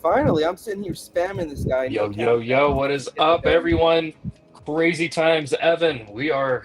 Finally, I'm sitting here spamming this guy. No Yo, yo, cap. yo, what is Get the up, gun. everyone? Crazy times, Evan. We are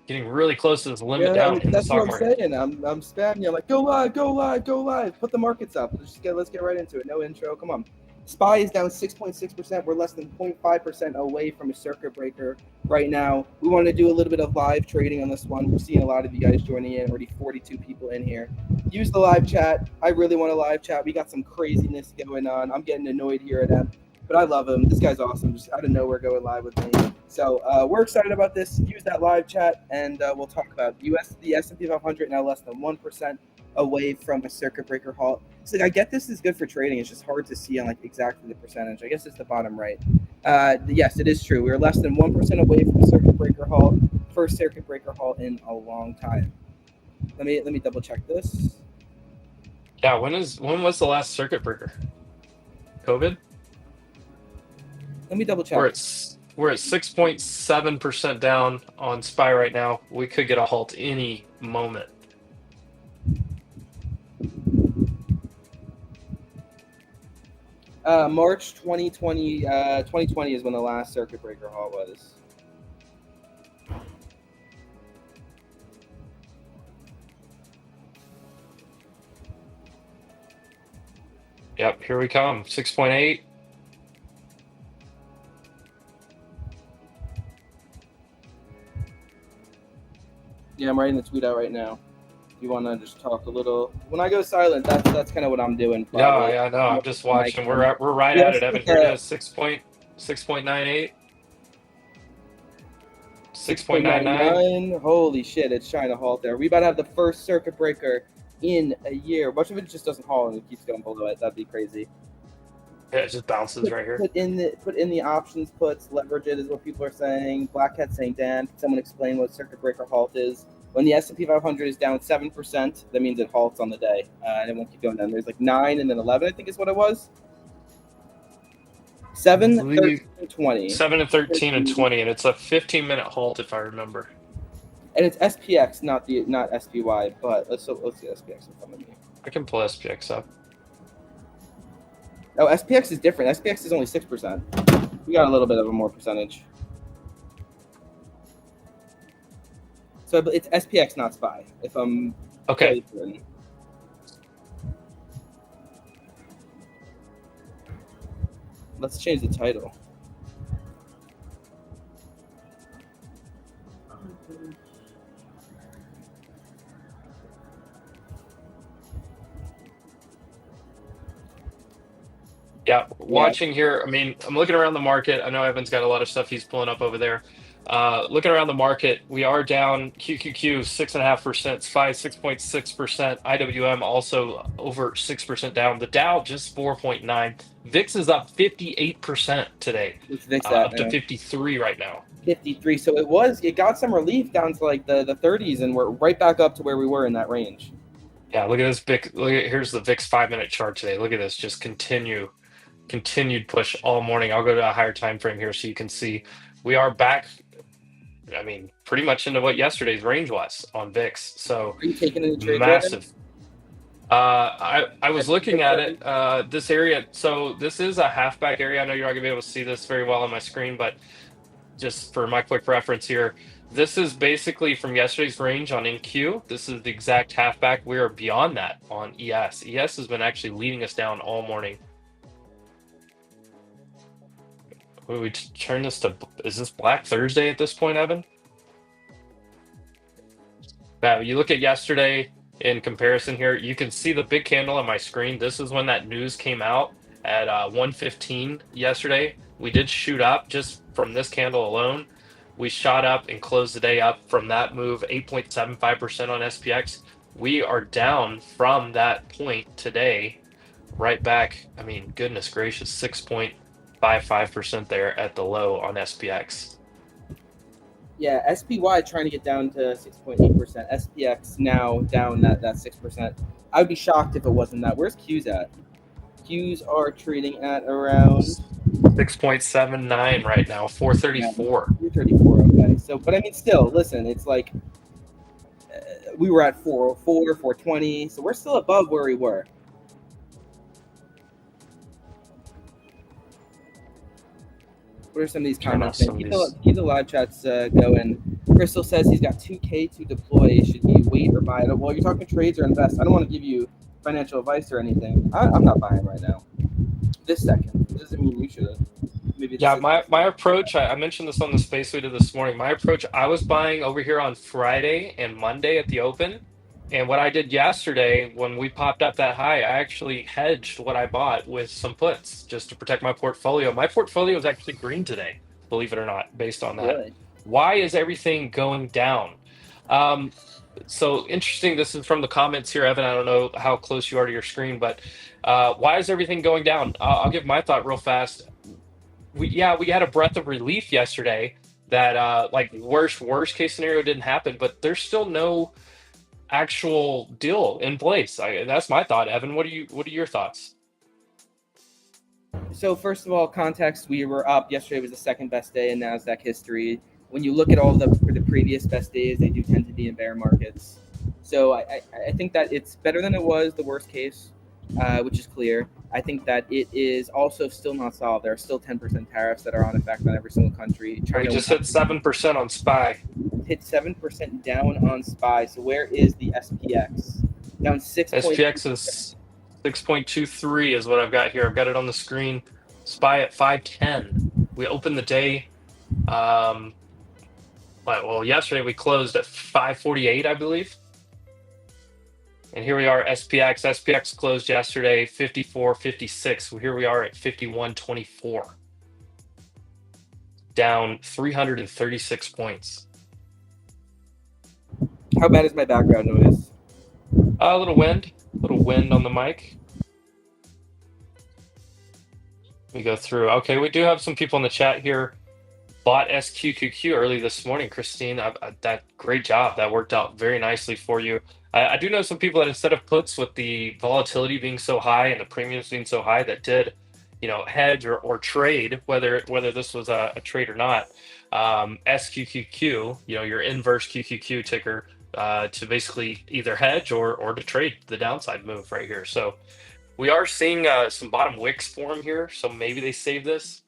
getting really close to this limit Yeah, down in the that's what stock I'm market. saying. I'm spamming you. I'm like, go live, go live, go live. Put the markets up. Let's get right into it. No intro. Come on. SPY is down 6.6%. We're less than 0.5% away from a circuit breaker right now. We want to do a little bit of live trading on this one. We're seeing a lot of you guys joining in. Already 42 people in here. Use the live chat. I really want a live chat. We got some craziness going on. I'm getting annoyed here at him, but I love him. This guy's awesome. Just out of nowhere going live with me. So we're excited about this. Use that live chat, and we'll talk about the S&P 500 now less than 1% away from a circuit breaker halt. So I get this is good for trading. It's just hard to see on like exactly the percentage. I guess it's the bottom right. Yes, it is true. We're less than 1% away from a circuit breaker halt. First circuit breaker halt in a long time. Let me double check this. Yeah, when was the last circuit breaker? COVID? Let me double We're check. at we're at 6.7% down on SPY right now. We could get a halt any moment. March 2020, 2020 is when the last circuit breaker halt was. Yep, here we come. 6.8. Yeah, I'm writing the tweet out right now. You want to just talk a little? When I go silent, that's kind of what I'm doing. No, Probably. yeah, no, I'm just Mic watching. on. We're right at Yes, it, Evan. with Here it the is. 6.98. 6.99. 6.99. Holy shit! It's trying to halt there. We about to have the first circuit breaker in a year. Much of it just doesn't halt and it keeps going below it. That'd be crazy. Yeah, it just bounces right here. Put in the options puts. Leverage it is what people are saying. Black Hat saying, Dan, can someone explain what circuit breaker halt is? When the S&P 500 is down 7%, that means it halts on the day, and it won't keep going down. There's like 9 and then 11, I think is what it was. 7, 13, Leave 20. 7 and 13 and 20, and it's a 15-minute halt if I remember. And it's SPX, not SPY. But let's see SPX in front of me. I can pull SPX up. Oh, SPX is different. SPX is only 6%. We got a little bit of a more percentage. So it's SPX, not SPY. If I'm Okay. Let's change the title. Yeah, watching here. I mean, I'm looking around the market. I know Evan's got a lot of stuff he's pulling up over there. Looking around the market, we are down QQQ 6.5%, SPY 6.6%, IWM also over 6% down. The Dow just 4.9. VIX is up 58% today, What's VIX up at to now? 53 right now. 53. So it got some relief down to like the 30s, and we're right back up to where we were in that range. Yeah, look at this VIX. Here's the VIX 5-minute chart today. Look at this, just continued push all morning. I'll go to a higher time frame here so you can see we are back. I mean, pretty much into what yesterday's range was on VIX. So Are you taking any trades massive. right I was looking at it. This area. So this is a halfback area. I know you're not gonna be able to see this very well on my screen, but just for my quick reference here, This is basically from yesterday's range on NQ. This is the exact halfback. We are beyond that on ES. ES has been actually leading us down all morning. Would we turn this to? Is this Black Thursday at this point, Evan? Now you look at yesterday in comparison here. You can see the big candle on my screen. This is when that news came out at 1:15 yesterday. We did shoot up just from this candle alone. We shot up and closed the day up from that move 8.75% on SPX. We are down from that point today, right back. I mean, goodness gracious, 6.55% there at the low on SPX. Yeah, SPY trying to get down to 6.8%. SPX now down that 6%. I would be shocked if it wasn't that. Where's Q's at? Q's are trading at around 6.79 right now, 434. 334. Okay, so but I mean, still, listen, it's like we were at 404, 420, so we're still above where we were. What are some of these comments? Keep the live chats going. Crystal says he's got 2K to deploy. Should he wait or buy it? Well, you're talking trades or invest. I don't want to give you financial advice or anything. I'm not buying right now. This second. It doesn't mean you should. Maybe yeah, my approach, I mentioned this on the space we did this morning. My approach, I was buying over here on Friday and Monday at the open. And what I did yesterday when we popped up that high, I actually hedged what I bought with some puts just to protect my portfolio. My portfolio is actually green today, believe it or not, based on that. Really? Why is everything going down? So interesting. This is from the comments here, Evan. I don't know how close you are to your screen, but why is everything going down? I'll give my thought real fast. We had a breath of relief yesterday that like worst case scenario didn't happen, but there's still no actual deal in place. That's my thought, Evan. What are your thoughts? So first of all, context: we were up yesterday. Was the second best day in Nasdaq history. When you look at all the previous best days, they do tend to be in bear markets. So I think that it's better than it was the worst case, which is clear. I think that it is also still not solved. There are still 10% tariffs that are on effect on every single country. China, we just hit 7% on SPY. Hit 7% down on SPY. So where is the SPX? Down 6. SPX is 6.23 is what I've got here. I've got it on the screen. SPY at 510. We opened the day. Well, yesterday we closed at 548, I believe. And here we are, SPX. SPX closed yesterday 54.56. Well, here we are at 51.24. Down 336 points. How bad is my background noise? A little wind on the mic. We go through. Okay, we do have some people in the chat here. Bought SQQQ early this morning, Christine. That great job. That worked out very nicely for you. I do know some people that instead of puts, with the volatility being so high and the premiums being so high, that did, hedge or trade, whether this was a trade or not. SQQQ, your inverse QQQ ticker, to basically either hedge or to trade the downside move right here. So we are seeing some bottom wicks form here. So maybe they save this.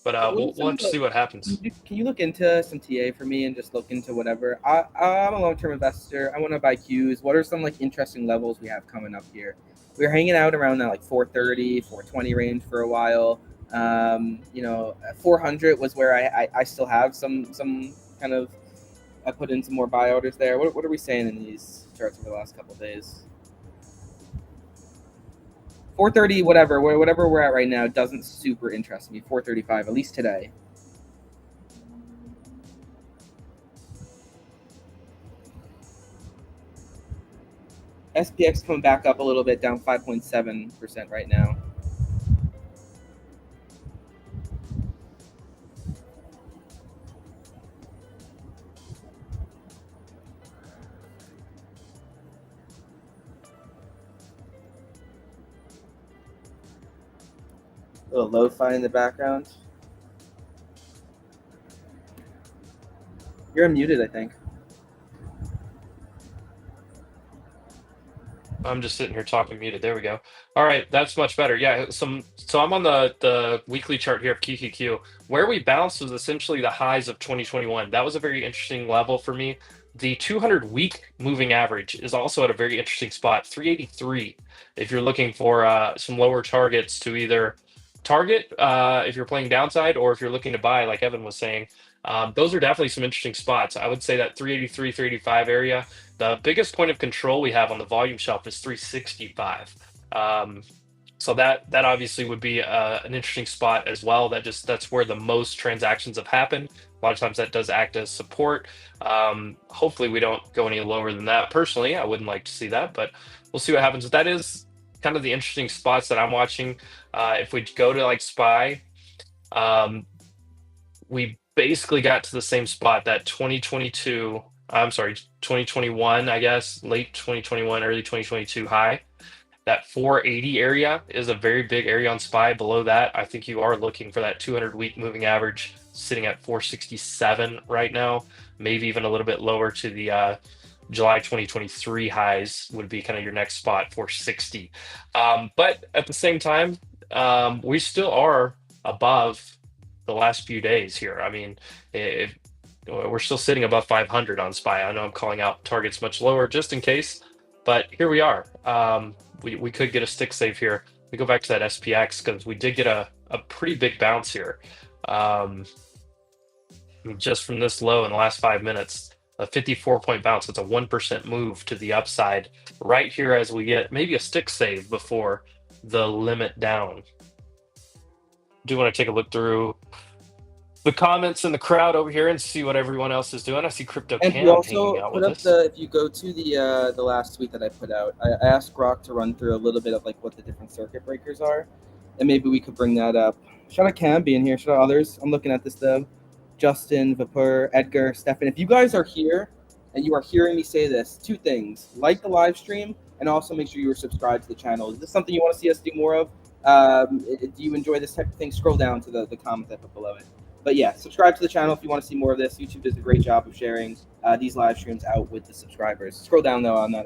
But we'll have to see what happens. Can you look into some TA for me and just look into whatever? I'm a long-term investor. I want to buy Qs. What are some interesting levels we have coming up here? We were hanging out around that 430, 420 range for a while. 400 was where I still have some kind of. I put in some more buy orders there. What are we saying in these charts over the last couple of days? 430, whatever we're at right now doesn't super interest me. 435, at least today. SPX coming back up a little bit, down 5.7% right now. A little lo-fi in the background. You're unmuted, I think. I'm just sitting here talking muted. There we go. All right, that's much better. Yeah, so I'm on the weekly chart here of QQQ. Where we bounced was essentially the highs of 2021. That was a very interesting level for me. The 200 week moving average is also at a very interesting spot, 383. If you're looking for some lower targets to either target if you're playing downside, or if you're looking to buy, like Evan was saying, those are definitely some interesting spots. I would say that 383, 385 area. The biggest point of control we have on the volume shelf is 365. So that obviously would be an interesting spot as well. That's where the most transactions have happened. A lot of times that does act as support. Hopefully we don't go any lower than that. Personally, I wouldn't like to see that, but we'll see what happens. But that is kind of the interesting spots that I'm watching. If we go to like SPY, we basically got to the same spot that 2022. I'm sorry, 2021, I guess, late 2021, early 2022 high. That 480 area is a very big area on SPY. Below that, I think you are looking for that 200 week moving average sitting at 467 right now, maybe even a little bit lower to the July 2023 highs would be kind of your next spot, 460. But at the same time, we still are above the last few days here. I mean, if we're still sitting above 500 on SPY. I know I'm calling out targets much lower just in case, but here we are. We could get a stick save here. We go back to that SPX because we did get a pretty big bounce here. Just from this low in the last 5 minutes, a 54-point bounce. It's a 1% move to the upside right here as we get maybe a stick save before the limit down. Do want to take a look through the comments in the crowd over here and see what everyone else is doing. I see Crypto And Cam you also hanging out put with up us. if you go to the last tweet that I put out, I asked Grok to run through a little bit of like what the different circuit breakers are, and maybe we could bring that up. Shout out Cam being here. Shout out others. I'm looking at this though. Justin, Vapur, Edgar, Stefan. If you guys are here and you are hearing me say this, two things: like the live stream, and also make sure you are subscribed to the channel. Is this something you want to see us do more of? Do you enjoy this type of thing? Scroll down to the comment I put below it. But yeah, subscribe to the channel if you want to see more of this. YouTube does a great job of sharing these live streams out with the subscribers. Scroll down though on that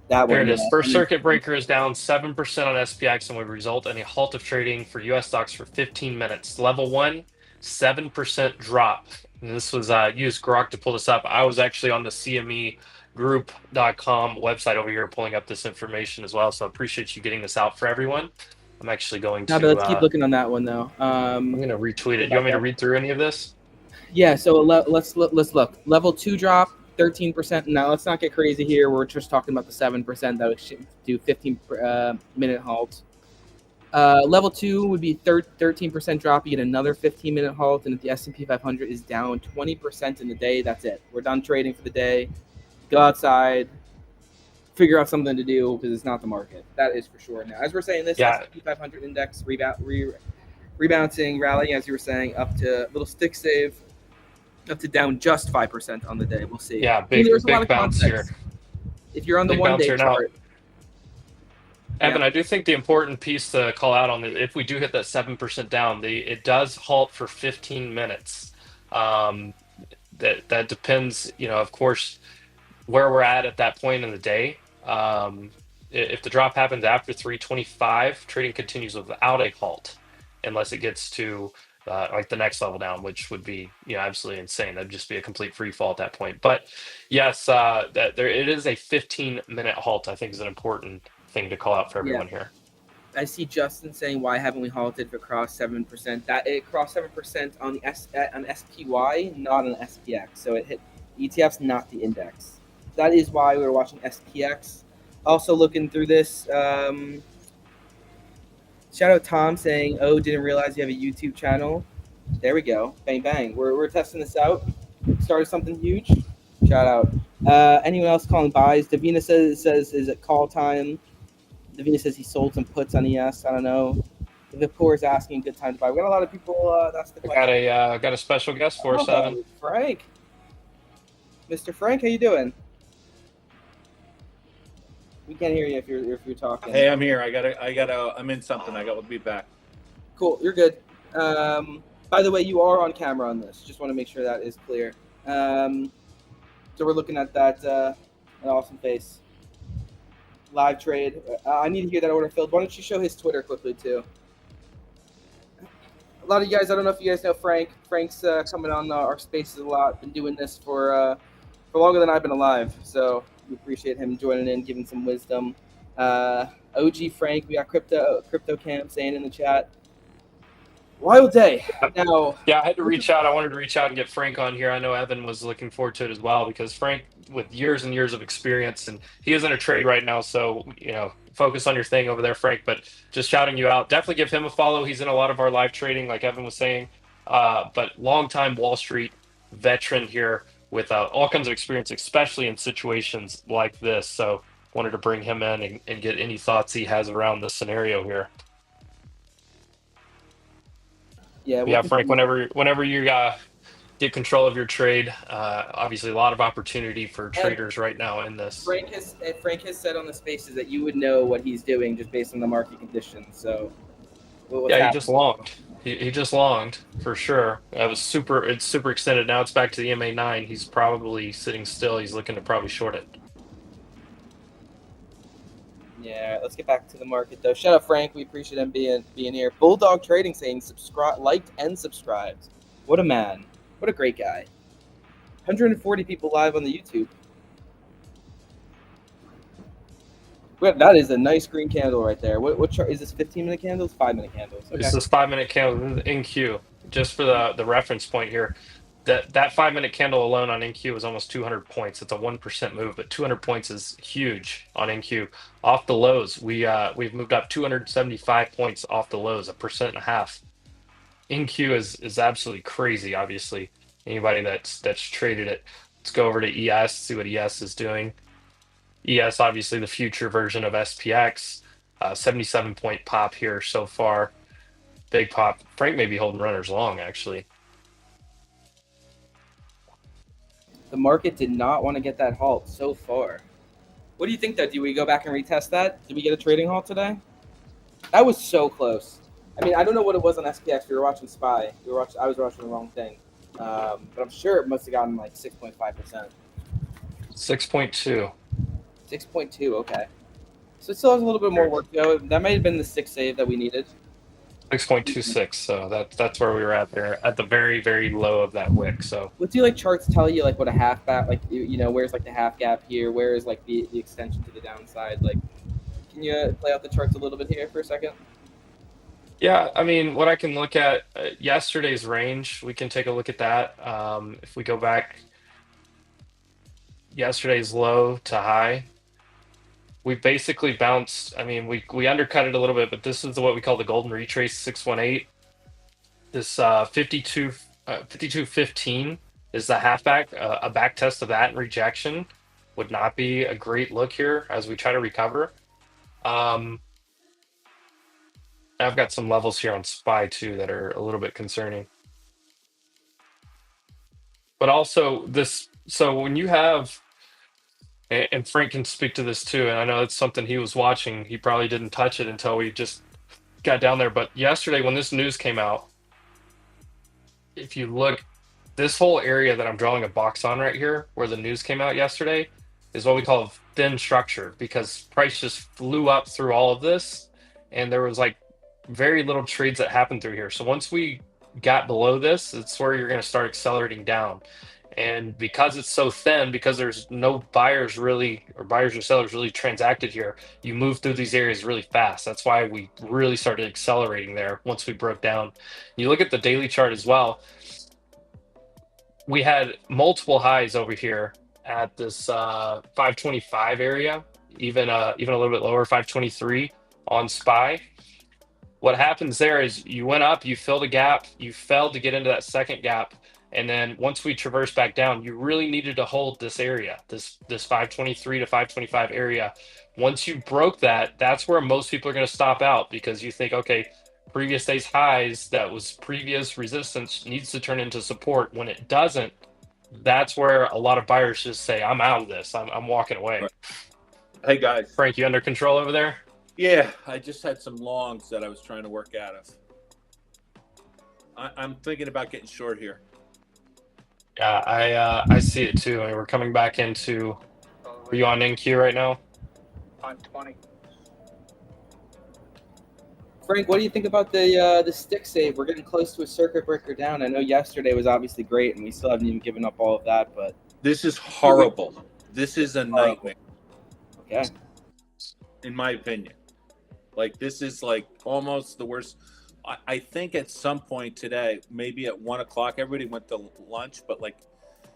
that There one. it is. Yeah. First circuit breaker is down 7% on SPX and would result in a halt of trading for US stocks for 15 minutes. Level 1, 7% drop. And this was used Grok to pull this up. I was actually on the CME group.com website over here pulling up this information as well. So I appreciate you getting this out for everyone. I'm actually going Now, to but let's keep looking on that one though. I'm going to retweet it. You want me to read through any of this? Yeah. So let's look. Level 2 drop 13%. Now let's not get crazy here. We're just talking about the 7% that would do 15-minute halt. Level 2 would be 13% drop. You get another 15-minute halt, and if the S&P 500 is down 20% in the day, that's it. We're done trading for the day. Go outside, figure out something to do because it's not the market. That is for sure. Now, as we're saying, this S&P 500 index rebounding, rallying, as you were saying, up to little stick save, up to down just 5% on the day. We'll see. Yeah, big there's a lot of bounce context. here. If you're on the Big 1 day bounce here. chart. Evan, I do think the important piece to call out on it, if we do hit that 7% down, it does halt for 15 minutes. That depends, of course, where we're at that point in the day. If the drop happens after 325, trading continues without a halt, unless it gets to like the next level down, which would be absolutely insane. That'd just be a complete free fall at that point. But yes, it is a 15-minute halt. I think is an important thing to call out for everyone here. I see Justin saying, "Why haven't we halted if it crossed 7%?" That it crossed 7% on SPY, not on SPX. So it hit ETFs, not the index. That is why we were watching SPX. Also looking through this. Shout out Tom saying, "Oh, didn't realize you have a YouTube channel." There we go. Bang bang. We're testing this out. Started something huge. Shout out. Anyone else calling buys? Davina says is it call time? Davina says he sold some puts on ES. I don't know. Vipur is asking good time to buy. We got a lot of people. That's the question. Got a special guest for us, Evan. Frank. Mr. Frank, how you doing? We can't hear you if you're talking. Hey, I'm here. I'm in something. I got to be back. Cool. You're good. By the way, you are on camera on this. Just want to make sure that is clear. So we're looking at that an awesome face. live trade. I need to hear that order filled. Why don't you show his Twitter quickly too? A lot of you guys, I don't know if you guys know Frank. Frank's coming on our spaces a lot. Been doing this for longer than I've been alive. So we appreciate him joining in, giving some wisdom. OG Frank, we got Crypto Camp saying in the chat. Wild day. Now, yeah, I had to reach out. I wanted to reach out and get Frank on here. I know Evan was looking forward to it as well because Frank, with years and years of experience, and he is in a trade right now. So, focus on your thing over there, Frank. But just shouting you out. Definitely give him a follow. He's in a lot of our live trading, like Evan was saying. But longtime Wall Street veteran here with all kinds of experience, especially in situations like this. So, wanted to bring him in and get any thoughts he has around this scenario here. Yeah, Frank. Whenever you get control of your trade, obviously a lot of opportunity for traders right now in this. Frank has said on the spaces that you would know what he's doing just based on the market conditions. So, he just longed. He just longed for sure. It's super extended. Now it's back to the MA9. He's probably sitting still. He's looking to probably short it. Yeah, let's get back to the market though. Shout out Frank, we appreciate him being here. Bulldog Trading saying subscribe, liked and subscribed. What a man! What a great guy. 140 people live on the YouTube. That is a nice green candle right there. What chart is this? 15-minute candles? 5-minute candles? Okay. This is 5-minute candle in Q. Just for the reference point here. That 5-minute candle alone on NQ is almost 200 points. It's a 1% move, but 200 points is huge on NQ. Off the lows, we've moved up 275 points off the lows, 1.5%. NQ is absolutely crazy. Obviously, anybody that's traded it. Let's go over to ES, see what ES is doing. ES, obviously the future version of SPX, 77-point pop here so far. Big pop. Frank may be holding runners long actually. The market did not want to get that halt so far. What do you think, though? Do we go back and retest that? Did we get a trading halt today? That was so close. I mean, I don't know what it was on SPX. We were watching SPY. I was watching the wrong thing. But I'm sure it must have gotten like 6.5%. 6.2. 6.2, okay. So it still has a little bit more work to go. That might have been the 6 save that we needed. 6.26. So that's where we were at there, at the very, very low of that wick. So What do charts tell you, like what a half gap, like where's like the half gap here, where is like the extension to the downside? Like, can you play out the charts a little bit here for a second? yeah, I mean, what I can look at yesterday's range, we can take a look at that. If we go back yesterday's low to high, we basically bounced. I mean, we undercut it a little bit, but this is what we call the golden retrace 618. This 52.15 is the halfback. A back test of that and rejection would not be a great look here as we try to recover. I've got some levels here on SPY too that are a little bit concerning. But also this, so when you have, and Frank can speak to this too, and I know it's something he was watching. He probably didn't touch it until we just got down there. But yesterday when this news came out, if you look, this whole area that I'm drawing a box on right here, where the news came out yesterday, is what we call thin structure, because price just flew up through all of this, and there was like very little trades that happened through here. So once we got below this, it's where you're going to start accelerating down. And because it's so thin, because there's no buyers really, or buyers or sellers really transacted here, you move through these areas really fast. That's why we really started accelerating there once we broke down. You look at the daily chart as well. We had multiple highs over here at this 525 area, even a little bit lower, 523 on SPY. What happens there is you went up, you filled a gap, you failed to get into that second gap. And then once we traverse back down, you really needed to hold this area, this 523 to 525 area. Once you broke that, that's where most people are going to stop out, because you think, okay, previous day's highs, that was previous resistance, needs to turn into support. When it doesn't, that's where a lot of buyers just say, I'm out of this. I'm walking away. Right. Hey, guys. Frank, you under control over there? Yeah, I just had some longs that I was trying to work out of. I'm thinking about getting short here. Yeah, I see it too. I mean, we're coming back into. Are you on NQ right now? 520. Frank, what do you think about the stick save? We're getting close to a circuit breaker down. I know yesterday was obviously great, and we still haven't even given up all of that. But This is horrible. This is a nightmare, okay, in my opinion. Like, this is like almost the worst. I think at some point today, maybe at 1 o'clock, everybody went to lunch, but like,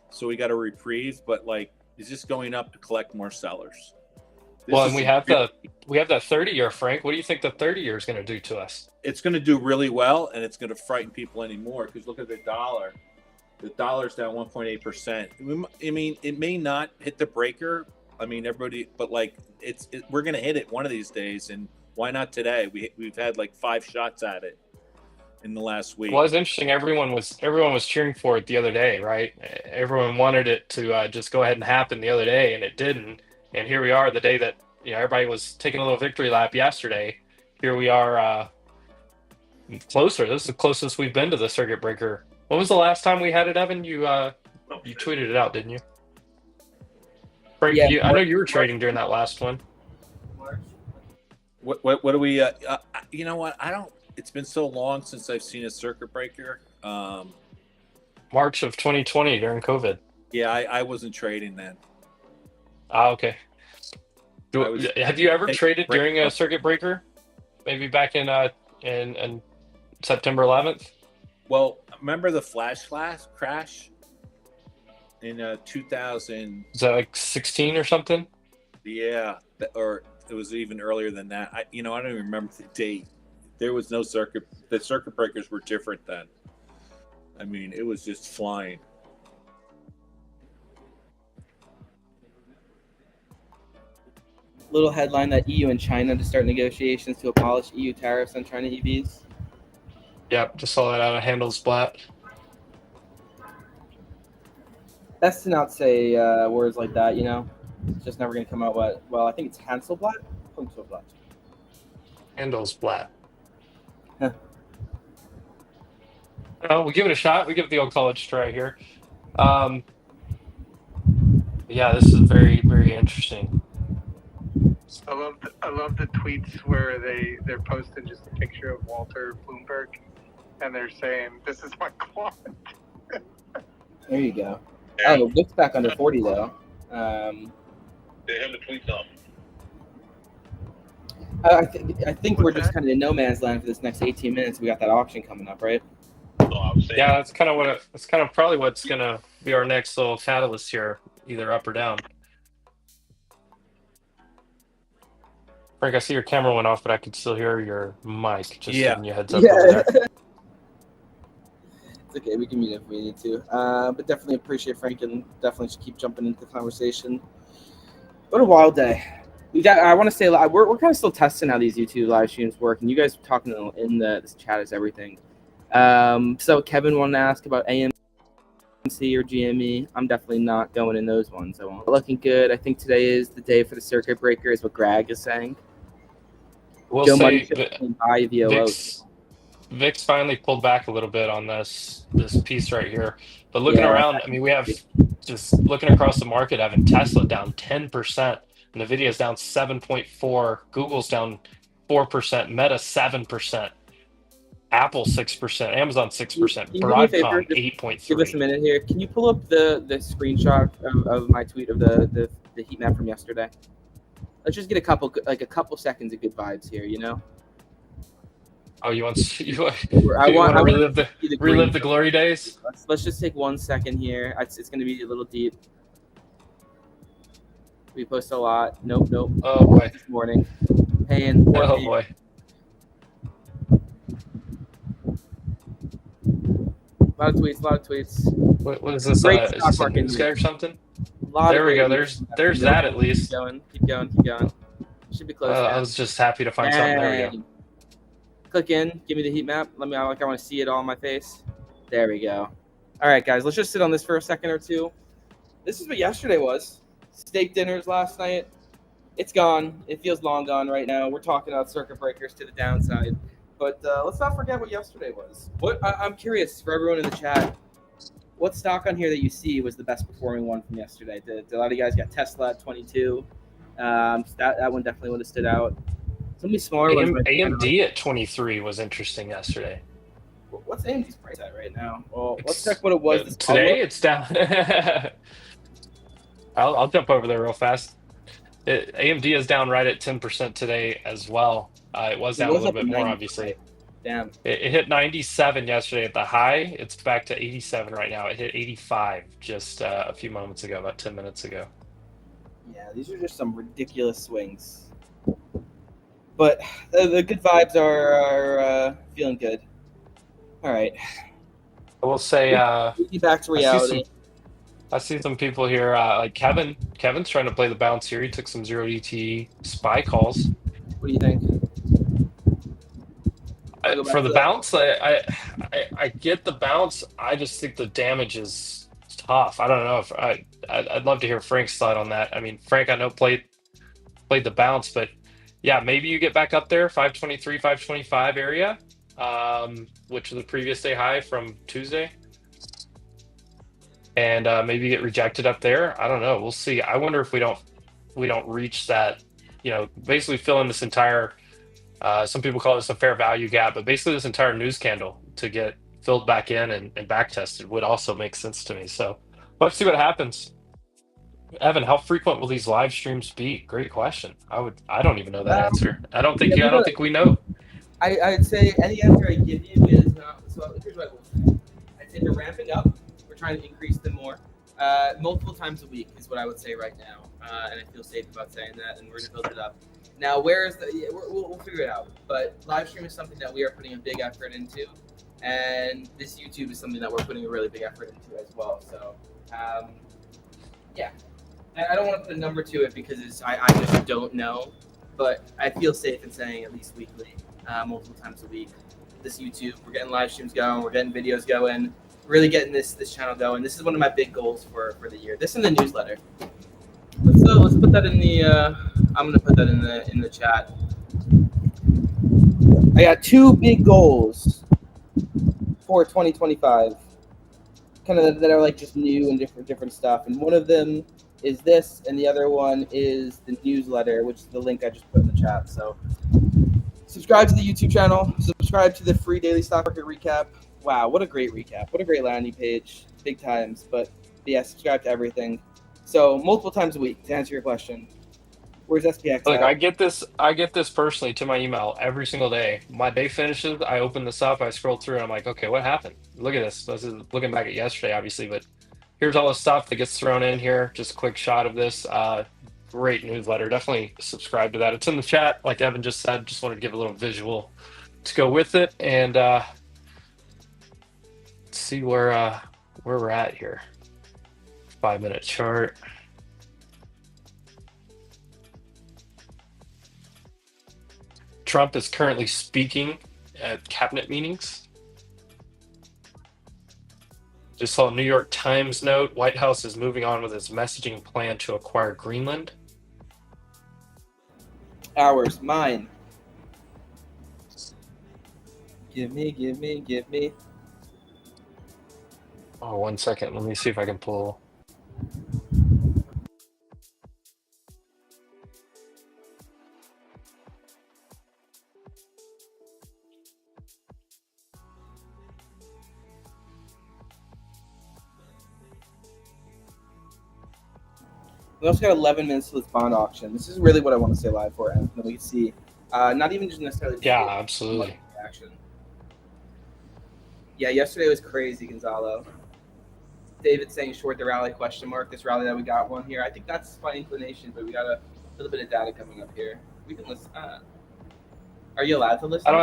so we got a reprieve. But like, it's just going up to collect more sellers. Well, and we have that 30-year, Frank. What do you think the 30-year is going to do to us? It's going to do really well, and it's going to frighten people anymore. Because look at the dollar. The dollar's down 1.8%. I mean, it may not hit the breaker. I mean, everybody, but like, we're going to hit it one of these days, and why not today? We've had like 5 shots at it in the last week. Well, it's interesting. Everyone was cheering for it the other day, right? Everyone wanted it to just go ahead and happen the other day, and it didn't. And here we are, the day that everybody was taking a little victory lap yesterday. Here we are, closer. This is the closest we've been to the circuit breaker. When was the last time we had it, Evan? You tweeted it out, didn't you? Frank, Yeah, I know you were trading during that last one. What do we? You know what? I don't. It's been so long since I've seen a circuit breaker. March of 2020 during COVID. Yeah, I wasn't trading then. Ah, okay. Have you ever traded during a circuit breaker? Maybe back in September 11th? Well, remember the flash crash in 2000? Is that like 16 or something? Yeah, or it was even earlier than that. I don't even remember the date. There was no circuit. The circuit breakers were different then. I mean, it was just flying. little headline that EU and China to start negotiations to abolish EU tariffs on China EVs. Yep, just saw that out of Handelsblatt. Best to not say words like that, you know. It's just never going to come out well. I think it's Hanselblatt. Hanselblatt. Handelsblatt. Huh. We give it a shot. We give it the old college try here. Yeah, this is very, very interesting. I love the tweets where they're posting just a picture of Walter Bloomberg, and they're saying, "This is my client." There you go. Oh, Vick's back under 40 though. They have the tweets on. I think we're just kind of in no man's land for this next 18 minutes. We got that auction coming up, right? So I was saying, Yeah, that's kind of probably what's gonna be our next little catalyst here, either up or down. Frank, I see your camera went off, but I could still hear your mic. Just giving you a heads up over there. It's okay. We can meet if we need to. But definitely appreciate Frank, and definitely should keep jumping into the conversation. What a wild day. I want to say we're kind of still testing how these YouTube live streams work, and you guys talking in this chat is everything. So Kevin wanted to ask about AMC or GME. I'm definitely not going in those ones. I won't. Looking good. I think today is the day for the circuit breaker, is what Greg is saying. We'll Joe say buy VOOs. VIX finally pulled back a little bit on this piece right here. But looking around, I mean, we have just looking across the market, having Tesla down 10%, Nvidia's down 7.4%, Google's down 4%, Meta 7%, Apple 6%, Amazon 6%, Broadcom 8.3%. Give us a minute here. Can you pull up the screenshot of my tweet of the heat map from yesterday? Let's just get a couple seconds of good vibes here, you know. Oh, you want to relive the glory days? Let's just take 1 second here. It's going to be a little deep. We post a lot. Nope. Oh boy. This morning. Paying. Oh boy. A lot of tweets. What is this? Great Is this a news guy or something? There we go. There's that at least. Keep going. Should be close. I was just happy to find something. There we go. Click in. Give me the heat map. I want to see it all on my face. There we go. All right, guys. Let's just sit on this for a second or two. This is what yesterday was. Steak dinners last night. It's gone. It feels long gone right now. We're talking about circuit breakers to the downside. But let's not forget what yesterday was. I'm curious for everyone in the chat, what stock on here that you see was the best performing one from yesterday? Did a lot of you guys got Tesla at 22? That one definitely would have stood out. Some of these smaller ones. AMD at 23 was interesting yesterday. What's AMD's price at right now? Well, let's It's- check what it was today. It's down. I'll jump over there real fast. AMD is down right at 10% today as well. It was down a little up bit more, 90. obviously. Damn. It hit 97 yesterday at the high. It's back to 87 right now. It hit 85 just a few moments ago, about 10 minutes ago. Yeah, these are just some ridiculous swings. But the good vibes are feeling good. All right. I will say, back to reality. I see some people here, like Kevin. Kevin's trying to play the bounce here. He took some 0DT spy calls. What do you think? For the bounce, I get the bounce. I just think the damage is tough. I don't know if I'd love to hear Frank's thought on that. I mean, Frank, I know played the bounce, but yeah, maybe you get back up there, 523, 525 area, which was the previous day high from Tuesday, and maybe you get rejected up there. I don't know. We'll see. I wonder if we don't reach that. Basically fill in this entire. Some people call this a fair value gap, but basically this entire news candle to get filled back in and back tested would also make sense to me. So let's see what happens. Evan, how frequent will these live streams be? Great question. I don't even know that answer. I don't think we know. I'd say any answer I give you is so here's what I will say. I'd say they're ramping up. We're trying to increase them more. Multiple times a week is what I would say right now, and I feel safe about saying that. And we're gonna build it up. Now, we'll figure it out. But live stream is something that we are putting a big effort into, and this YouTube is something that we're putting a really big effort into as well. So, yeah, I don't want to put a number to it because I just don't know, but I feel safe in saying at least weekly, multiple times a week. This YouTube, we're getting live streams going, we're getting videos going, really getting this channel going. This is one of my big goals for the year. This and the newsletter. Let's put that in the. I'm gonna put that in the chat. I got two big goals for 2025, kind of that are like just new and different stuff. And one of them is this, and the other one is the newsletter, which is the link I just put in the chat. So subscribe to the YouTube channel. Subscribe to the free daily stock market recap. Wow, what a great recap! What a great landing page. Big times, but yeah, subscribe to everything. So multiple times a week to answer your question. Where's SPX? Look, I get this personally to my email every single day. My day finishes, I open this up, I scroll through, and I'm like, okay, what happened? Look at this. This is looking back at yesterday, obviously, but here's all the stuff that gets thrown in here. Just a quick shot of this. Great newsletter. Definitely subscribe to that. It's in the chat, like Evan just said. Just wanted to give a little visual to go with it, and see where we're at here. 5-minute chart. Trump is currently speaking at cabinet meetings. Just saw a New York Times note. White House is moving on with its messaging plan to acquire Greenland. Ours, mine. Give me. Oh, 1 second. Let me see if I can pull. We also got 11 minutes to this bond auction. This is really what I want to say live for, and then we can see. Not even just necessarily. Yeah, absolutely. Action. Yeah, yesterday was crazy, Gonzalo. David saying short the rally ? This rally that we got one here. I think that's my inclination, but we got a little bit of data coming up here. We can listen. Are you allowed to listen? I don't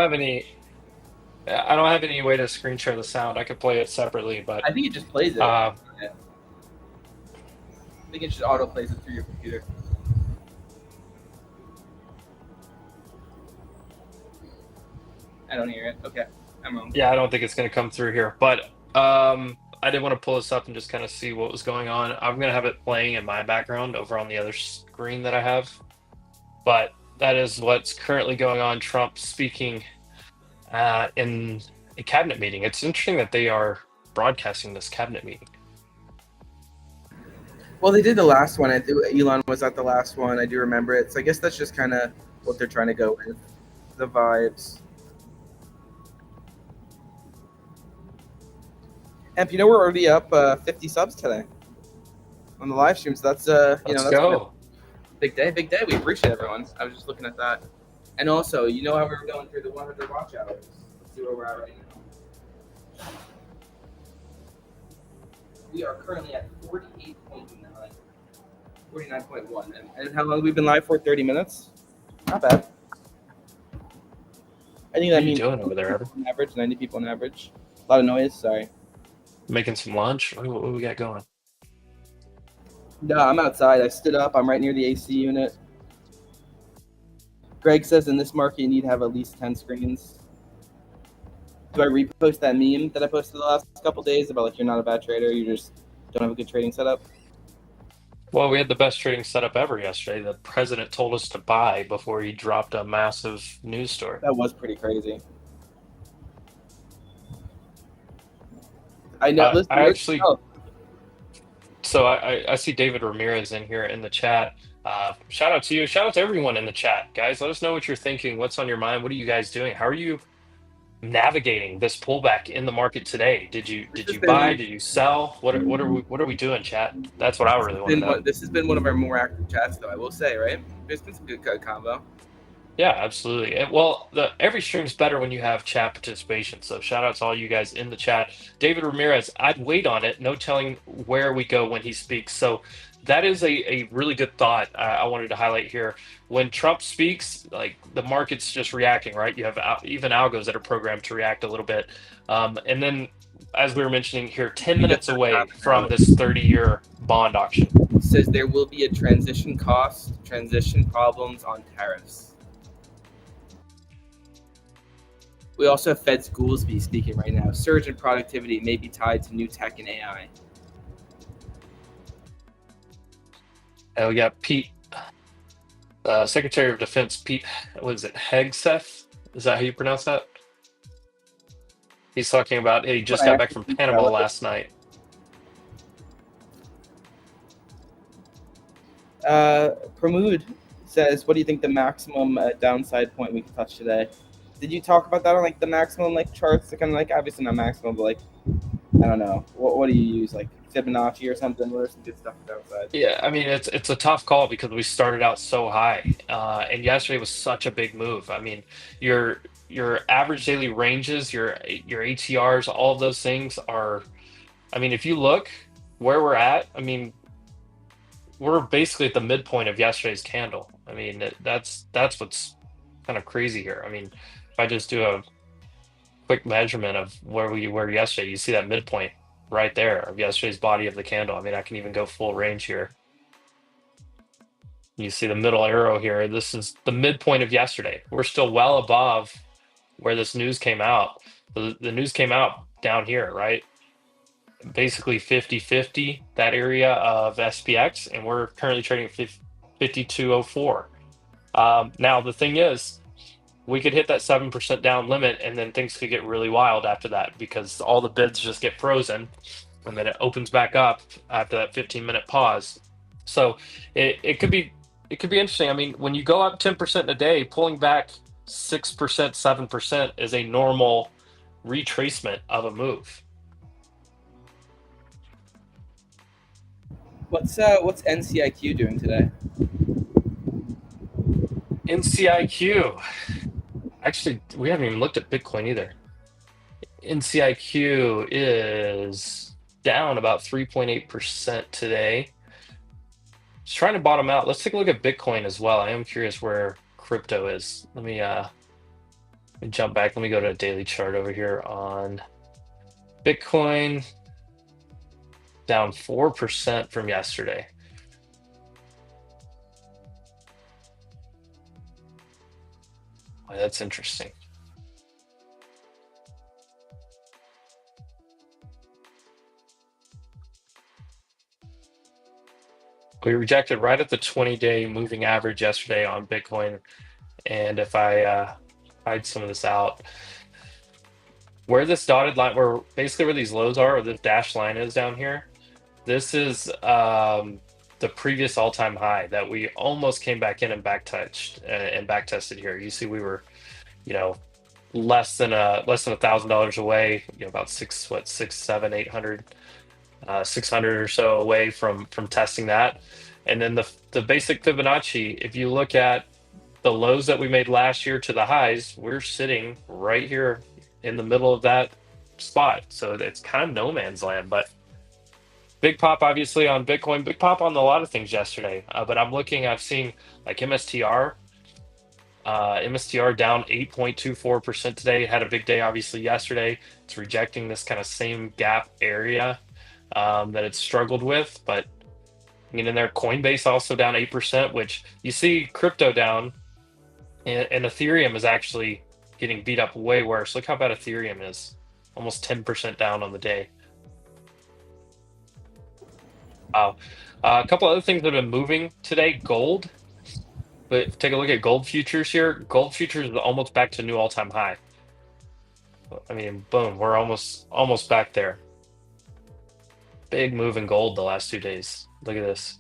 have any way to screen share the sound. I could play it separately, but I think it just plays it. I think it just auto plays it through your computer. I don't hear it. Okay, I'm wrong. Yeah, I don't think it's going to come through here. But I did want to pull this up and just kind of see what was going on. I'm going to have it playing in my background over on the other screen that I have. But that is what's currently going on. Trump speaking in a cabinet meeting. It's interesting that they are broadcasting this cabinet meeting. Well, they did the last one. Elon was at the last one. I do remember it. So I guess that's just kind of what they're trying to go with, the vibes. And you know, we're already up 50 subs today on the live stream. So that's Let's go. big day, big day. We appreciate everyone. I was just looking at that. And also, you know how we were going through the 100 watch hours. Let's see where we're at right now. We are currently at 48.9, 49.1. And how long have we been live for? 30 minutes? Not bad. I think What that are you means doing over there, Evan? on average, 90 people on average. A lot of noise, sorry. Making some lunch? What do we got going? No, I'm outside. I stood up. I'm right near the AC unit. Greg says in this market you need to have at least 10 screens. Do I repost that meme that I posted the last couple days about like you're not a bad trader, you just don't have a good trading setup? Well, we had the best trading setup ever yesterday. The president told us to buy before he dropped a massive news story. That was pretty crazy. I know. Listen, I actually. So I see David Ramirez in here in the chat. Shout out to you. Shout out to everyone in the chat, guys. Let us know what you're thinking. What's on your mind? What are you guys doing? How are you navigating this pullback in the market today? Did you buy? Did you sell? What are we doing, chat? That's what I really want to know. This has been one of our more active chats, though. I will say, right? There's been some good combo. Yeah, absolutely. And well, every stream's better when you have chat participation. So shout out to all you guys in the chat. David Ramirez, I'd wait on it. No telling where we go when he speaks. So that is a really good thought I wanted to highlight here. When Trump speaks, like the market's just reacting, right? You have even algos that are programmed to react a little bit. And then, as we were mentioning here, 10 minutes away from this 30-year bond auction. It says there will be a transition problems on tariffs. We also have Fed Goolsby speaking right now. Surge in productivity may be tied to new tech and AI. And we got Pete, Secretary of Defense Pete, what is it, Hegseth? Is that how you pronounce that? He's talking about he just got back from Panama last night. Pramud says, what do you think the maximum downside point we can touch today? Did you talk about that on like the maximum like charts? Kind of like obviously not maximum, but like I don't know. What do you use, like Fibonacci or something? What are some good stuff downside? Yeah, I mean it's a tough call because we started out so high, and yesterday was such a big move. I mean your average daily ranges, your ATRs, all of those things are. I mean if you look where we're at, I mean we're basically at the midpoint of yesterday's candle. I mean that's what's kind of crazy here. I mean. If I just do a quick measurement of where we were yesterday, you see that midpoint right there of yesterday's body of the candle. I mean, I can even go full range here. You see the middle arrow here. This is the midpoint of yesterday. We're still well above where this news came out. The news came out down here, right? Basically 50-50, that area of SPX, and we're currently trading at 5204. Now, the thing is, we could hit that 7% down limit and then things could get really wild after that because all the bids just get frozen and then it opens back up after that 15-minute pause. So it could be interesting. I mean, when you go up 10% a day, pulling back 6%, 7% is a normal retracement of a move. What's NCIQ doing today? NCIQ. Actually, we haven't even looked at Bitcoin either. NCIQ is down about 3.8% today. Just trying to bottom out. Let's take a look at Bitcoin as well. I am curious where crypto is. Let me jump back. Let me go to a daily chart over here on Bitcoin. Down 4% from yesterday. Oh, that's interesting. We rejected right at the 20-day moving average yesterday on Bitcoin. And if I hide some of this out, where this dotted line, where basically where these lows are, or this dashed line is down here, this is the previous all-time high that we almost came back in and back touched and back tested here. You see, we were, less than $1,000 away, about six, seven, 800, 600 or so away from testing that. And then the basic Fibonacci, if you look at the lows that we made last year to the highs, we're sitting right here in the middle of that spot. So it's kind of no man's land, but big pop obviously on Bitcoin, big pop on a lot of things yesterday. But I've seen like MSTR. MSTR down 8.24% today. Had a big day obviously yesterday. It's rejecting this kind of same gap area that it's struggled with. But in there, Coinbase also down 8%, which you see crypto down, and Ethereum is actually getting beat up way worse. Look how bad Ethereum is, almost 10% down on the day. Wow. A couple other things that have been moving today. Gold. But take a look at gold futures here. Gold futures is almost back to new all-time high. I mean, boom, we're almost back there. Big move in gold the last 2 days. Look at this.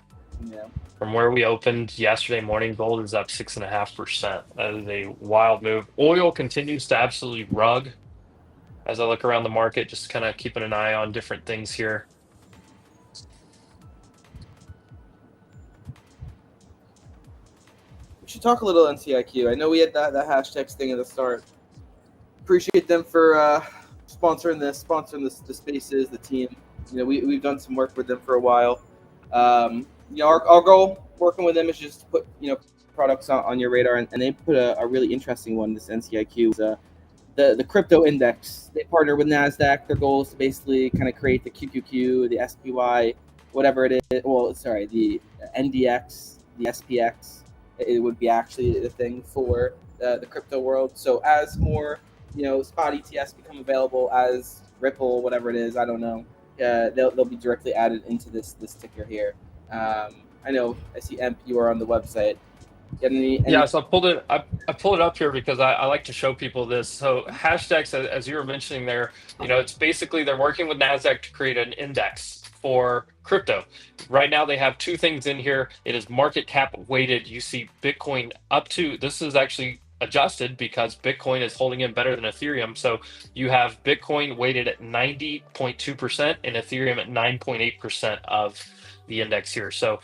Yeah. From where we opened yesterday morning, gold is up 6.5%. That is a wild move. Oil continues to absolutely rug as I look around the market, just kind of keeping an eye on different things here. We should talk a little NCIQ. I know we had that hashtags thing at the start. Appreciate them for sponsoring the spaces, the team. We've done some work with them for a while. Our goal working with them is just to put products on your radar, and they put a really interesting one. This NCIQ, the crypto index. They partner with Nasdaq. Their goal is to basically kind of create the QQQ, the SPY, whatever it is. Well, sorry, the NDX, the SPX. It would be actually the thing for the crypto world. So as more spot ETFs become available, as Ripple, whatever it is, I don't know, they'll be directly added into this ticker here. I know I see Emp, you are on the website. Yeah, so I pulled it up here because I like to show people this. So hashtags, as you were mentioning there, it's basically they're working with Nasdaq to create an index for crypto. Right now they have two things in here. It is market cap weighted. You see Bitcoin up to, this is actually adjusted because Bitcoin is holding in better than Ethereum. So you have Bitcoin weighted at 90.2% and Ethereum at 9.8% of the index here. So,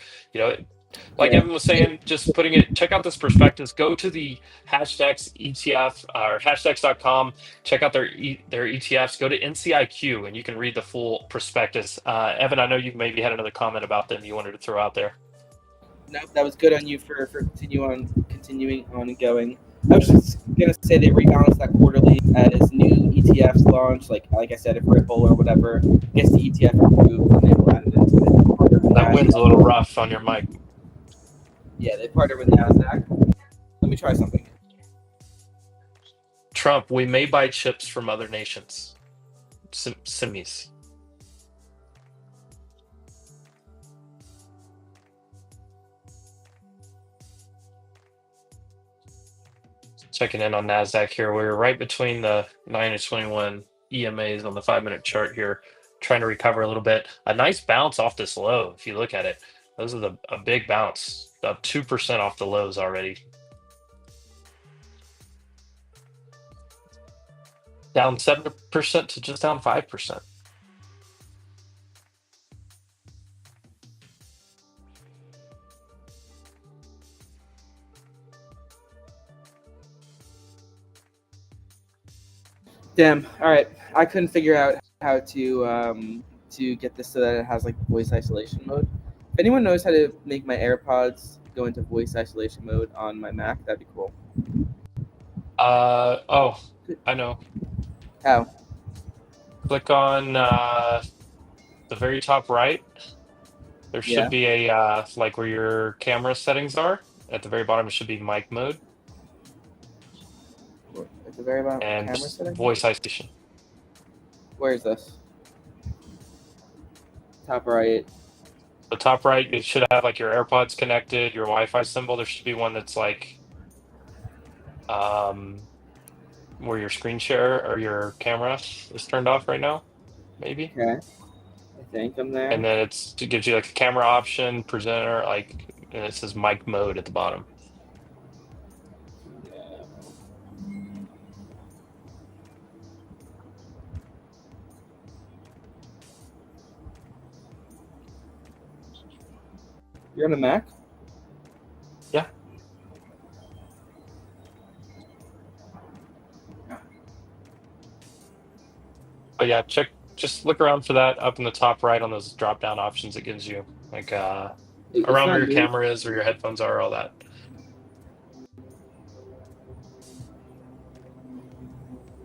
like Evan was saying, just putting it, check out this prospectus, go to the hashtags ETF or hashtags.com, check out their ETFs, go to NCIQ, and you can read the full prospectus. Evan, I know you maybe had another comment about them you wanted to throw out there. No, that was good on you for continuing on going. I was just gonna say they rebalanced that quarterly as new ETFs launch, like I said, if Ripple or whatever gets the ETF approved, and they will add it into it. That wind's a little rough on your mic. Yeah, they partnered with Nasdaq. Let me try something. Trump, we may buy chips from other nations. Simis. Checking in on Nasdaq here. We're right between the 9 and 21 EMAs on the 5-minute chart here, trying to recover a little bit. A nice bounce off this low. If you look at it, those are a big bounce, up 2% off the lows already. Down 7% to just down 5%. Damn. All right. I couldn't figure out how to get this so that it has like voice isolation mode. If anyone knows how to make my AirPods go into voice isolation mode on my Mac, that'd be cool. Oh, I know. How? Click on the very top right. There should be a like where your camera settings are. At the very bottom, it should be mic mode. At the very bottom, and camera settings? voice isolation. Where is this? Top right. The top right, it should have like your AirPods connected, your Wi-Fi symbol. There should be one that's like where your screen share or your camera is turned off right now, maybe. Okay. I Think I'm there. And then it gives you like a camera option, presenter, and it says mic mode at the bottom. You're on a Mac? Yeah. But yeah, just look around for that up in the top right on those drop down options. It gives you like around where your camera is or your headphones are, all that.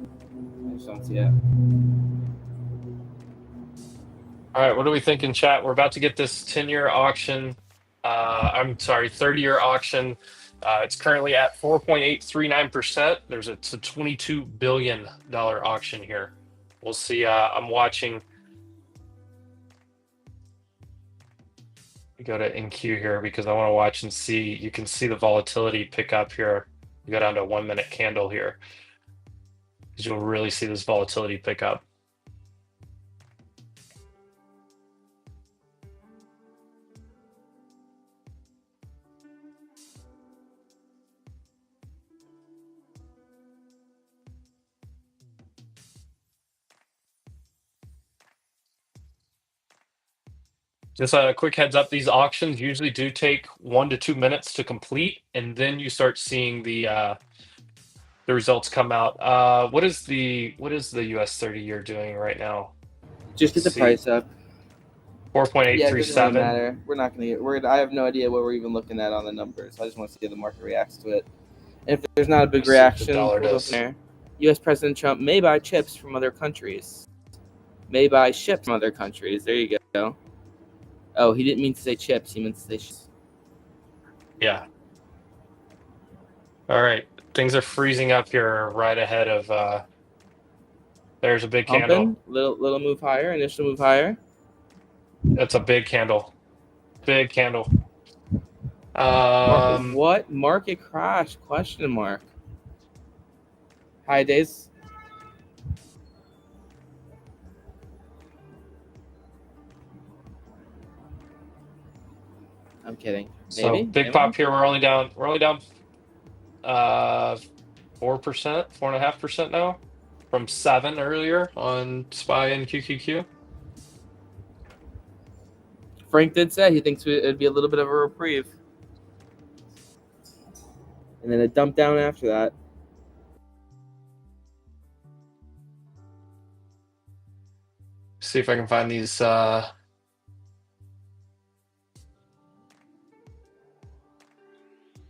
I just don't see it. All right, what are we thinking, chat? We're about to get this 10-year auction. I'm sorry, 30-year auction. It's currently at 4.839%. It's a $22 billion auction here. We'll see. I'm watching. Go to NQ here because I want to watch and see. You can see the volatility pick up here. You go down to a 1 minute candle here, because you'll really see this volatility pick up. Just a quick heads up, these auctions usually do take 1 to 2 minutes to complete, and then you start seeing the results come out. What is the US 30-year doing right now? Just get the price up. 4.837. Yeah, it doesn't really matter. We're not gonna get. I have no idea what we're even looking at on the numbers. I just want to see how the market reacts to it. And if there's not a big reaction, we'll go from there. U.S. President Trump may buy chips from other countries. May buy ships from other countries. There you go. Oh, he didn't mean to say chips. He meant to say ships. Yeah. All right. Things are freezing up here right ahead of. There's a big candle. Little move higher. Initial move higher. That's a big candle. Big candle. What market crash? Question mark. Hi, Days. I'm kidding. Maybe. So big pop here. We're only down 4%, 4.5% now, from 7 earlier on SPY and QQQ. Frank did say he thinks it'd be a little bit of a reprieve, and then a dump down after that. See if I can find these.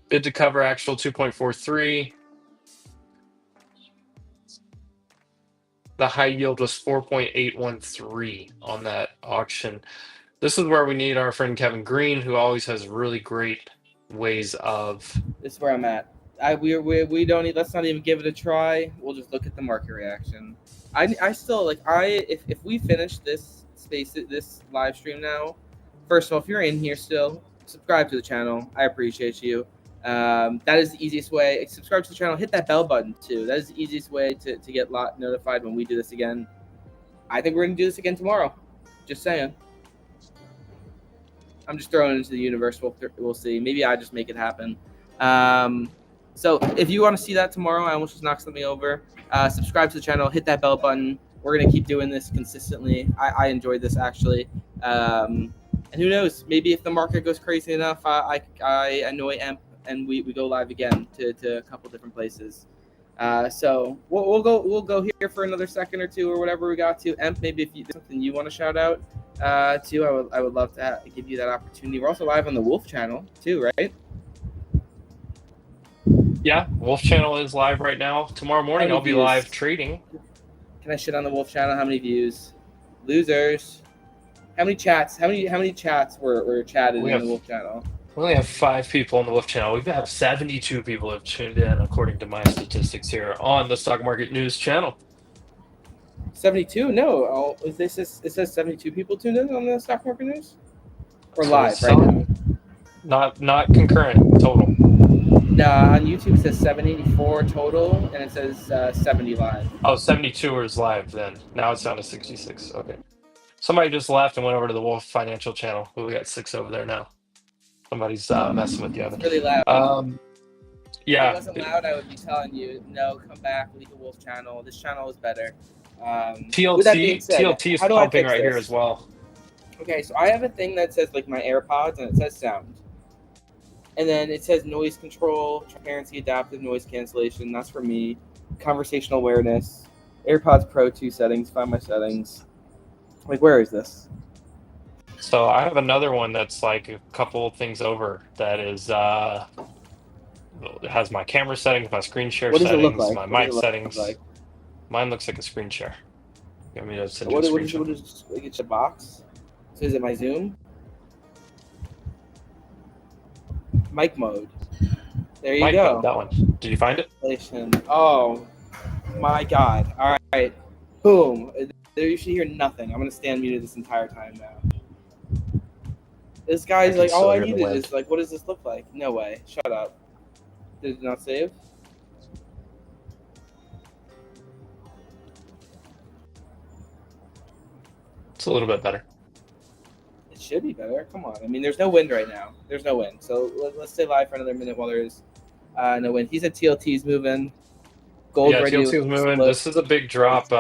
Bid to cover actual 2.43. The high yield was 4.813 on that auction. This is where we need our friend Kevin Green, who always has really great ways of. This is where I'm at. We don't need. Let's not even give it a try. We'll just look at the market reaction. I still like. If we finish this live stream now, first of all, if you're in here still, subscribe to the channel. I appreciate you. That is the easiest way. Subscribe to the channel. Hit that bell button too. That is the easiest way to get notified when we do this again. I think we're gonna do this again tomorrow. Just saying. I'm just throwing it into the universe. We'll see. Maybe I just make it happen. So if you want to see that tomorrow, I almost just knocked something over. Subscribe to the channel. Hit that bell button. We're gonna keep doing this consistently. I enjoyed this actually. And who knows? Maybe if the market goes crazy enough, I annoy Emp and we go live again to a couple different places. So we'll go here for another second or two or whatever we got to. Emp, maybe if there's something you want to shout out too, I would love to give you that opportunity. We're also live on the Wolf channel too, right? Yeah, Wolf channel is live right now. Tomorrow morning I'll be live trading. Can I shit on the Wolf channel? How many views? Losers. How many chats? How many chats were chatted in the Wolf channel? We only have 5 people on the Wolf channel. We have 72 people have tuned in, according to my statistics here on the Stock Market News channel. 72? No. It says 72 people tuned in on the Stock Market News? Or live right now? Not concurrent, total. No, on YouTube it says 784 total, and it says 70 live. Oh, 72 is live then. Now it's down to 66. Okay. Somebody just left and went over to the Wolf Financial channel. We got 6 over there now. Somebody's messing with you, Evan. It's really loud. If Yeah. it wasn't loud, I would be telling you, no, come back, leave the Wolf channel. This channel is better. With that being said, TLT is how do I pumping fix right here this? as well. Okay, so I have a thing that says like my AirPods and it says sound. And then it says noise control, transparency, adaptive noise cancellation. That's for me. Conversational awareness. AirPods Pro 2 settings. Find my settings. Like, where is this? So I have another one that's like a couple things over that is it has my camera settings, my screen share What does it look settings, like? my What does mic it look settings. like? Mine looks like a screen share. You want me to send you What a is screenshot? like it's a box? So is it my Zoom? Mic mode. There you Mic go. mode, that one. Did you find it? Oh my god. Alright. Boom. There you should hear nothing. I'm gonna stand muted this entire time now. This I guy's can like, all still I hear the needed wind. is like, what does this look like? No way. Shut up. Did it not save? It's a little bit better. It should be better. Come on. I mean, there's no wind right now. There's no wind. So let's stay live for another minute while there's no wind. He said TLT's moving. Gold Yeah, ready. TLT is moving. This is a big drop.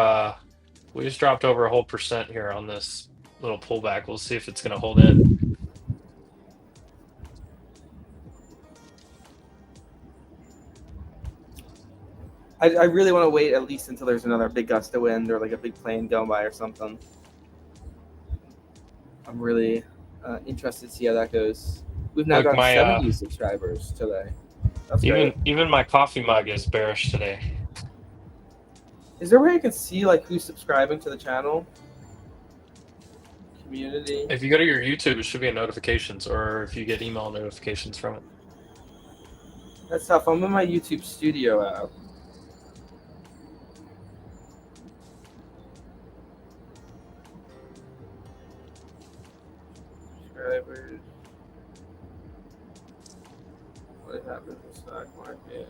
We just dropped over a whole percent here on this little pullback. We'll see if it's going to hold in. I really want to wait at least until there's another big gust of wind or like a big plane going by or something. I'm really interested to see how that goes. We've now Look, got my 70 subscribers today. That's great. even my coffee mug is bearish today. Is there a way I can see like who's subscribing to the channel? Community. If you go to your YouTube, it should be in notifications, or if you get email notifications from it. That's tough. I'm in my YouTube Studio app. Subscribers. What happened to the stock market?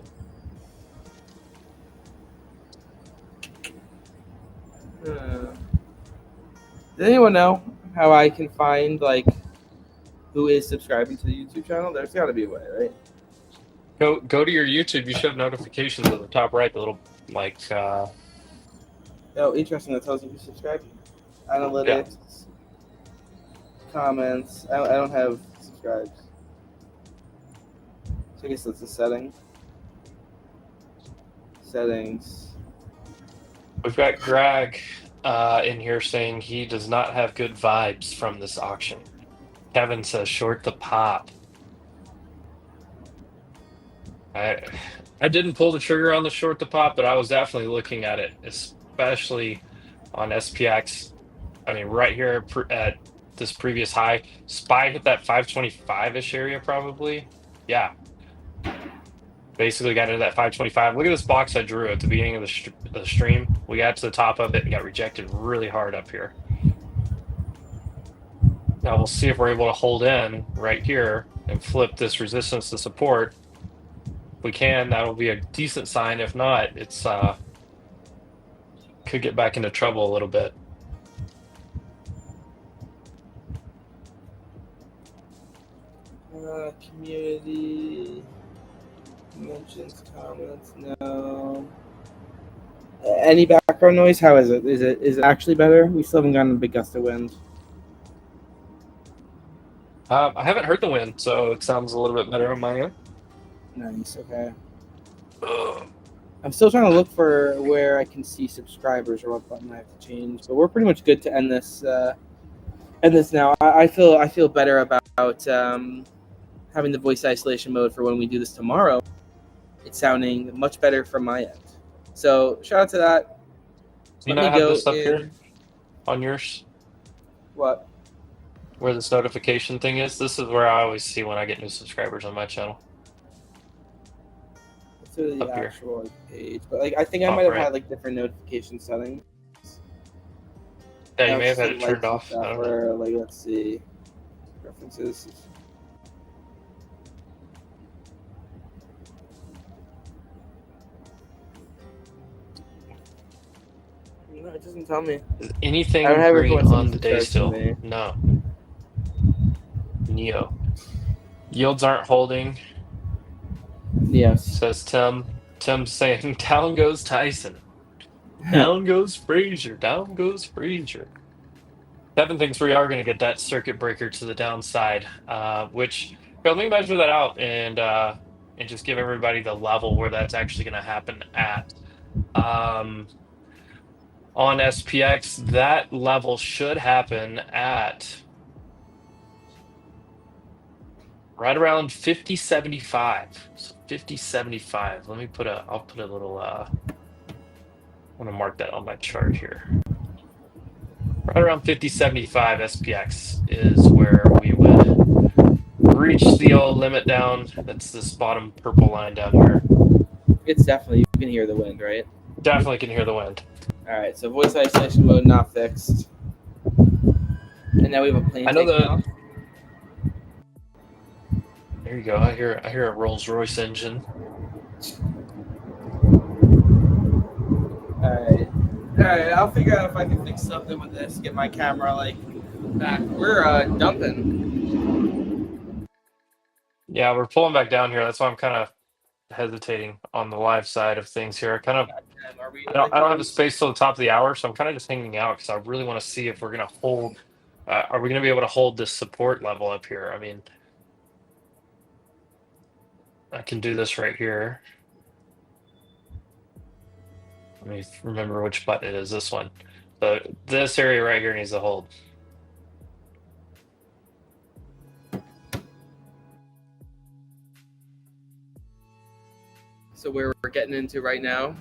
Does anyone know how I can find like who is subscribing to the YouTube channel? There's got to be a way, right? Go to your YouTube. You should have notifications at the top right. The little like. Oh, interesting. That tells you who's subscribing. Analytics, comments. I don't have subscribes. So I guess that's a setting. Settings. We've got Greg in here saying he does not have good vibes from this auction. Kevin says short the pop. I didn't pull the trigger on the short the pop, but I was definitely looking at it, especially on SPX. I mean, right here at this previous high, SPY hit that 525-ish area probably. Yeah. Basically got into that 525. Look at this box I drew at the beginning of the stream. We got to the top of it and got rejected really hard up here. Now we'll see if we're able to hold in right here and flip this resistance to support. If we can, that'll be a decent sign. If not, it's could get back into trouble a little bit. Community mentions, comments, no. Any background noise? How is it? Is it actually better? We still haven't gotten a big gust of wind. I haven't heard the wind, so it sounds a little bit better on my end. Nice. Okay. Ugh. I'm still trying to look for where I can see subscribers or what button I have to change, but we're pretty much good to end this. End this now. I feel better about having the voice isolation mode for when we do this tomorrow. It's sounding much better from my end. So shout out to that. Do you Let not me have go this up in. here on yours? What? Where this notification thing is? This is where I always see when I get new subscribers on my channel. It's really the Up here. actual page, but like I think I Top might have right. had like different notification settings. Yeah, you may have had it Likes turned and off. I stuff, don't know. or like let's see, preferences. No, it doesn't tell me. Is anything I don't have it green when on the someone's day charging still? me. No. Neo. Yields aren't holding, Yes. says Tim. Tim's saying, down goes Tyson. Down goes Frazier. Down goes Frazier. Kevin thinks we are going to get that circuit breaker to the downside, which let me measure that out and just give everybody the level where that's actually going to happen at. On SPX, that level should happen at right around 50.75. So 50.75. I'll put a little I'm gonna mark that on my chart here. Right around 50.75 SPX is where we would reach the old limit down. That's this bottom purple line down here. It's definitely, you can hear the wind, right? Definitely can hear the wind. All right, so voice isolation mode not fixed. And now we have a plane I know taking off. There you go. I hear a Rolls Royce engine. All right, I'll figure out if I can fix something with this, get my camera like back. We're dumping. Yeah, we're pulling back down here. That's why I'm kind of hesitating on the live side of things here. Are we I don't have a space till the top of the hour, so I'm kind of just hanging out because I really want to see if we're going to hold. Are we going to be able to hold this support level up here? I mean, I can do this right here. Let me remember which button it is. This one. So this area right here needs to hold. So where we're getting into right now?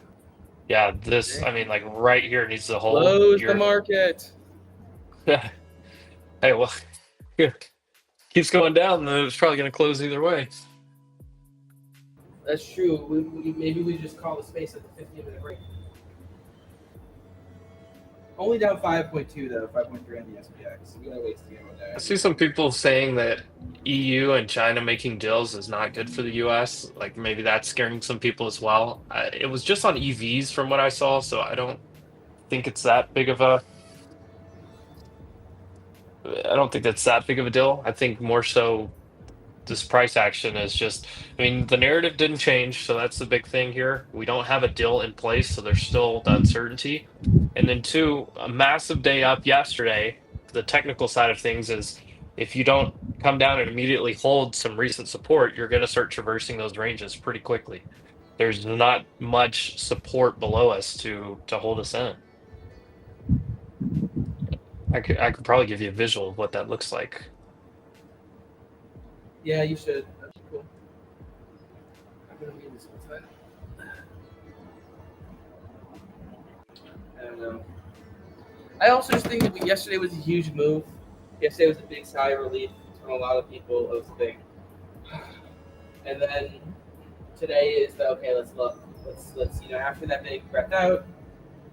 Yeah, this. I mean, like right here needs to hold. Close the market. Hey, well, keeps going down, then it's probably going to close either way. That's true. Maybe we just call the space at the 15-minute break. Only down 5.2 though, 5.3 on the SPX. So we gotta wait to see what that. I see some people saying that EU and China making deals is not good for the US. Like maybe that's scaring some people as well. It was just on EVs from what I saw, so I don't think it's that big of a. I don't think that's that big of a deal. I think more so this price action is just. I mean, the narrative didn't change, so that's the big thing here. We don't have a deal in place, so there's still the uncertainty. And then two, a massive day up yesterday. The technical side of things is if you don't come down and immediately hold some recent support, you're going to start traversing those ranges pretty quickly. There's not much support below us to hold us in. I could probably give you a visual of what that looks like. Yeah, you should. That's cool. I'm gonna read this one time. I don't know. I also just think that yesterday was a huge move. Yesterday was a big sigh of relief from a lot of people. It was big. And then today is the okay. Let's look. Let's after that big breath out,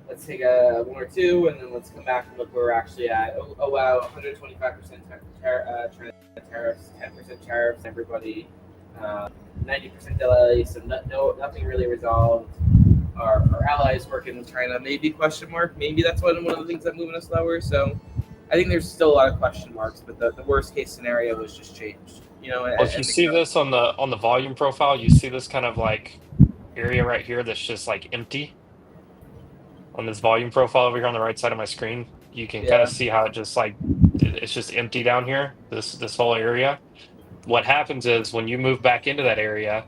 let's take a one or two, and then let's come back and look where we're actually at. Oh wow, 125% tariffs, 10% tariffs, everybody, 90% delay. So nothing really resolved. Our allies working with China, maybe question mark. Maybe that's one of the things that moving us lower. So I think there's still a lot of question marks, but the worst case scenario was just changed. Well, if you see this on the volume profile, you see this kind of like area right here that's just like empty. On this volume profile over here on the right side of my screen, you can kind of see how it just like it's just empty down here. This whole area. What happens is when you move back into that area,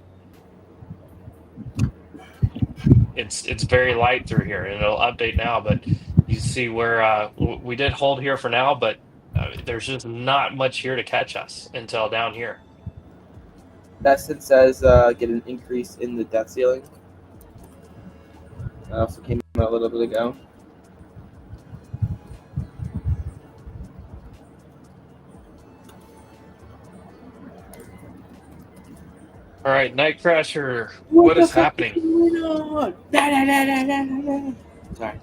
it's very light through here, and it'll update now. But you see where we did hold here for now, but there's just not much here to catch us until down here. Beston says get an increase in the debt ceiling. That also came out a little bit ago. All right, Night Crasher, what is happening? Sorry.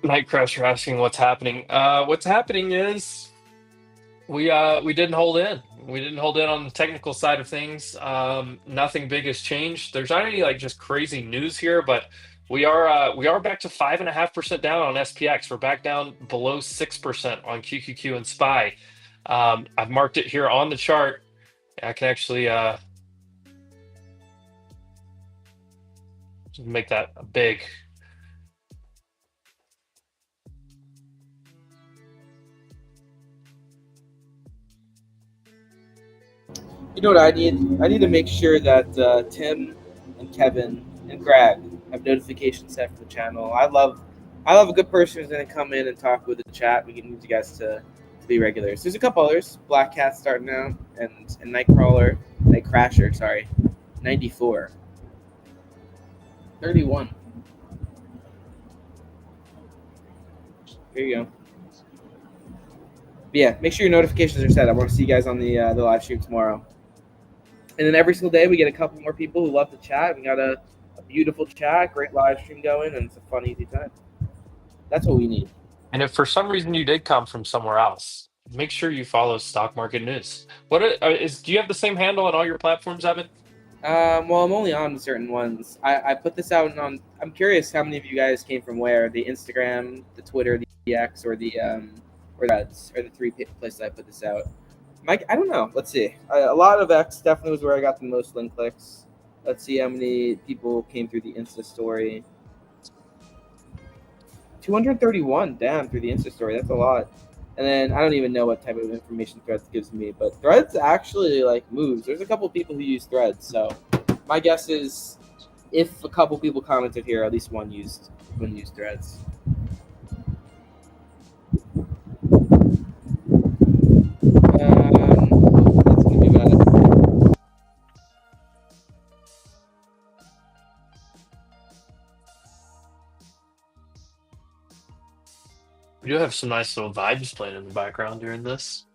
Night Crasher asking what's happening. What's happening is we didn't hold in. We didn't hold in on the technical side of things. Nothing big has changed. There's not any like just crazy news here, but we are back to 5.5% down on SPX. We're back down below 6% on QQQ and SPY. I've marked it here on the chart. I can actually make that big. You know what I need? I need to make sure that Tim and Kevin and Greg have notifications set for the channel. I love a good person who's going to come in and talk with the chat. We can need you guys to be regulars. There's a couple others. Black Cat starting out and Nightcrasher, sorry. 94. 31. Here you go. But yeah, make sure your notifications are set. I want to see you guys on the live stream tomorrow. And then every single day we get a couple more people who love to chat. We got a beautiful chat, great live stream going, and it's a fun, easy time. That's what we need. And if for some reason you did come from somewhere else, make sure you follow Stock Market News. Do you have the same handle on all your platforms, Evan? Well, I'm only on certain ones. I put this out on. I'm curious how many of you guys came from where? The Instagram, the Twitter, the X, or the Threads, or the three places I put this out. Mike, I don't know. Let's see. A lot of X definitely was where I got the most link clicks. Let's see how many people came through the Insta story. 231, damn, through the Insta story. That's a lot. And then I don't even know what type of information Threads gives me, but Threads actually like moves. There's a couple people who use Threads, so my guess is if a couple people commented here, at least one used Threads. That's gonna be bad. We do have some nice little vibes playing in the background during this.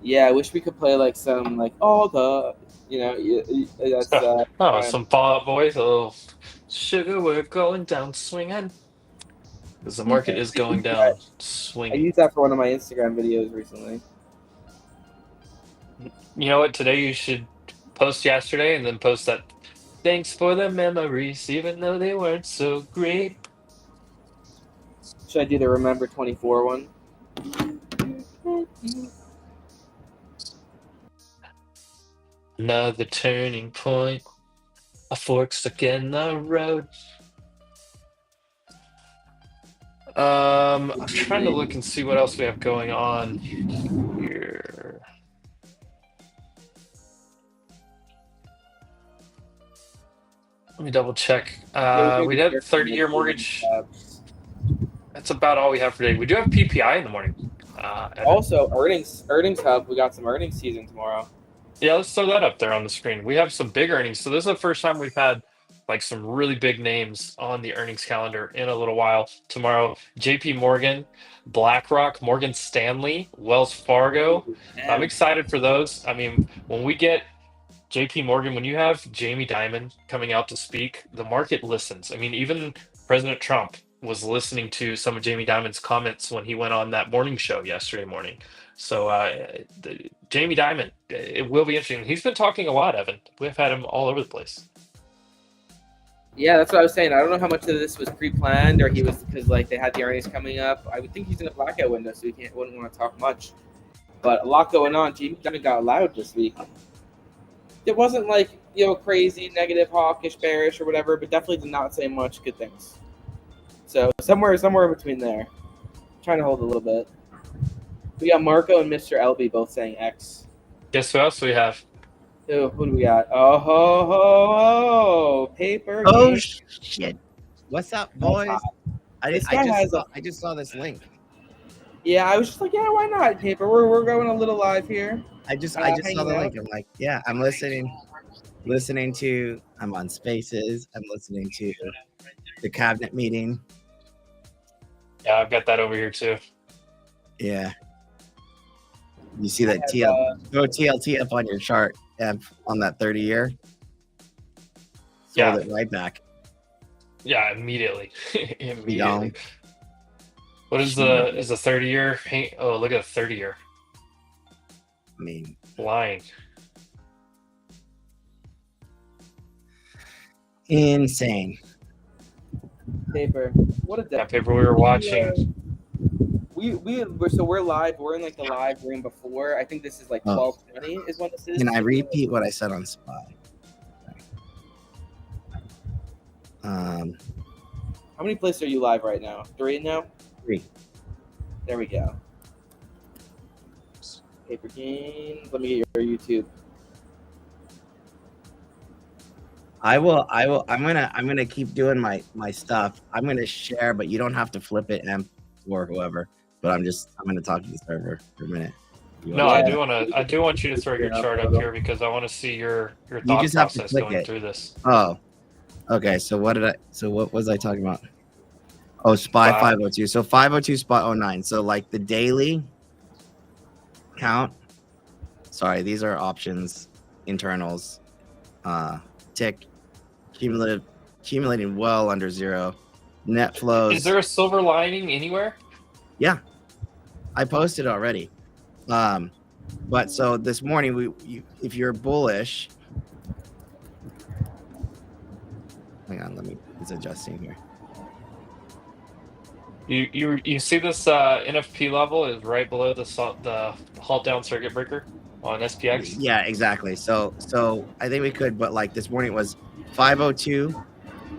Yeah, I wish we could play like some like all the that's Some Fall Out Boys. A little sugar, we're going down swinging. Because the market is going down I swinging. used that for one of my Instagram videos recently. You know what? Today you should post yesterday and then post that. Thanks for the memories, even though they weren't so great. Should I do the Remember 24 one? Another turning point. A fork stuck in the road. I'm trying to look and see what else we have going on here. Let me double check. We have 30-year mortgage. That's about all we have for today. We do have PPI in the morning. Also, earnings hub. We got some earnings season tomorrow. Yeah, let's throw that up there on the screen. We have some big earnings. So this is the first time we've had like some really big names on the earnings calendar in a little while. Tomorrow, JP Morgan, BlackRock, Morgan Stanley, Wells Fargo. I'm excited for those. I mean, when we get JP Morgan, when you have Jamie Dimon coming out to speak, the market listens. I mean, even President Trump was listening to some of Jamie Dimon's comments when he went on that morning show yesterday morning. So Jamie Dimon, it will be interesting. He's been talking a lot, Evan. We've had him all over the place. Yeah, that's what I was saying. I don't know how much of this was pre-planned or he was because like they had the earnings coming up. I would think he's in a blackout window, so he wouldn't want to talk much. But a lot going on. Jamie Dimon got loud this week. It wasn't like crazy, negative, hawkish, bearish, or whatever, but definitely did not say much good things. So somewhere in between there. I'm trying to hold a little bit. We got Marco and Mr. LB both saying X. Guess who else we have? Who do we got? Oh ho ho ho! Paper. Oh game. shit! What's up, boys? I just saw this link. Yeah, I was just like, yeah, why not? Paper. We're going a little live here. I just saw the link. I'm like, yeah, I'm listening to. I'm on Spaces. I'm listening to the cabinet meeting. Yeah, I've got that over here too. Yeah. You see that throw TLT up on your chart on that 30-year. Yeah. Sold it right back. Yeah, immediately. Immediately. What is the 30-year? Oh, look at the 30-year. I mean, flying. Insane. Paper. What a day. That paper we were watching. We're live. We're in like the live room before. I think this is like Oh. 12:20 is when this is. Can I repeat what I said on SPY? How many places are you live right now? 3 now? 3. There we go. Paper games. Let me get your YouTube. I'm gonna keep doing my stuff. I'm gonna share, but you don't have to flip it or whoever. But I'm gonna talk to the server for a minute. No, I do want you to throw your chart up here because I want to see your thought just have to process click going it. through this. Oh, okay. So what was I talking about? Oh, SPY 502. So 502 SPY 09. So like the daily count. Sorry, these are options, internals, tick, accumulating well under 0, net flows. Is there a silver lining anywhere? Yeah, I posted already. But so this morning, if you're bullish, hang on, it's adjusting here. You see this NFP level is right below the halt down circuit breaker on SPX. Yeah, exactly. So I think we could, but like this morning it was 502.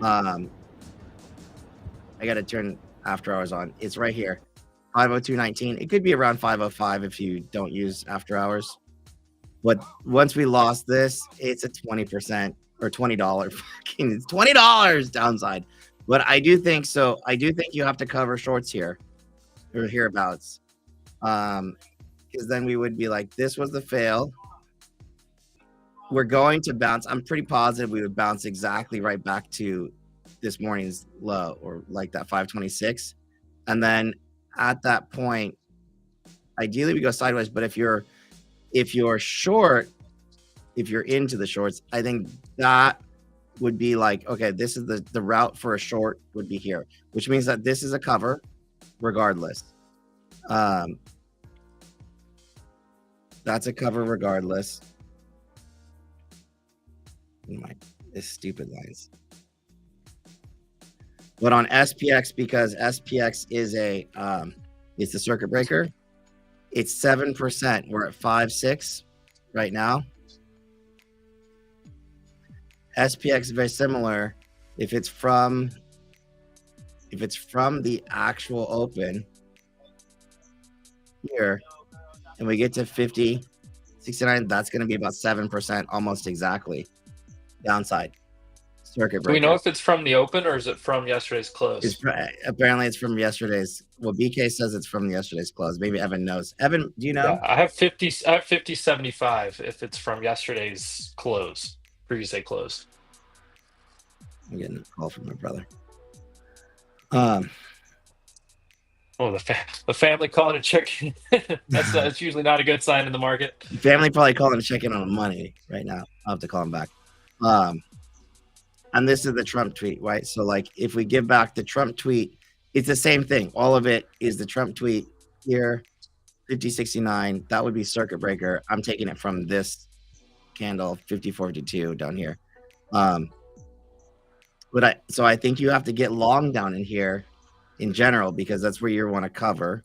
I got to turn after hours on. It's right here, 502.19. It could be around 505 if you don't use after hours. But once we lost this, it's a 20% or $20 fucking. It's $20 downside. But I do think so. I do think you have to cover shorts here or hereabouts. Because then we would be like, this was the fail. We're going to bounce. I'm pretty positive we would bounce exactly right back to this morning's low or like that 526. And then at that point, ideally we go sideways. But if you're short, if you're into the shorts, I think that would be like, okay, this is the route for a short would be here, which means that this is a cover regardless. That's a cover regardless. This stupid lines. But on SPX, because SPX is it's a circuit breaker, it's 7%. We're at 5.6 right now. SPX is very similar. If it's from the actual open here, and we get to 50.69, that's going to be about 7%, almost exactly. Downside. Circuit breaker. Do we know if it's from the open or is it from yesterday's close? Apparently, it's from yesterday's. Well, BK says it's from yesterday's close. Maybe Evan knows. Evan, do you know? Yeah, I have 50.75 if it's from yesterday's close, previous day close. I'm getting a call from my brother. Oh, the family calling to check. That's usually not a good sign in the market. Family probably calling to check in on money right now. I'll have to call him back. And this is the Trump tweet, right? So like if we give back the Trump tweet, it's the same thing. All of it is the Trump tweet here, 50.69. That would be circuit breaker. I'm taking it from this candle, 54.52 down here. So I think you have to get long down in here in general, because that's where you want to cover.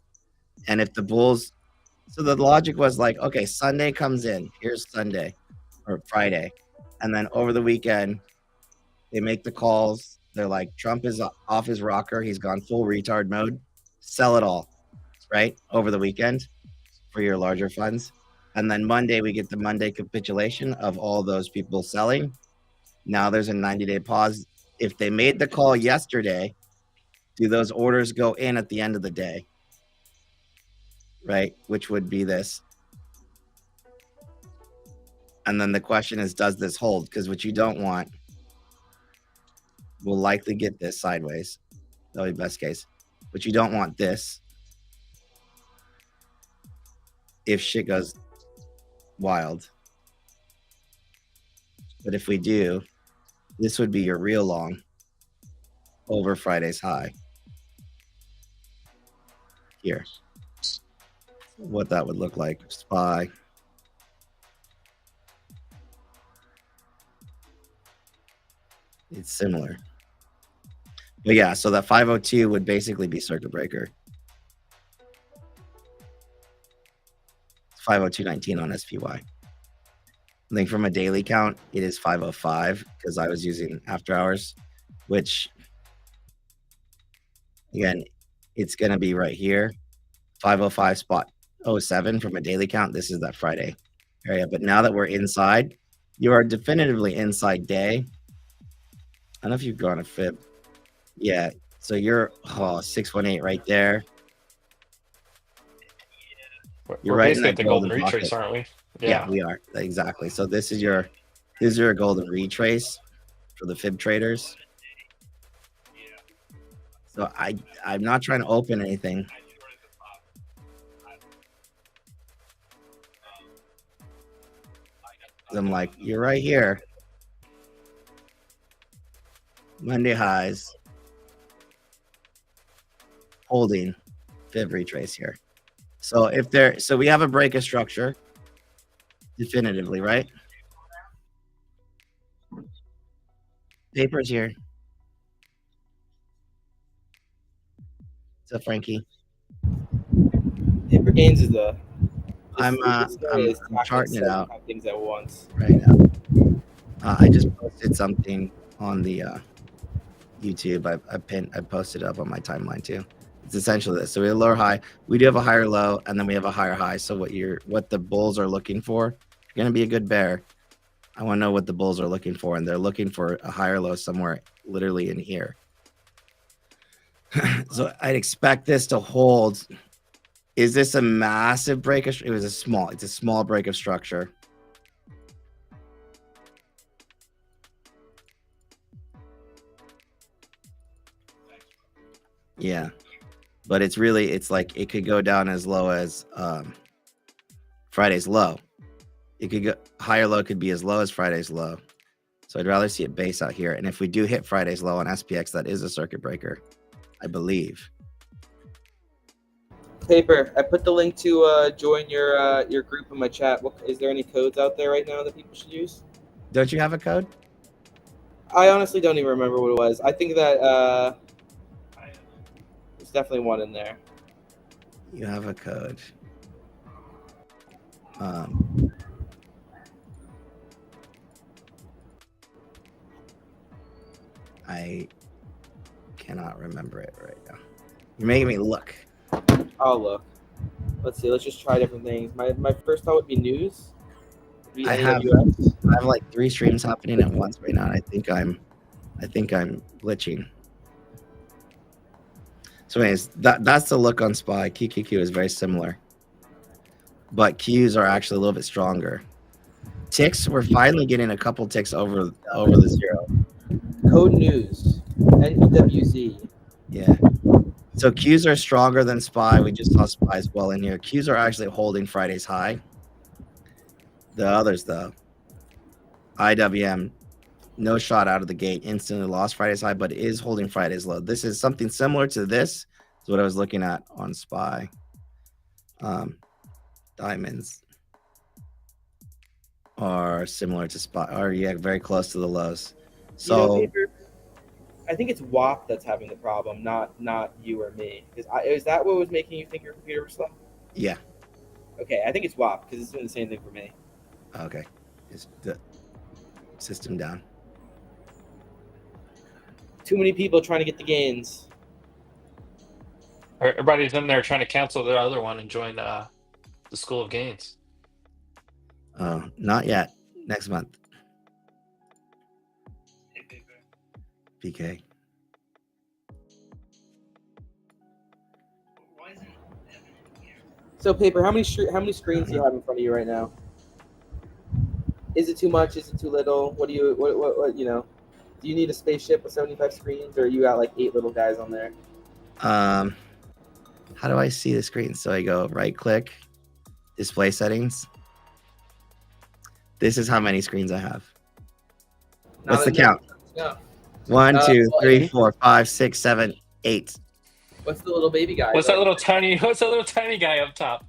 And if the bulls, so the logic was like, okay, Sunday comes in, here's Sunday or Friday. And then over the weekend, they make the calls. They're like, Trump is off his rocker. He's gone full retard mode. Sell it all, right? Over the weekend for your larger funds. And then Monday, we get the Monday capitulation of all those people selling. Now there's a 90-day pause. If they made the call yesterday, do those orders go in at the end of the day? Right? Which would be this. And then the question is, does this hold? Because what you don't want, will likely get this sideways. That'll be best case. But you don't want this if shit goes wild. But if we do, this would be your real long over Friday's high. Here. What that would look like. SPY. It's similar. But yeah, so that 502 would basically be circuit breaker. 502.19 on SPY. I think from a daily count, it is 505 because I was using after hours, which again, it's going to be right here. 505 spot 07 from a daily count. This is that Friday area. But now that we're inside, you are definitively inside day. I don't know if you've gone a fib. Yeah. So you're 618 right there. You're We're right in basically that at the golden golden retrace, pocket. aren't we? Yeah, we are. Exactly. So this is your golden retrace for the fib traders. So I'm not trying to open anything. I'm like, you're right here. Monday highs. Holding fib retrace here. So so we have a break of structure. Definitively, right? Paper's here. What's up, Frankie? Paper gains is the. I'm charting it out things at once. right now. I just posted something on the YouTube. I posted it up on my timeline too. It's essentially this. So we have a lower high. We do have a higher low, and then we have a higher high. So what the bulls are looking for, you're gonna be a good bear. I want to know what the bulls are looking for, and they're looking for a higher low somewhere, literally in here. So I'd expect this to hold. Is this a massive break? It's a small break of structure. Yeah, but it's like it could go down as low as Friday's low. It could go higher low, could be as low as Friday's low. So I'd rather see it base out here. And if we do hit Friday's low on SPX, that is a circuit breaker, I believe. Paper, I put the link to join your group in my chat. Is there any codes out there right now that people should use? Don't you have a code? I honestly don't even remember what it was. I think that there's definitely one in there. You have a code. I cannot remember it right now. You're making me look. I'll look. Let's see. Let's just try different things. My first thought would be news. I have like 3 streams happening at once right now. I think I'm glitching. So anyways, that's the look on SPY. QQQ is very similar, but Qs are actually a little bit stronger. Ticks, we're finally getting a couple ticks over the zero. Code news. NEWZ. Yeah. So Qs are stronger than SPY. We just saw SPY as well in here. Qs are actually holding Friday's high. The others, though, IWM, no shot out of the gate, instantly lost Friday's high, but is holding Friday's low. This is something similar to this. Is what I was looking at on SPY. Diamonds are similar to SPY, or yeah, very close to the lows. So I think it's WAP that's having the problem, not you or me. Is that what was making you think your computer was slow? Yeah. Okay, I think it's WAP because it's doing the same thing for me. Okay. Is the system down? Too many people trying to get the gains. Everybody's in there trying to cancel the other one and join the School of Gains. Not yet. Next month. PK. So Paper, how many screens do you have in front of you right now? Is it too much? Is it too little? What you know? Do you need a spaceship with 75 screens, or you got like 8 little guys on there? How do I see the screen? So I go right click, display settings. This is how many screens I have. What's the count? Yeah. 1, 2, 3, 4, 5, 6, 7, 8. What's the little baby guy? What's that little tiny guy up top?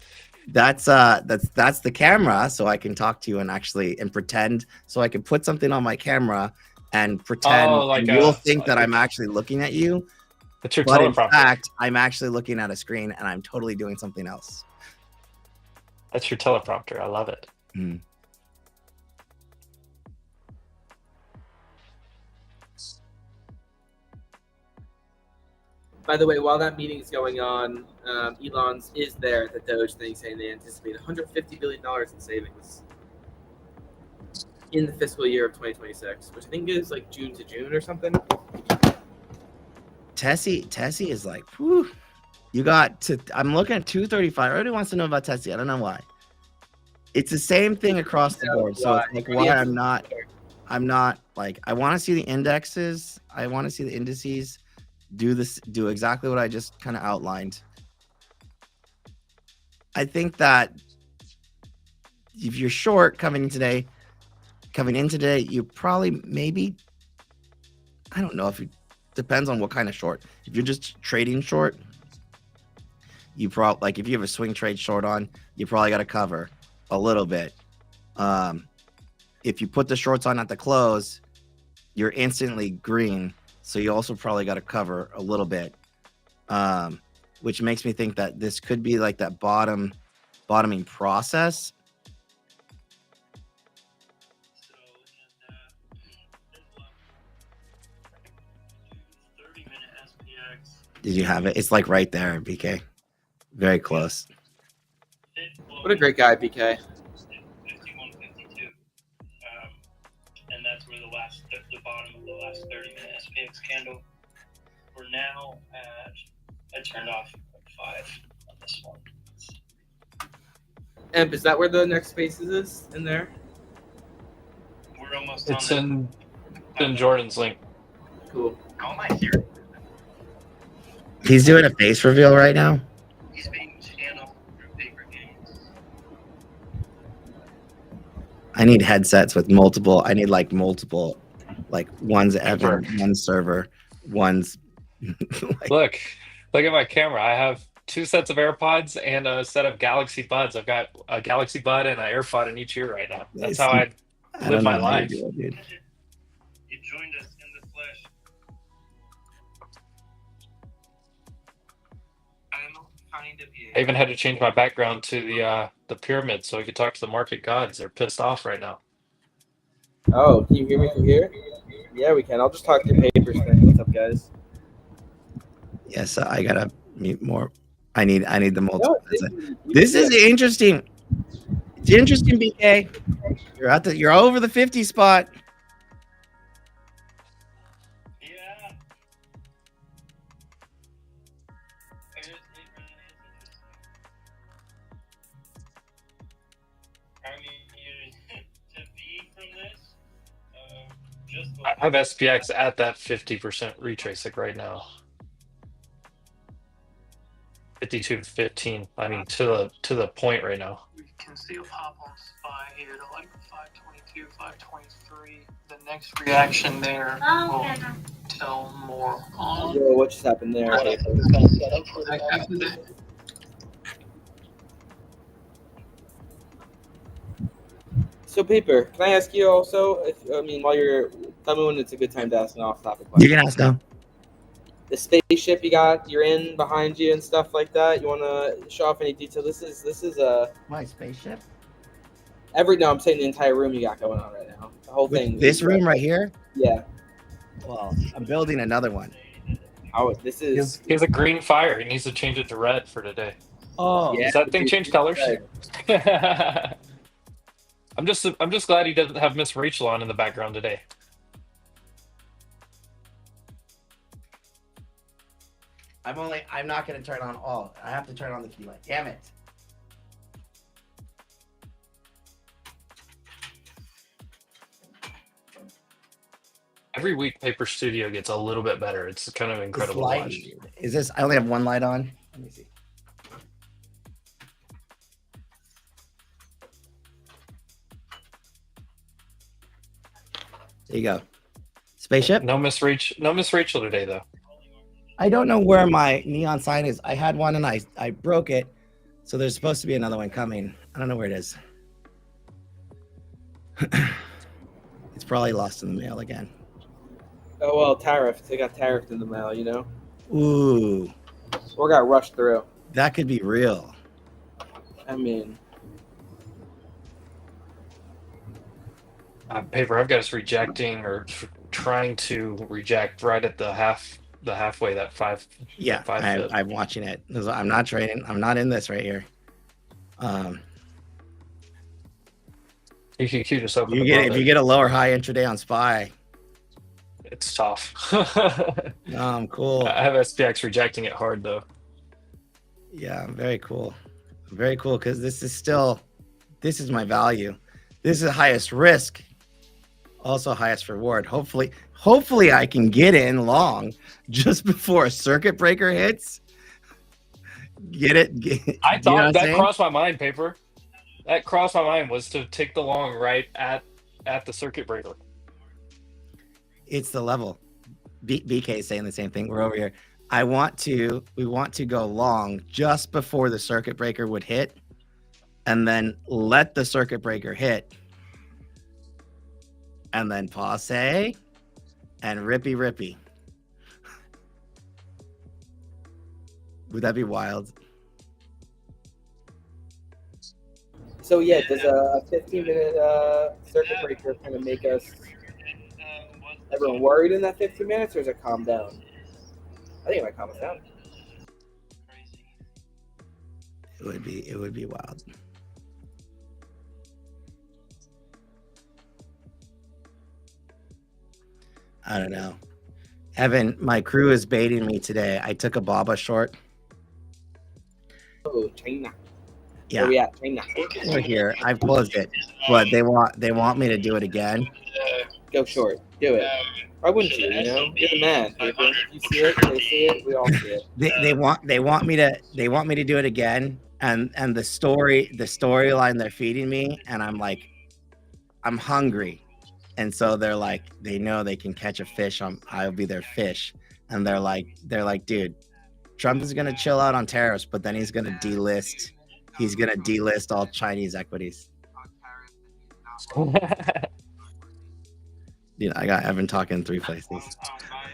That's the camera, so I can talk to you and pretend. So I can put something on my camera and pretend, Oh, like and you'll a think that like I'm actually looking at you, it's your but in teleprompter. fact, I'm actually looking at a screen and I'm totally doing something else. That's your teleprompter. I love it. Hmm. By the way, while that meeting is going on, Elon's is there at the Doge thing saying they anticipate $150 billion in savings in the fiscal year of 2026, which I think is like June to June or something. Tessie is like, whew, you got to. I'm looking at 235. Everybody wants to know about Tessie. I don't know why. It's the same thing across the board. So it's like why I'm not like I want to see the indexes. I want to see the indices do exactly what I just kind of outlined. I think that if you're short coming in today, you probably maybe, I don't know if it depends on what kind of short. If you're just trading short, you probably, like if you have a swing trade short on, you probably got to cover a little bit. If you put the shorts on at the close, you're instantly green. So you also probably got to cover a little bit, which makes me think that this could be like that bottoming process. Did you have it? It's like right there, BK. Very close. What a great guy, BK. 51.52. And that's where the bottom of the last 30-minute SPX candle. We're now at, I turned off at 5 on this one. Emp, is that where the next spaces is in there? We're almost It's on in Jordan's link. Cool. How am I here? He's doing a face reveal right now. He's being channeled through paper games. I need headsets with multiple. I need multiple, like one's Evan, Perfect. one's server, one's. Look at my camera. I have 2 sets of AirPods and a set of Galaxy Buds. I've got a Galaxy Bud and an AirPod in each ear right now. That's how I I live don't my know how you life. do it, dude. You joined us in the flesh. I'm kind of you. I even had to change my background to the pyramid so I could talk to the market gods. They're pissed off right now. Oh, can you hear me from here? Yeah, we can. I'll just talk to papers then. What's up, guys? Yes, I gotta mute more. I need the multiple. No, This is interesting. It's interesting, BK. You're over the 50 spot. Yeah. It really is interesting. I mean, to be from this, just I have SPX at that 50% retrace right now. 52-15. I mean, to the point right now. we can see a pop on SPY here to like 522, 523. The next reaction there will tell more on Yo, what just happened there? what it's going to set up for the next. So, Paper, can I ask you also, while you're, tell me when it's a good time to ask an off-topic You question. can ask now. The spaceship you're in behind you and stuff like that, you want to show off any detail? This is My spaceship. I'm saying the entire room you got going on right now. The whole thing. This room right here. Yeah. Well, I'm building another one. Oh, this is. He has a green fire. He needs to change it to red for today. Oh, Yeah. Does that thing change colors? I'm just glad he doesn't have Miss Rachel on in the background today. I'm not gonna turn on all. I have to turn on the key light. Damn it. Every week, Paper Studio gets a little bit better. It's kind of This incredible to light, watch. is this? I only have one light on. Let me see. There you go. Spaceship. No Miss Rachel today though. I don't know where my neon sign is. I had one and I broke it. So there's supposed to be another one coming. I don't know where it is. It's probably lost in the mail again. Oh well, tariffed. They got tariffed in the mail, you know, Ooh, or got rushed through. that could be real. I mean, Paper. I've got us rejecting or trying to reject right at the halfway. That five. Yeah, That 5 pip. I'm watching it. I'm not trading. I'm not in this right here. QQQ just opened You above get if it. you get a lower high intraday on SPY. It's tough. Cool. I have SPX rejecting it hard though. Yeah, very cool. Very cool because this is my value. This is highest risk, also highest reward. Hopefully I can get in long just before a circuit breaker hits. Get it? I you know what thought I'm that saying? crossed my mind, Paper. That crossed my mind was to take the long right at the circuit breaker. It's the level. BK is saying the same thing. We're over here. We want to go long just before the circuit breaker would hit, and then let the circuit breaker hit, and then pause and rippy. Would that be wild? so yeah, does a 15-minute circuit breaker kind of make us everyone worried in that 15 minutes, or is it calm down? I think it might calm us down. It would be wild. I don't know. Evan, my crew is baiting me today. I took a Baba short. Oh, China. Yeah, Where we at? China. we're here. I've closed it, but they want me to do it again. Go short. Do it. Why wouldn't you? You know, you're the man. Paper. You see it. They see it. We all see it. They want me to do it again, and the storyline they're feeding me, and I'm like, I'm hungry, and so they're like, they know they can catch a fish. I'll be their fish, and they're like, dude, Trump is gonna chill out on tariffs, but then he's gonna delist all Chinese equities. I got Evan talking in 3 places.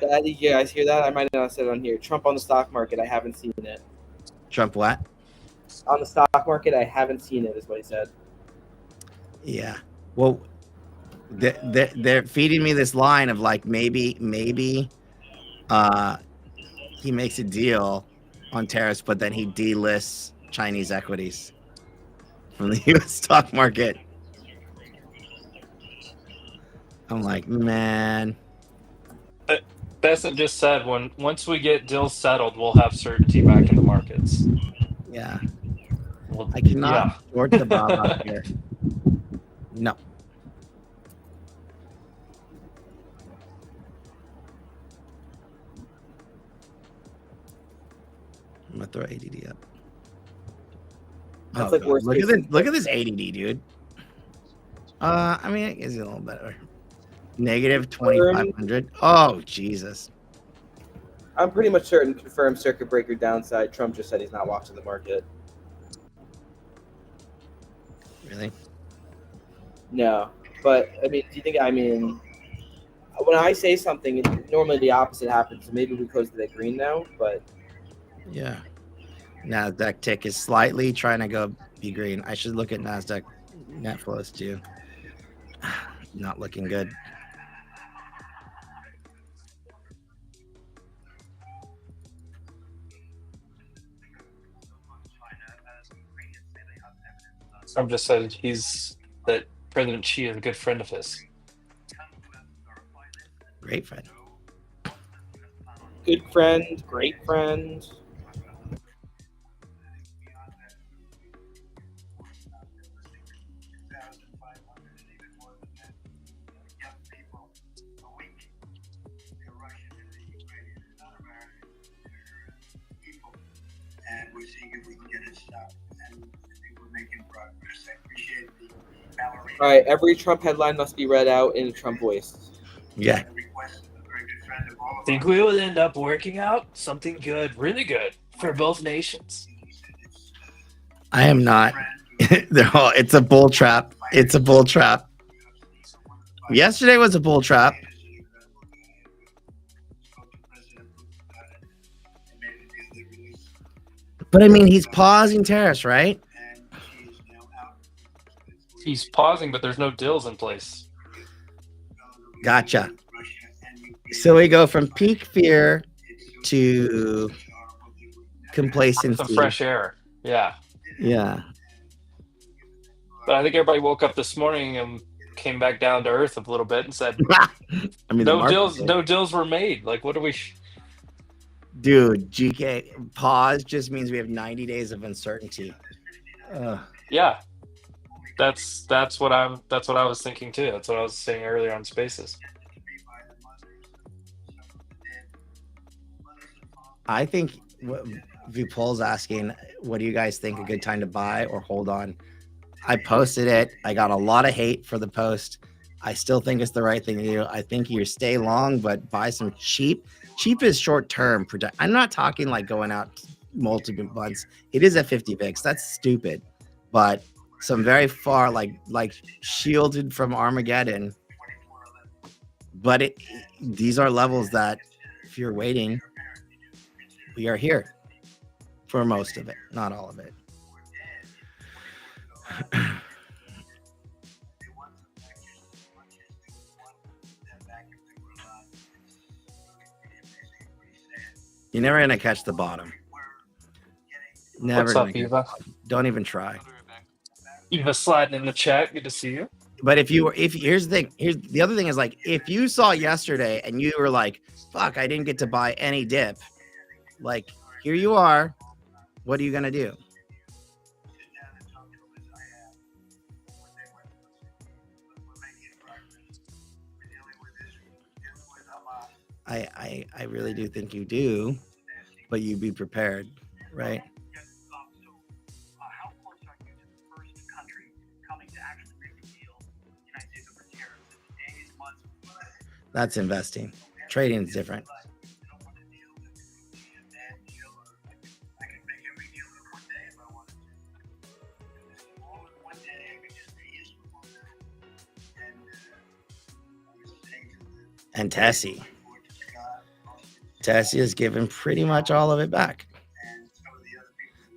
You guys hear that? I might not have said it on here. Trump on the stock market. I haven't seen it. Trump what? On the stock market, I haven't seen it. Is what he said. Yeah. Well, they're feeding me this line of like maybe he makes a deal on tariffs, but then he delists Chinese equities from the U.S. stock market. I'm like, man. Besson just said once we get deals settled, we'll have certainty back in the markets. Yeah. Well, I cannot short the Bob out here. No. I'm gonna throw ADD up. That's like worst case. Look at this ADD, dude. I mean, it is a little better. Negative 2,500. Oh, Jesus. I'm pretty much certain confirmed circuit breaker downside. Trump just said he's not watching the market. Really? No, but I mean, do you think? I mean, when I say something, normally the opposite happens. So maybe we close to the green now, but Yeah. NASDAQ tick is slightly trying to go be green. I should look at NASDAQ net flows too. Not looking good. Trump just said that President Xi is a good friend of his. Great friend. good friend, great friend. And we're seeing if we can get it stopped. And I think we're making progress. I appreciate the ballerina. All right, every Trump headline must be read out in a Trump voice. Yeah. The request of a very good friend of all of Think ours. we will end up working out something good, really good for both nations. I am not. It's a bull trap. It's a bull trap. Yesterday was a bull trap. But I mean, he's pausing tariffs, right? and she is now out. He's pausing, but there's no deals in place. Gotcha. So we go from peak fear to Some complacency. fresh air. Yeah. Yeah. But I think everybody woke up this morning and came back down to earth a little bit and said, I mean, the no market deals, did. no deals were made. Like, what do we? Dude, GK pause just means we have 90 days of uncertainty. Yeah, that's what I was thinking too. That's what I was saying earlier on Spaces. I think Vipol's asking, what do you guys think a good time to buy or hold on? I posted it. I got a lot of hate for the post. I still think it's the right thing to do. I think you stay long, but buy some cheap. Cheap is short term. I'm not talking like going out multiple months. It is at 50 VIX. That's stupid. But some very far, like shielded from Armageddon. But these are levels that if you're waiting, we are here for most of it, not all of it. You're never gonna catch the bottom. Never. What's up, Eva? Don't even try. Eva sliding in the chat. Good to see you. But if here's the other thing is, like, if you saw yesterday and you were like, fuck, I didn't get to buy any dip, like, here you are. What are you gonna do? I really do think you do, but you be prepared, right? How close are you to the first country coming to actually make a deal in the United States over tariffs in days, months? That's investing. Trading is different. And Tessie has given pretty much all of it back.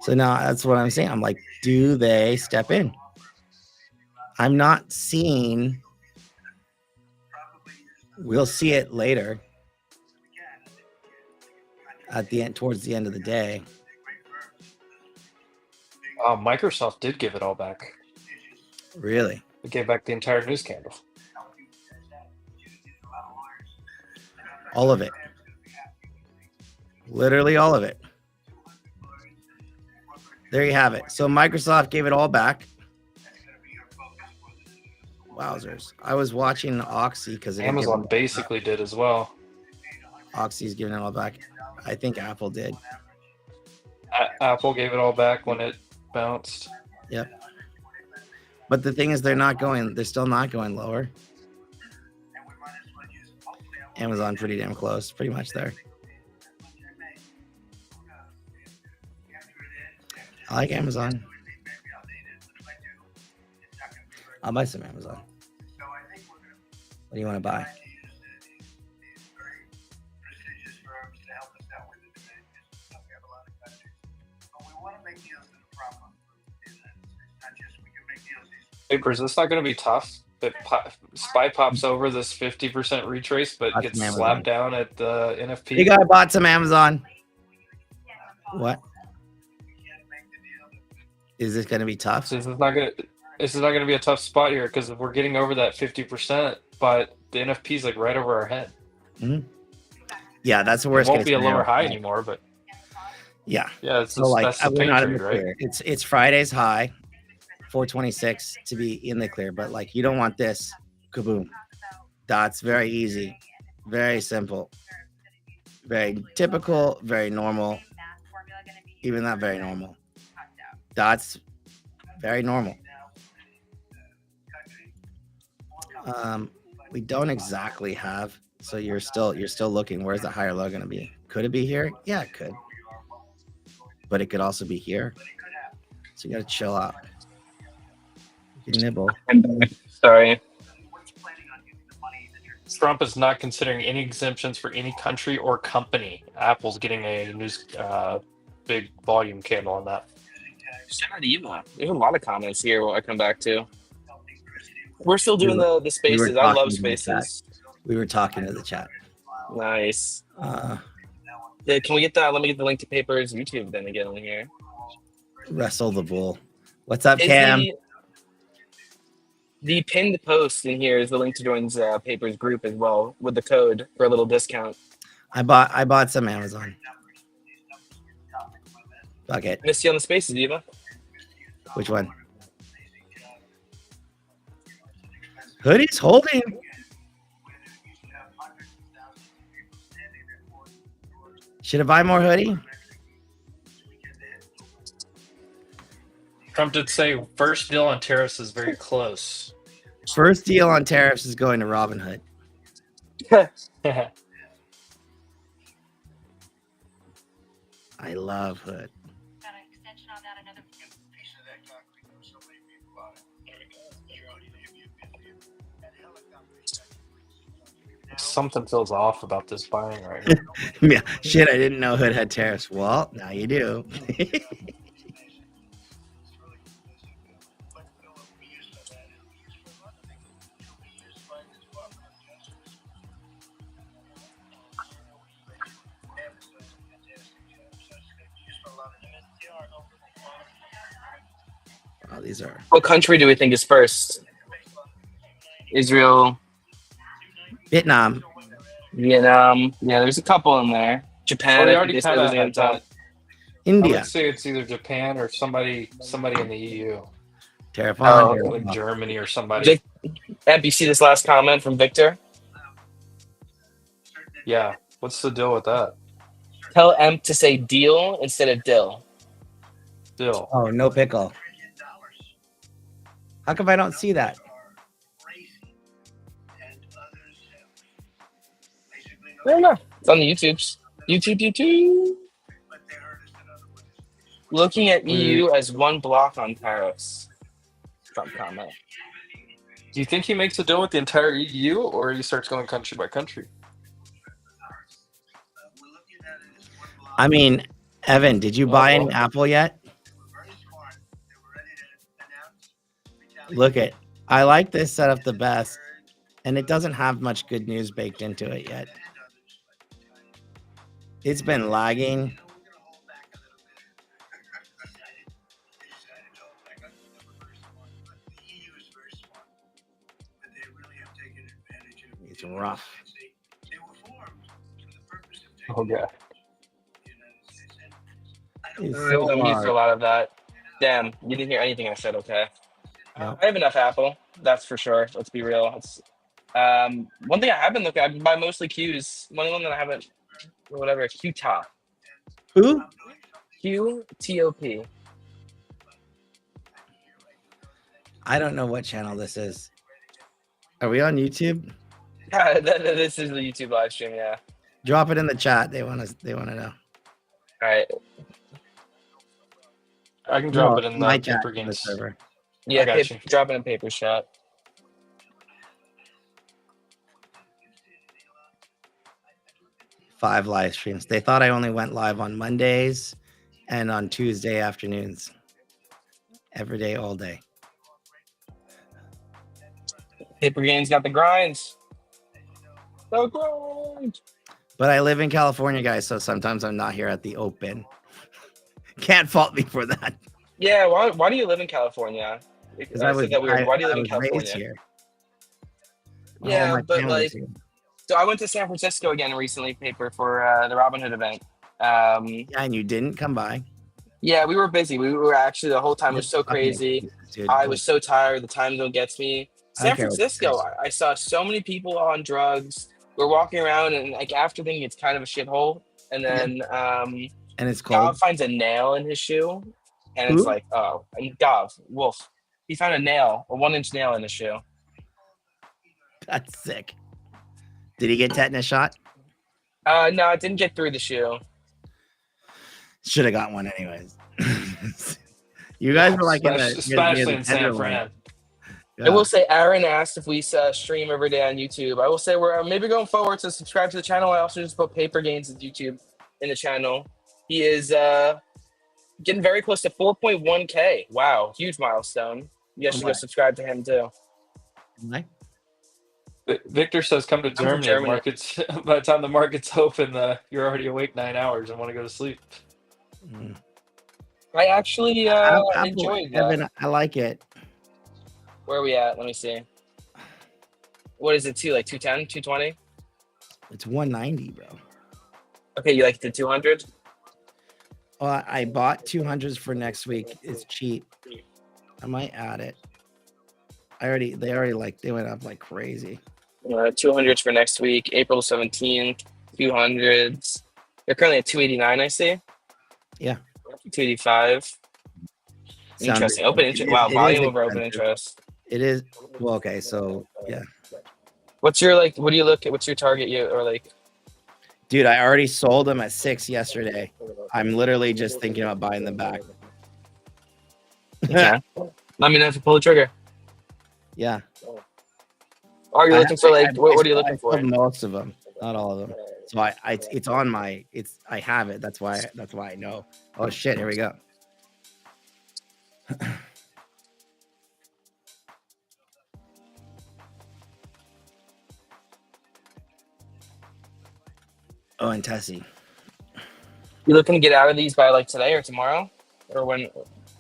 So now that's what I'm saying. I'm like, do they step in? I'm not seeing. We'll see it later at the end, towards the end of the day. Microsoft did give it all back. Really? They gave back the entire news candle. All of it. Literally all of it. There you have it. So Microsoft gave it all back. Wowzers. I was watching Oxy because Amazon basically did as well. Oxy's giving it all back. I think Apple did. Apple gave it all back when it bounced. Yep. But the thing is, they're still not going lower. Amazon pretty damn close, pretty much there. I like Amazon. I'll buy some Amazon. What do you want to buy? Papers, this not going to be tough. If SPY pops over this 50% retrace, but That's gets Amazon. slapped down at the NFP. You guy bought some Amazon. What? Is this going to be tough? This is not going to be a tough spot here because if we're getting over that 50%, but the NFP is like right over our head. Mm-hmm. Yeah, that's the It worst. won't be a lower high anymore, but yeah. It's So like, that's the we're pain not in trade, the right? clear. It's Friday's high, 426 to be in the clear, but like you don't want this. Kaboom. That's very easy, very simple, very typical, very normal. Even not very normal. That's very normal. We don't exactly have. So you're still looking. Where's the higher low going to be? Could it be here? Yeah, it could. But it could also be here. So you got to chill out. You can nibble. Sorry. Trump is not considering any exemptions for any country or company. Apple's getting a news big volume candle on that. Shout out to Eva. There's a lot of comments here. What I come back to. We're still doing the spaces. I love spaces. We were talking to the chat. Nice. Yeah, can we get that? Let me get the link to Papers YouTube then again on here. Wrestle the bull. What's up, Is Cam? The pinned post in here is the link to join's Papers group as well with the code for a little discount. I bought some Amazon. Fuck it. Missed you on the spaces, Eva. Which one? Hoodie's holding. Should I buy more hoodie? Trump did say first deal on tariffs is very close. First deal on tariffs is going to Robinhood. I love Hood. Got an extension on that, another Piece of that concrete, there were so many people on it. Something feels off about this buying right now. Yeah, shit, I didn't know Hood had tariffs. Well, now you do. Oh, these are. What country do we think is first? Israel, Vietnam. Vietnam. Yeah, there's a couple in there. Japan. Well, they I already think kind they of said had was the that. I India. would say it's either Japan or somebody in the EU, Tariff Oh. on. like Germany or somebody. Vic, you see this last comment from Victor? Yeah. What's the deal with that? Tell Emp to say deal instead of dill. Deal. Oh, no pickle. How come I don't see that? I don't know. It's on the YouTubes. YouTube. Looking at EU as one block on tariffs. Trump comment. Do you think he makes a deal with the entire EU, or he starts going country by country? I mean, Evan, did you buy any Apple yet? Look at, I like this setup the best, and it doesn't have much good news baked into it yet. It's been lagging. It's rough. Oh yeah. It's I'm so used to a hard. lot of that. Damn, you didn't hear anything I said, okay. No. I have enough Apple, that's for sure. Let's be real. It's, one thing I have been looking at, I buy mostly Qs. One that I haven't, whatever, Q-Top. Who? Q-T-O-P. I don't know what channel this is. Are we on YouTube? Yeah, this is the YouTube live stream, yeah. Drop it in the chat. They want to know. All right. I can drop No, it in my the chat paper on the games. server. Yeah, I got you. drop it in paper shot. Five live streams. They thought I only went live on Mondays and on Tuesday afternoons. Every day, all day. Paper games got the grinds. The grind. But I live in California, guys, so sometimes I'm not here at the open. Can't fault me for that. Yeah, why do you live in California? Because I said that weird. Why do you live in I was raised California? here. All Yeah, my but family's like, here. so I went to San Francisco again recently, paper for the Robinhood event. Yeah, and you didn't come by. Yeah, we were busy. We were actually the whole time was so crazy. Dude, I was so tired. The time zone gets me. I don't San care what Francisco, you I saw so many people on drugs. We're walking around and like after thinking it's kind of a shithole, and then and it's cold. Gav finds a nail in his shoe, and Who? it's like, oh, and Gav Wolf. He found a nail, a 1-inch nail in his shoe. That's sick. Did he get tetanus shot? No, it didn't get through the shoe. Should have got one anyways. You guys were like in the especially in San Tenderloin. Fran. Yeah. I will say, Aaron asked if we stream every day on YouTube. I will say we're maybe going forward to subscribe to the channel. I also just put Paper Games at YouTube in the channel. He is Getting very close to 4.1K. Wow, huge milestone. You guys should go Right. subscribe to him too. Right? Victor says, "Come to Come to Germany. Germany. Markets by the time the market's open, you're already awake 9 hours and want to go to sleep." Mm. I actually Apple, enjoyed that. Evan, I like it. Where are we at? Let me see. What is it to? Like 210, 220? It's 190, bro. Okay, you like the 200? Well, I bought 200s for next week. It's cheap. I might add it. They went up like crazy. 200s for next week, April 17th, 200s. They're currently at 289, I see. Yeah. 285. Interesting. Open interest. Wow, it volume is over open expensive. interest. It is. Well, okay, so yeah. What's your like? What do you look at? What's your target? Or like? Dude, I already sold them at 6 yesterday. I'm literally just thinking about buying them back. Yeah. Let me know if you pull the trigger. Yeah. Are you looking for like? What are you I looking for? sold most of them, not all of them. So it's on my. I have it. That's why I know. Oh shit! Here we go. Oh, and Tessie. You looking to get out of these by like today or tomorrow, or when?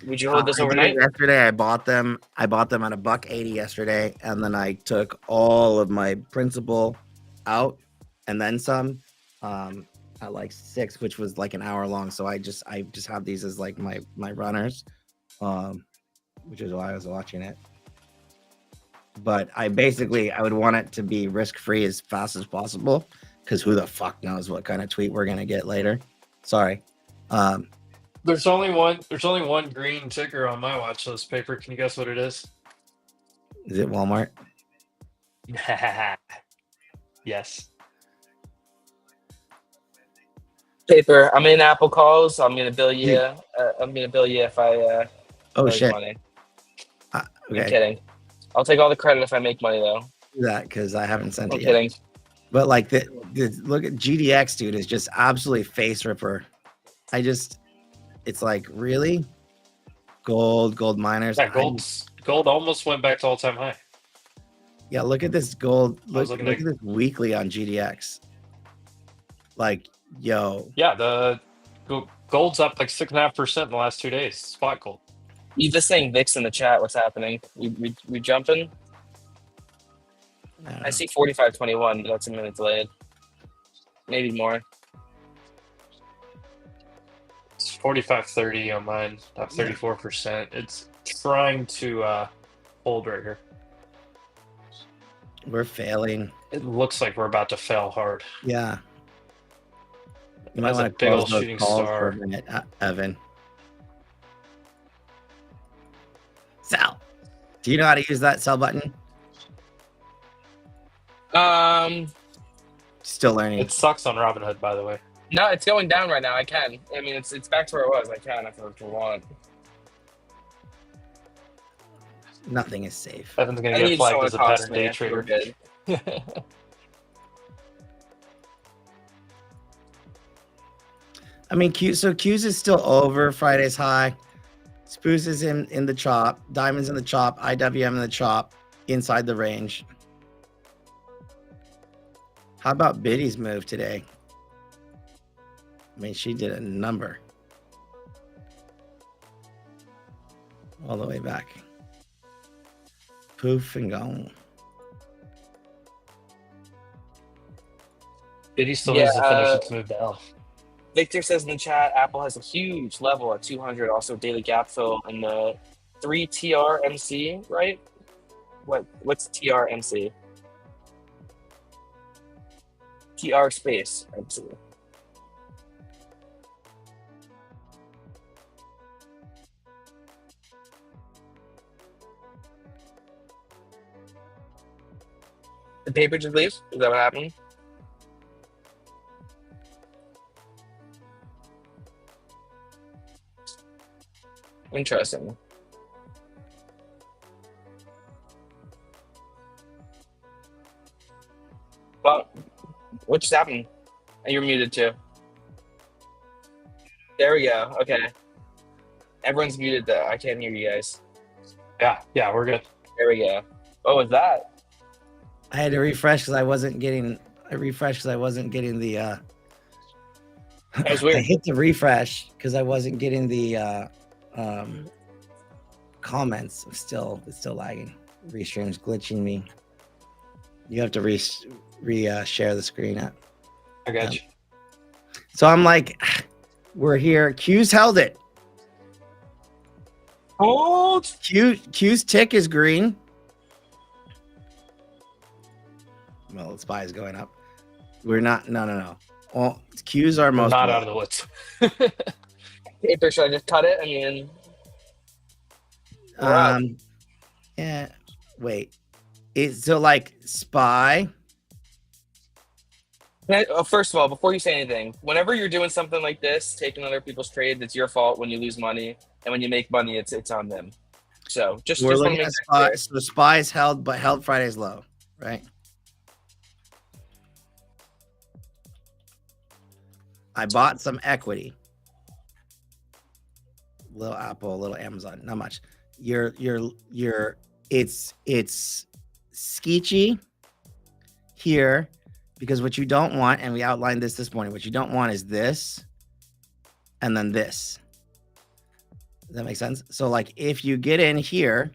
Would you hold this I did it overnight? yesterday, I bought them at $1.80 yesterday, and then I took all of my principal out and then some at like 6, which was like an hour long. So I just have these as like my runners, which is why I was watching it. But I would want it to be risk free as fast as possible, because who the fuck knows what kind of tweet we're gonna get later. Sorry. There's only one green ticker on my watch list paper. Can you guess what it is? Is it Walmart? Yes. Paper. I'm in Apple calls. I'm gonna bill you. I'm gonna bill you if I. Oh make shit. Money. Okay. I'm kidding. I'll take all the credit if I make money though. Do that because I haven't sent I'm it kidding. yet. But like the look at GDX, dude, is just absolutely face ripper. It's like really gold miners. Yeah, gold almost went back to all-time high. Yeah, look at this gold. Look looking at this weekly on GDX. Like, yo. Yeah, the gold's up like 6.5% in the last 2 days. Spot gold. You just saying VIX in the chat. What's happening? We jumping? I see 45.21, but that's a minute delayed. Maybe more. It's 45.30 on mine, up 34%. It's trying to hold right here. We're failing. It looks like we're about to fail hard. Yeah. You might That's a want to big old close those shooting calls for star. a minute, Evan. Sell. Do you know how to use that sell button? Still learning. It sucks on Robinhood, by the way. No, it's going down right now. I can. I mean, it's back to where it was. I can if I want. Nothing is safe. Evan's gonna I get need flagged someone as to a cost pattern me. day I think we're trader. good. I mean, Q's is still over Friday's high. Spruce is in the chop. Diamond's in the chop. IWM in the chop. Inside the range. How about Biddy's move today? I mean, she did a number. All the way back. Poof and gone. Did he still needs to finish its move to L? Victor says in the chat, Apple has a huge level at 200, also daily gap fill in the 3 TRMC, right? What's TRMC? TR space MC. The paper just leaves? Is that what happened? Interesting. Well, what just happened? You're muted too. There we go. Okay. Everyone's muted though. I can't hear you guys. Yeah, we're good. There we go. What was that? I had to refresh because I wasn't getting. I refreshed because I wasn't getting the. That was I weird. hit the refresh because I wasn't getting the comments. It's still lagging. Restream's glitching me. You have to share the screen up. I got you. So I'm like, we're here. Q's held it. Hold. Q's tick is green. Well, SPY is going up. We're not. No. Well, Q's are most. Not out of the woods. Paper, should I just cut it? I mean, Yeah. Wait. It's so like SPY. First of all, before you say anything, whenever you're doing something like this, taking other people's trades, it's your fault when you lose money, and when you make money, it's on them. So just We're want to looking make at that SPY. clear. So SPY is held, but held Friday's low, right? I bought some equity. Little Apple, little Amazon, not much. It's skeechy here because what you don't want, and we outlined this morning, what you don't want is this and then this. Does that make sense? So like if you get in here,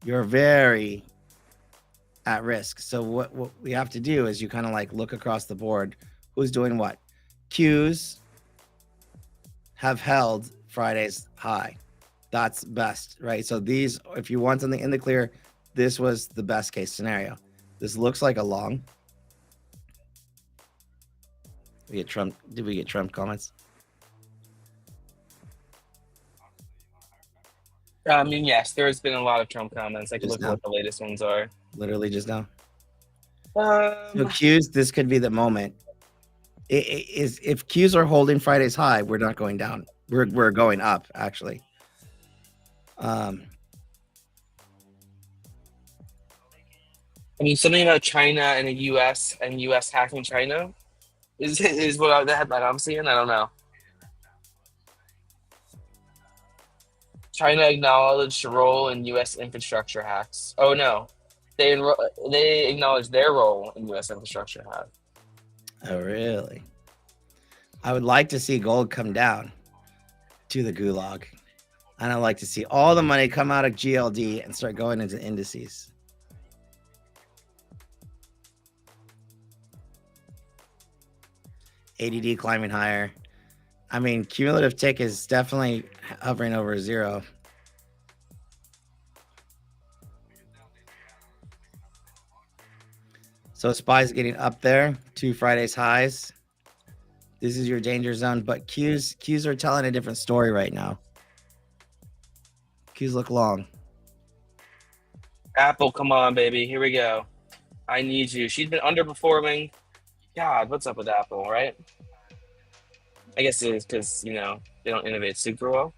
you're very at risk. So what we have to do is you kind of like look across the board. Who's doing what? Qs have held Friday's high. That's best, right? So these, if you want something in the clear, this was the best case scenario. This looks like a long. We get Trump. Did we get Trump comments? I mean, yes, there's been a lot of Trump comments. I can Just look at what the latest ones are. Literally just now. So Qs, this could be the moment. If Qs are holding Friday's high, we're not going down. We're going up, actually. I mean, something about China and the U.S. and U.S. hacking China is what the headline I'm seeing. I don't know. China acknowledged role in U.S. infrastructure hacks. Oh no, they acknowledged their role in U.S. infrastructure hacks. Oh, really? I would like to see gold come down to the gulag. And I'd like to see all the money come out of GLD and start going into indices. ADD climbing higher. I mean, cumulative tick is definitely hovering over zero. So SPY's getting up there to Friday's highs. This is your danger zone, but Qs are telling a different story right now. Qs look long. Apple, come on, baby. Here we go. I need you. She's been underperforming. God, what's up with Apple, right? I guess it is because, you know, they don't innovate super well.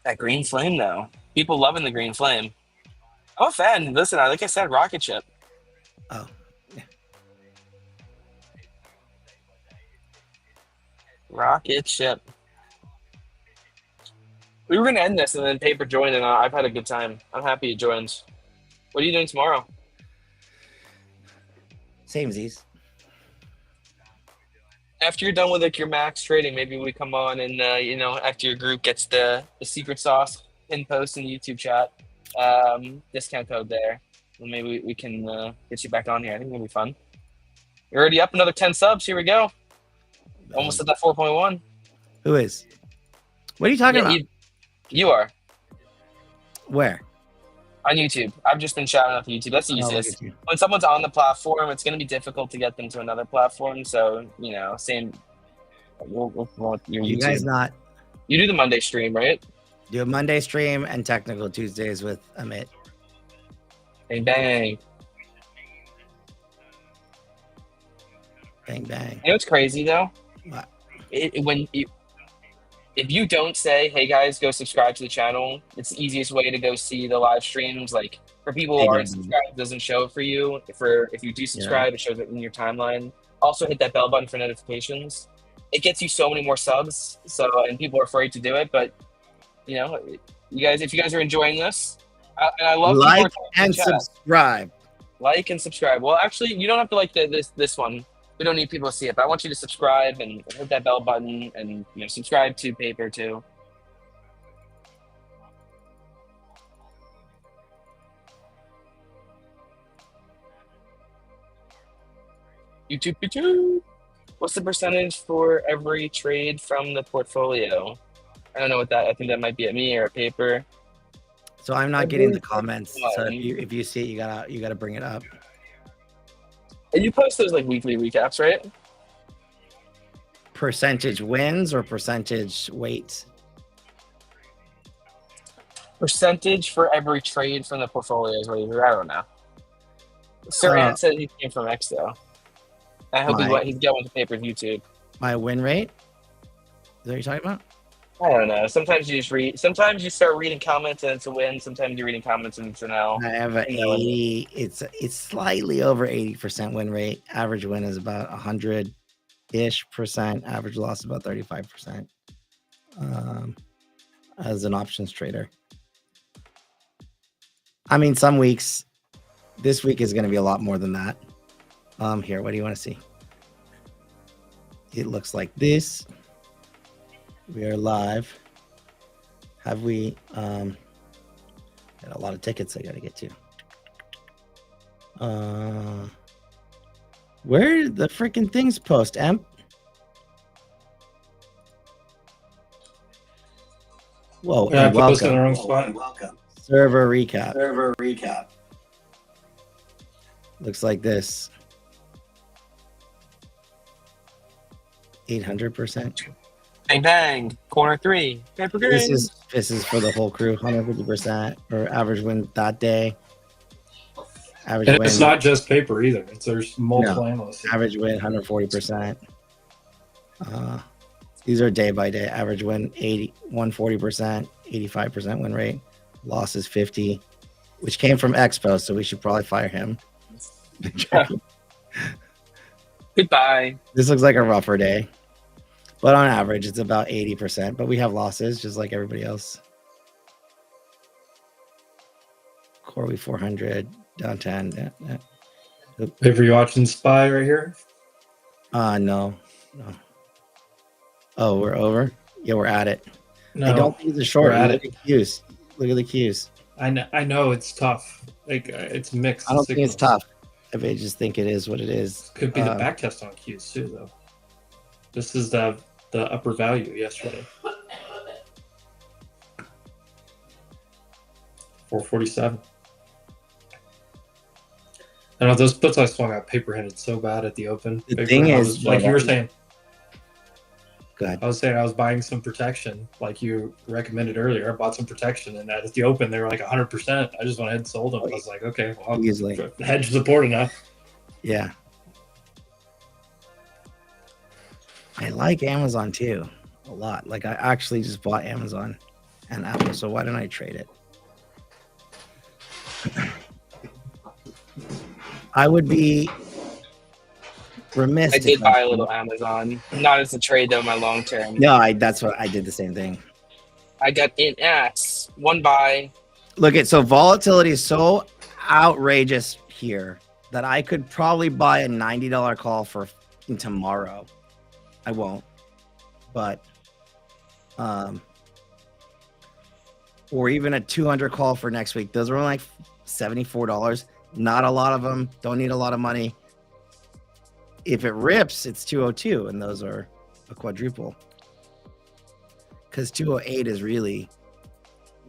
That green flame, though. People loving the green flame. I'm a fan. Listen, like I said, rocket ship. Oh, yeah. Rocket ship. We were going to end this, and then Paper joined, and I've had a good time. I'm happy you joined. What are you doing tomorrow? Samesies. After you're done with like your max trading, maybe we come on and you know, after your group gets the secret sauce in post in the YouTube chat, discount code there, and maybe we can get you back on here. I think it'll be fun. You're already up another 10 subs. Here we go. Almost at that 4.1. Who is? What are you talking about? You are Where? on YouTube. I've just been shouting out to YouTube. That's the Oh, look easiest. at you. When someone's on the platform, it's going to be difficult to get them to another platform. So, you know, same. We'll with your You YouTube. guys not You do the Monday stream, right? do a Monday stream and technical Tuesdays with Amit. Bang, bang. Bang bang. You know what's crazy though? What? If you don't say, "Hey guys, go subscribe to the channel," it's the easiest way to go see the live streams. Like for people who They aren't do. subscribed, it doesn't show it for you. If you do subscribe, it shows it in your timeline. Also, hit that bell button for notifications. it gets you so many more subs. So and people are afraid to do it, but you know, you guys, if you guys are enjoying this, and I love people Like are talking in and chat. subscribe. Like and subscribe. Well, actually, you don't have to like this one. We don't need people to see it, but I want you to subscribe and hit that bell button, and subscribe to Paper too. YouTube. What's the percentage for every trade from the portfolio? I don't know what that. I think that might be at me or at Paper. So I'm not getting the comments. So if you see it, you gotta bring it up. And you post those like weekly recaps, right? Percentage wins or percentage weights? Percentage for every trade from the portfolio is what you I don't know. Sir Ant said he came from X though. I hope he's going to Paper's YouTube. My win rate? Is that what you're talking about? I don't know. Sometimes you just read. Sometimes you start reading comments and it's a win. Sometimes you're reading comments and it's an L. I have an 80. It's slightly over 80% win rate. Average win is about 100-ish%. Average loss is about 35%. As an options trader. I mean, some weeks. This week is going to be a lot more than that. Here, what do you want to see? It looks like this. We are live. Have we got a lot of tickets I gotta get to. Where did the freaking things post, Emp? Whoa, Yeah, I posted in the welcome. wrong spot. Welcome. Server recap. Server recap. Looks like this. 800%. Bang bang. Corner 3. Paper green. This is for the whole crew. 150% or average win that day. Average And win. it's not just Paper either. There's multiple No. analysts. Average win 140%. These are day by day. Average win 140%, 85% win rate. Losses 50, which came from Expo, so we should probably fire him. Goodbye. This looks like a rougher day, but on average, it's about 80%. But we have losses just like everybody else. Corey 400, down 10. Paper, you watching Spy right here? No. Oh, we're over? Yeah, we're at it. No, I don't think it's a short. we're at Look at Q's. Look at the Q's. I know it's tough. Like it's mixed. I don't think it's signals. tough. I just think it is what it is. Could be the back test on Q's too, though. This is the upper value yesterday. 447. I know those puts I swung out Paper hinted so bad at the open. The Paper, thing I is, was, like you were saying, go ahead. I was saying I was buying some protection, like you recommended earlier. I bought some protection, and at the open they were like 100%. I just went ahead and sold them. I was like, okay, well, Easily. hedge support enough. Yeah. I like Amazon too a lot. Like I actually just bought Amazon and Apple, so why don't I trade it? I would be remiss. I did buy a little Amazon, not as a trade though. My long term. No, that's what I did. The same thing. I got in at one buy. Look at so volatility is so outrageous here that I could probably buy a $90 call for tomorrow. I won't, but or even a 200 call for next week. Those are only like $74. Not a lot of them. Don't need a lot of money. If it rips, it's 202, and those are a quadruple. Because 208 is really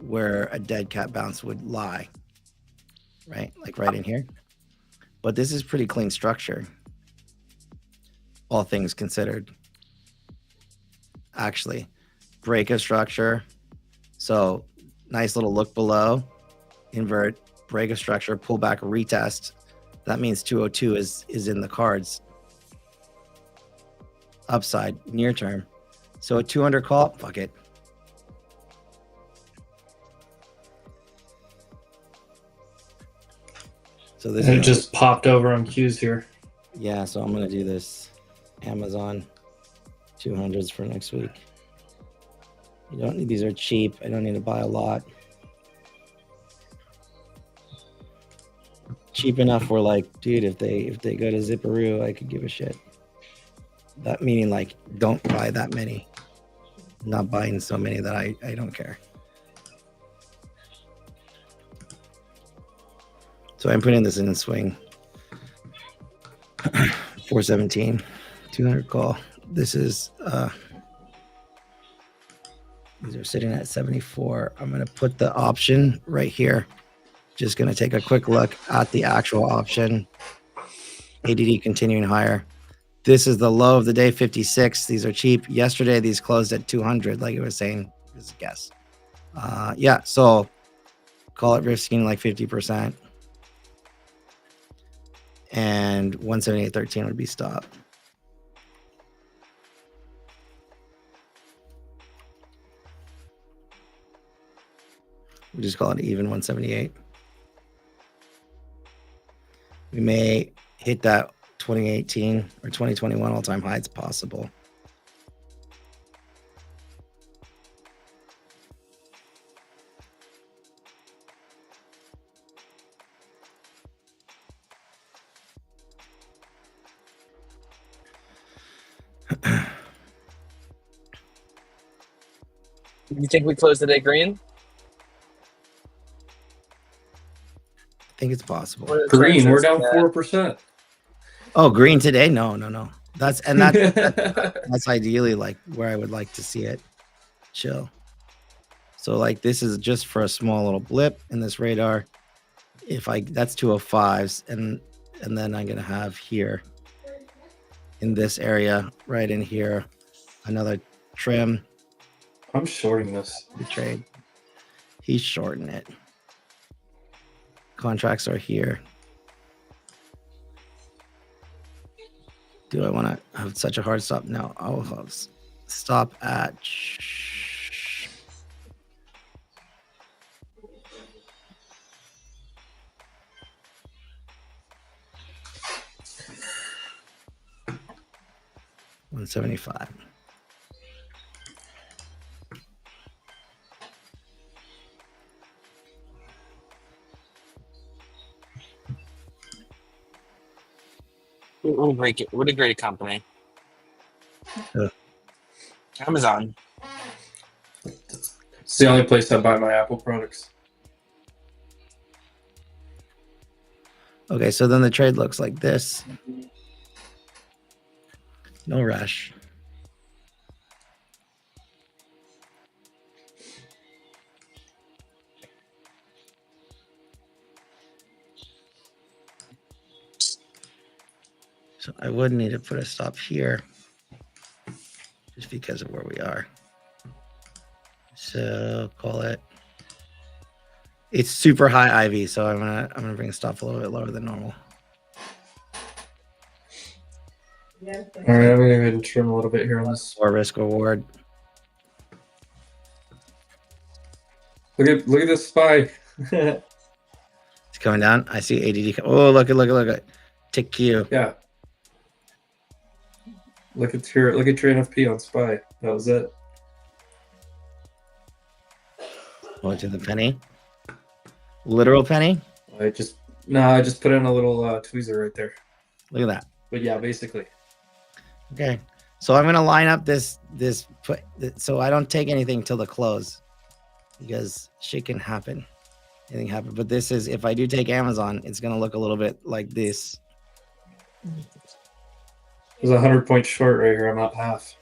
where a dead cat bounce would lie, right? Like right in here. But this is pretty clean structure, all things considered. Actually, break a structure. So nice little look below, invert, break a structure, pull back, retest. That means 202 is in the cards. Upside, near term. So a 200 call, fuck it. So this And it just popped over on Q's here. Yeah, so I'm gonna do this Amazon. 200s for next week. You don't need, these are cheap. I don't need to buy a lot. Cheap enough where like, dude, if they go to Zipperoo, I could give a shit. That meaning like, don't buy that many. I'm not buying so many that I don't care. So I'm putting this in swing. 417, 200 call. This is these are sitting at 74. I'm going to put the option right here. Just going to take a quick look at the actual option. ADD continuing higher. This is the low of the day, 56. These are cheap. Yesterday, these closed at 200, like it was saying. This is a guess. Yeah, so call it risking like 50%. And 178.13 would be stop. We just call it even 178. We may hit that 2018 or 2021 all-time high. It's possible. You think we close the day green? I think it's possible. Green, we're down 4%. Oh, green today? No. That's ideally like where I would like to see it. Chill. So like this is just for a small little blip in this radar. That's 205s, and then I'm gonna have here in this area, right in here, another trim. I'm shorting this. The trade. He's shorting it. Contracts are here. Do I want to have such a hard stop? No, I'll have stop at $175. What a great company. Yeah. Amazon. It's the only place I buy my Apple products. Okay, so then the trade looks like this. No rush. So I would need to put a stop here just because of where we are. So call it. It's super high IV, so I'm gonna bring a stop a little bit lower than normal. All right, I'm gonna go ahead and trim a little bit here on this. Or risk reward. Look at this SPY. It's coming down. I see ADD. Oh, look at tick Q. Yeah. Look at your NFP on SPY. That was it. Going to the penny. Literal penny. I just put in a little tweezer right there. Look at that. But yeah, basically. Okay, so I'm gonna line up this so I don't take anything till the close because shit can happen. Anything happen, but this is if I do take Amazon, it's gonna look a little bit like this. There's a 100-point short right here. I'm at half.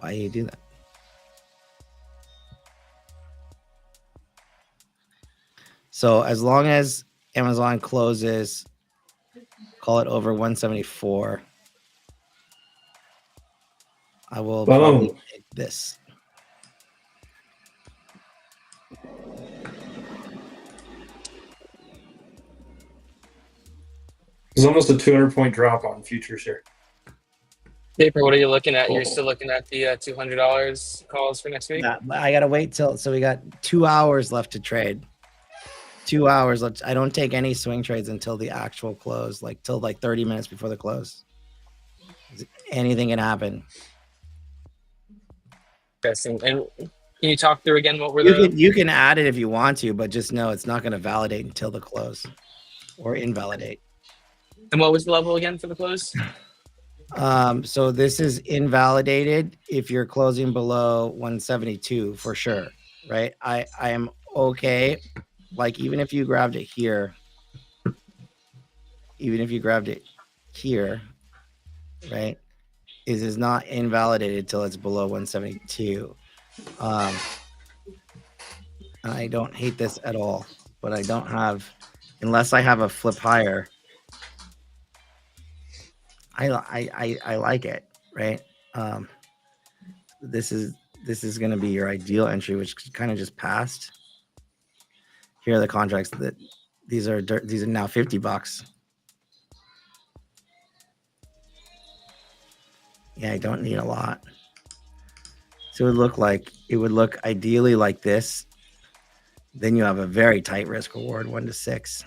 Why do you do that? So as long as Amazon closes, call it over 174, I will probably take this. There's almost a 200-point drop on futures here. Paper, what are you looking at? You're still looking at the $200 calls for next week? I gotta wait so we got 2 hours left to trade. 2 hours left. I don't take any swing trades until the actual close, till 30 minutes before the close. anything can happen. Interesting. And can you talk through again what were You can add it if you want to, but just know it's not going to validate until the close or invalidate. and what was the level again for the close? So this is invalidated if you're closing below 172 for sure, right? I am okay. Like even if you grabbed it here, right? It is not invalidated till it's below 172. And I don't hate this at all, but I don't have, unless I have a flip higher. I like it, right? This is going to be your ideal entry, which kind of just passed. Here are the contracts that these are now $50. Yeah, I don't need a lot. So it would look ideally like this. Then you have a very tight risk reward, 1 to 6.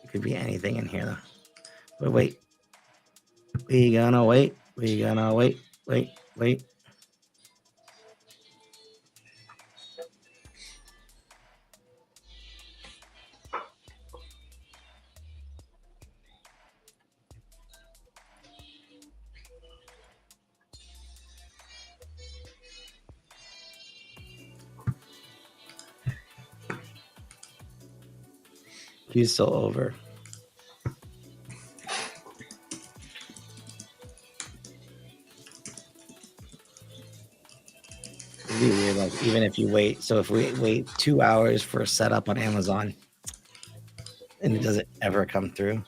It could be anything in here though. But wait. We gonna wait. Wait. He's still over. It'd be weird, like even if you wait. So if we wait 2 hours for a setup on Amazon, and it doesn't ever come through,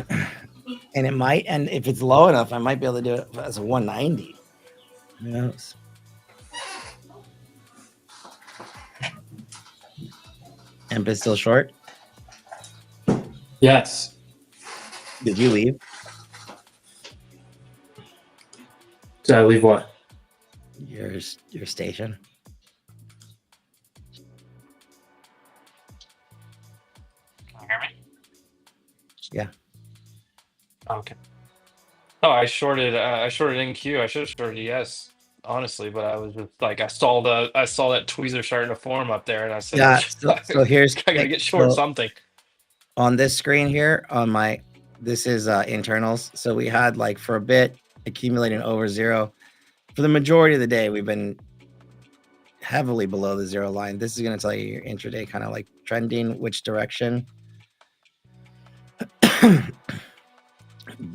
and it might, and if it's low enough, I might be able to do it as a 190. Who knows? Emp is still short. Yes. Did you leave? Did I leave what? Your station. Can you hear me? Yeah. Okay. Oh, I shorted NQ. I should have shorted ES, honestly, but I was just like I saw that tweezer starting to form up there, and I said, Yeah. So here's I gotta get short something. On this screen here, this is internals. So we had like for a bit accumulating over zero. For the majority of the day, we've been heavily below the zero line. This is going to tell you your intraday kind of like trending, which direction.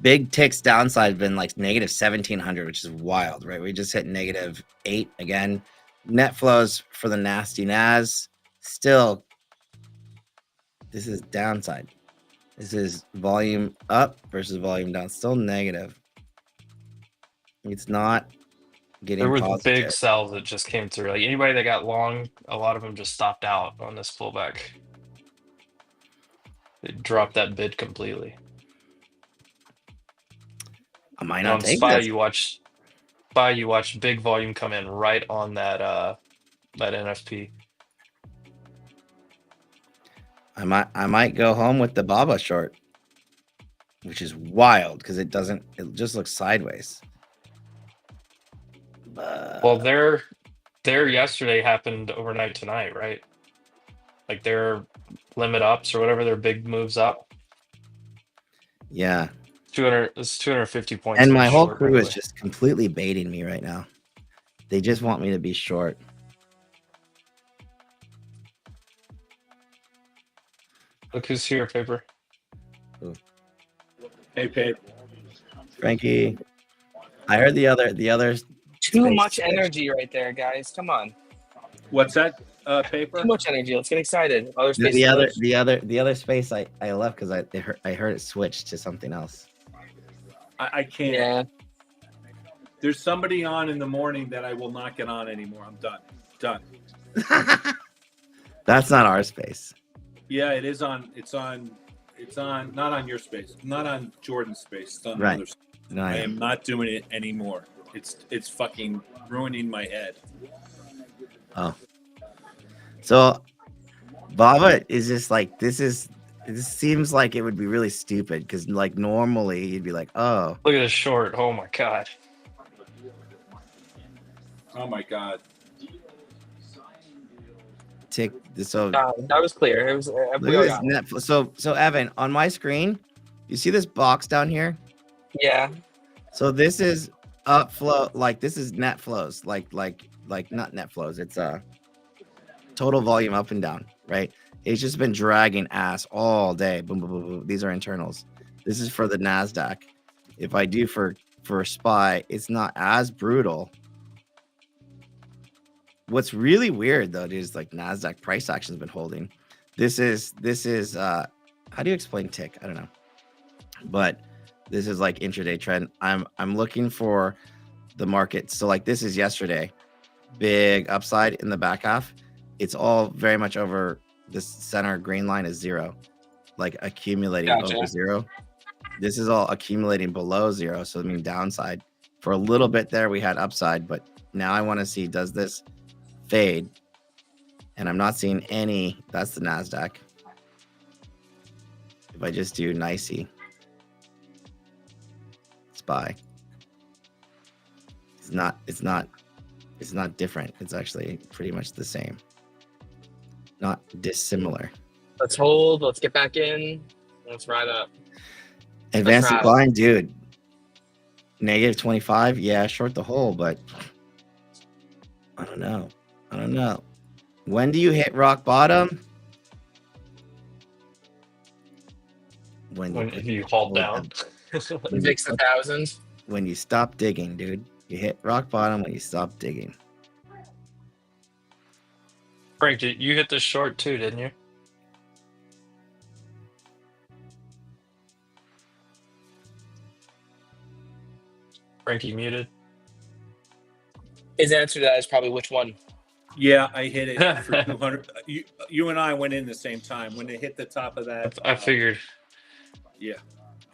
Big ticks downside have been like negative 1700, which is wild, right? We just hit negative 8 again. Net flows for the nasty NAS still. This is downside. This is volume up versus volume down. Still negative. It's not getting There was positive. big sells that just came through. Like anybody that got long, a lot of them just stopped out on this pullback. They dropped that bid completely. I might not on take SPY, this. you watch big volume come in right on that NFP. I might go home with the Baba short, which is wild because it just looks sideways. Well, their yesterday happened overnight tonight, right? Like their limit ups or whatever, their big moves up. Yeah. 250 points. And my whole short, crew is just completely baiting me right now. They just want me to be short. Look who's here, Paper. Ooh. Hey, Paper. Frankie. I heard the others. Too much energy right there, guys. Come on. What's that, Paper? Too much energy. Let's get excited. The other space I left because I heard it switch to something else. I can't. Yeah. There's somebody on in the morning that I will not get on anymore. I'm done. That's not our space. Yeah, it is on. It's on. Not on your space. Not on Jordan's space. It's on Right. another space. No, I am not doing it anymore. It's fucking ruining my head. Oh. So Baba is just like this seems like it would be really stupid because like normally you'd be like, oh, Look at this short. Oh my god. Oh my god. tick. So That was clear. It was. look at this net. So Evan, on my screen, you see this box down here? Yeah. So this is upflow, like this is net flows, like not net flows. It's total volume up and down, right? It's just been dragging ass all day. Boom, boom, boom, boom. These are internals. This is for the NASDAQ. If I do for SPY, it's not as brutal. What's really weird though is like NASDAQ price action's been holding. This is how do you explain tick? I don't know. But this is like intraday trend. I'm looking for the market. So like this is yesterday. Big upside in the back half. It's all very much over this center green line is zero. Like accumulating over zero. This is all accumulating below zero. So I mean downside. For a little bit there we had upside, but now I want to see does this fade? And I'm not seeing any. That's the NASDAQ. If I just do NYSE SPY, it's not different. It's actually pretty much the same. Not dissimilar. Let's hold. Let's get back in. Let's ride up. Advanced decline, dude. Negative 25. Yeah, short the hole, but I don't know. When do you hit rock bottom? When you hold down. Fix 1,000. When you stop digging, dude. You hit rock bottom when you stop digging. Frank, you hit this short too, didn't you? Frankie muted. His answer to that is probably which one? Yeah, I hit it for 200. You and I went in the same time when it hit the top of that. I figured. Yeah.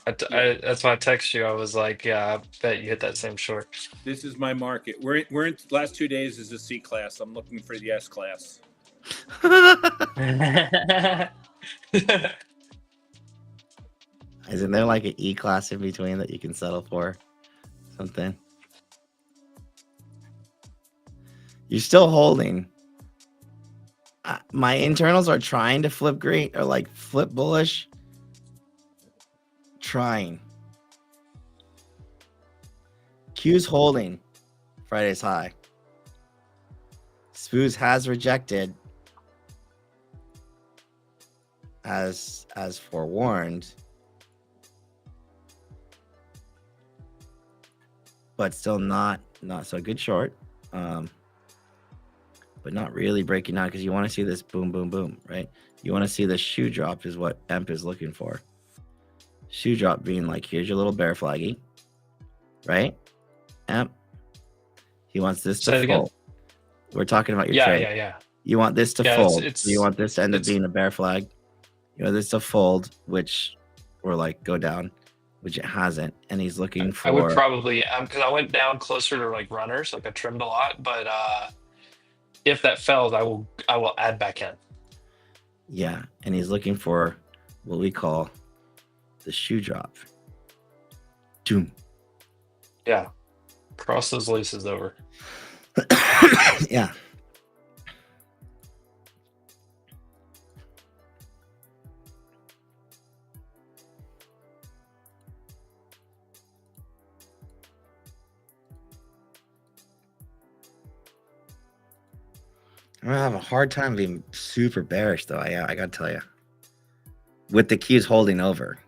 That's why I texted you. I was like, yeah, I bet you hit that same short. This is my market. We're in last 2 days is a C class. I'm looking for the S class. Isn't there like an E class in between that you can settle for? Something. You're still holding. My internals are trying to flip green or like flip bullish. Trying. Q's holding. Friday's high. Spoos has rejected as forewarned. But still not so good short. But not really breaking out because you want to see this boom, boom, boom, right? You want to see the shoe drop is what EMP is looking for. Shoe drop being like, here's your little bear flaggy, right? EMP. He wants this to fold. We're talking about your trade. Yeah. You want this to fold. It's you want this to end up being a bear flag. You want this to fold, which or like go down, which it hasn't. And he's looking for. I would probably because I went down closer to like runners, like I trimmed a lot, but if that fails, I will add back in. Yeah, and he's looking for what we call the shoe drop. Doom. Yeah. Cross those laces over. Yeah. I'm gonna have a hard time being super bearish, though. I gotta tell you, with the keys holding over.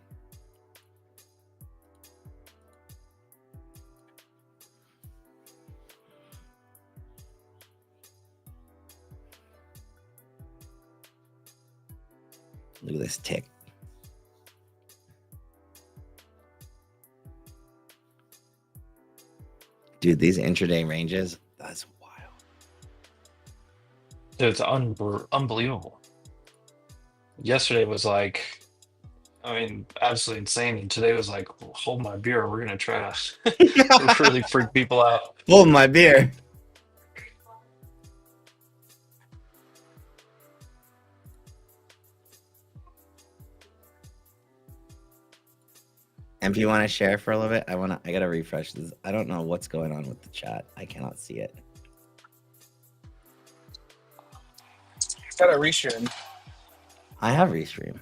Look at this tick. Dude, these intraday ranges, that's wild. Dude, it's unbelievable. Yesterday was like, absolutely insane. And today was like, hold my beer. We're going to try to really freak people out. Hold my beer. And if you want to share for a little bit, I gotta refresh this. I don't know what's going on with the chat. I cannot see it. Shout out Restream. I have restream.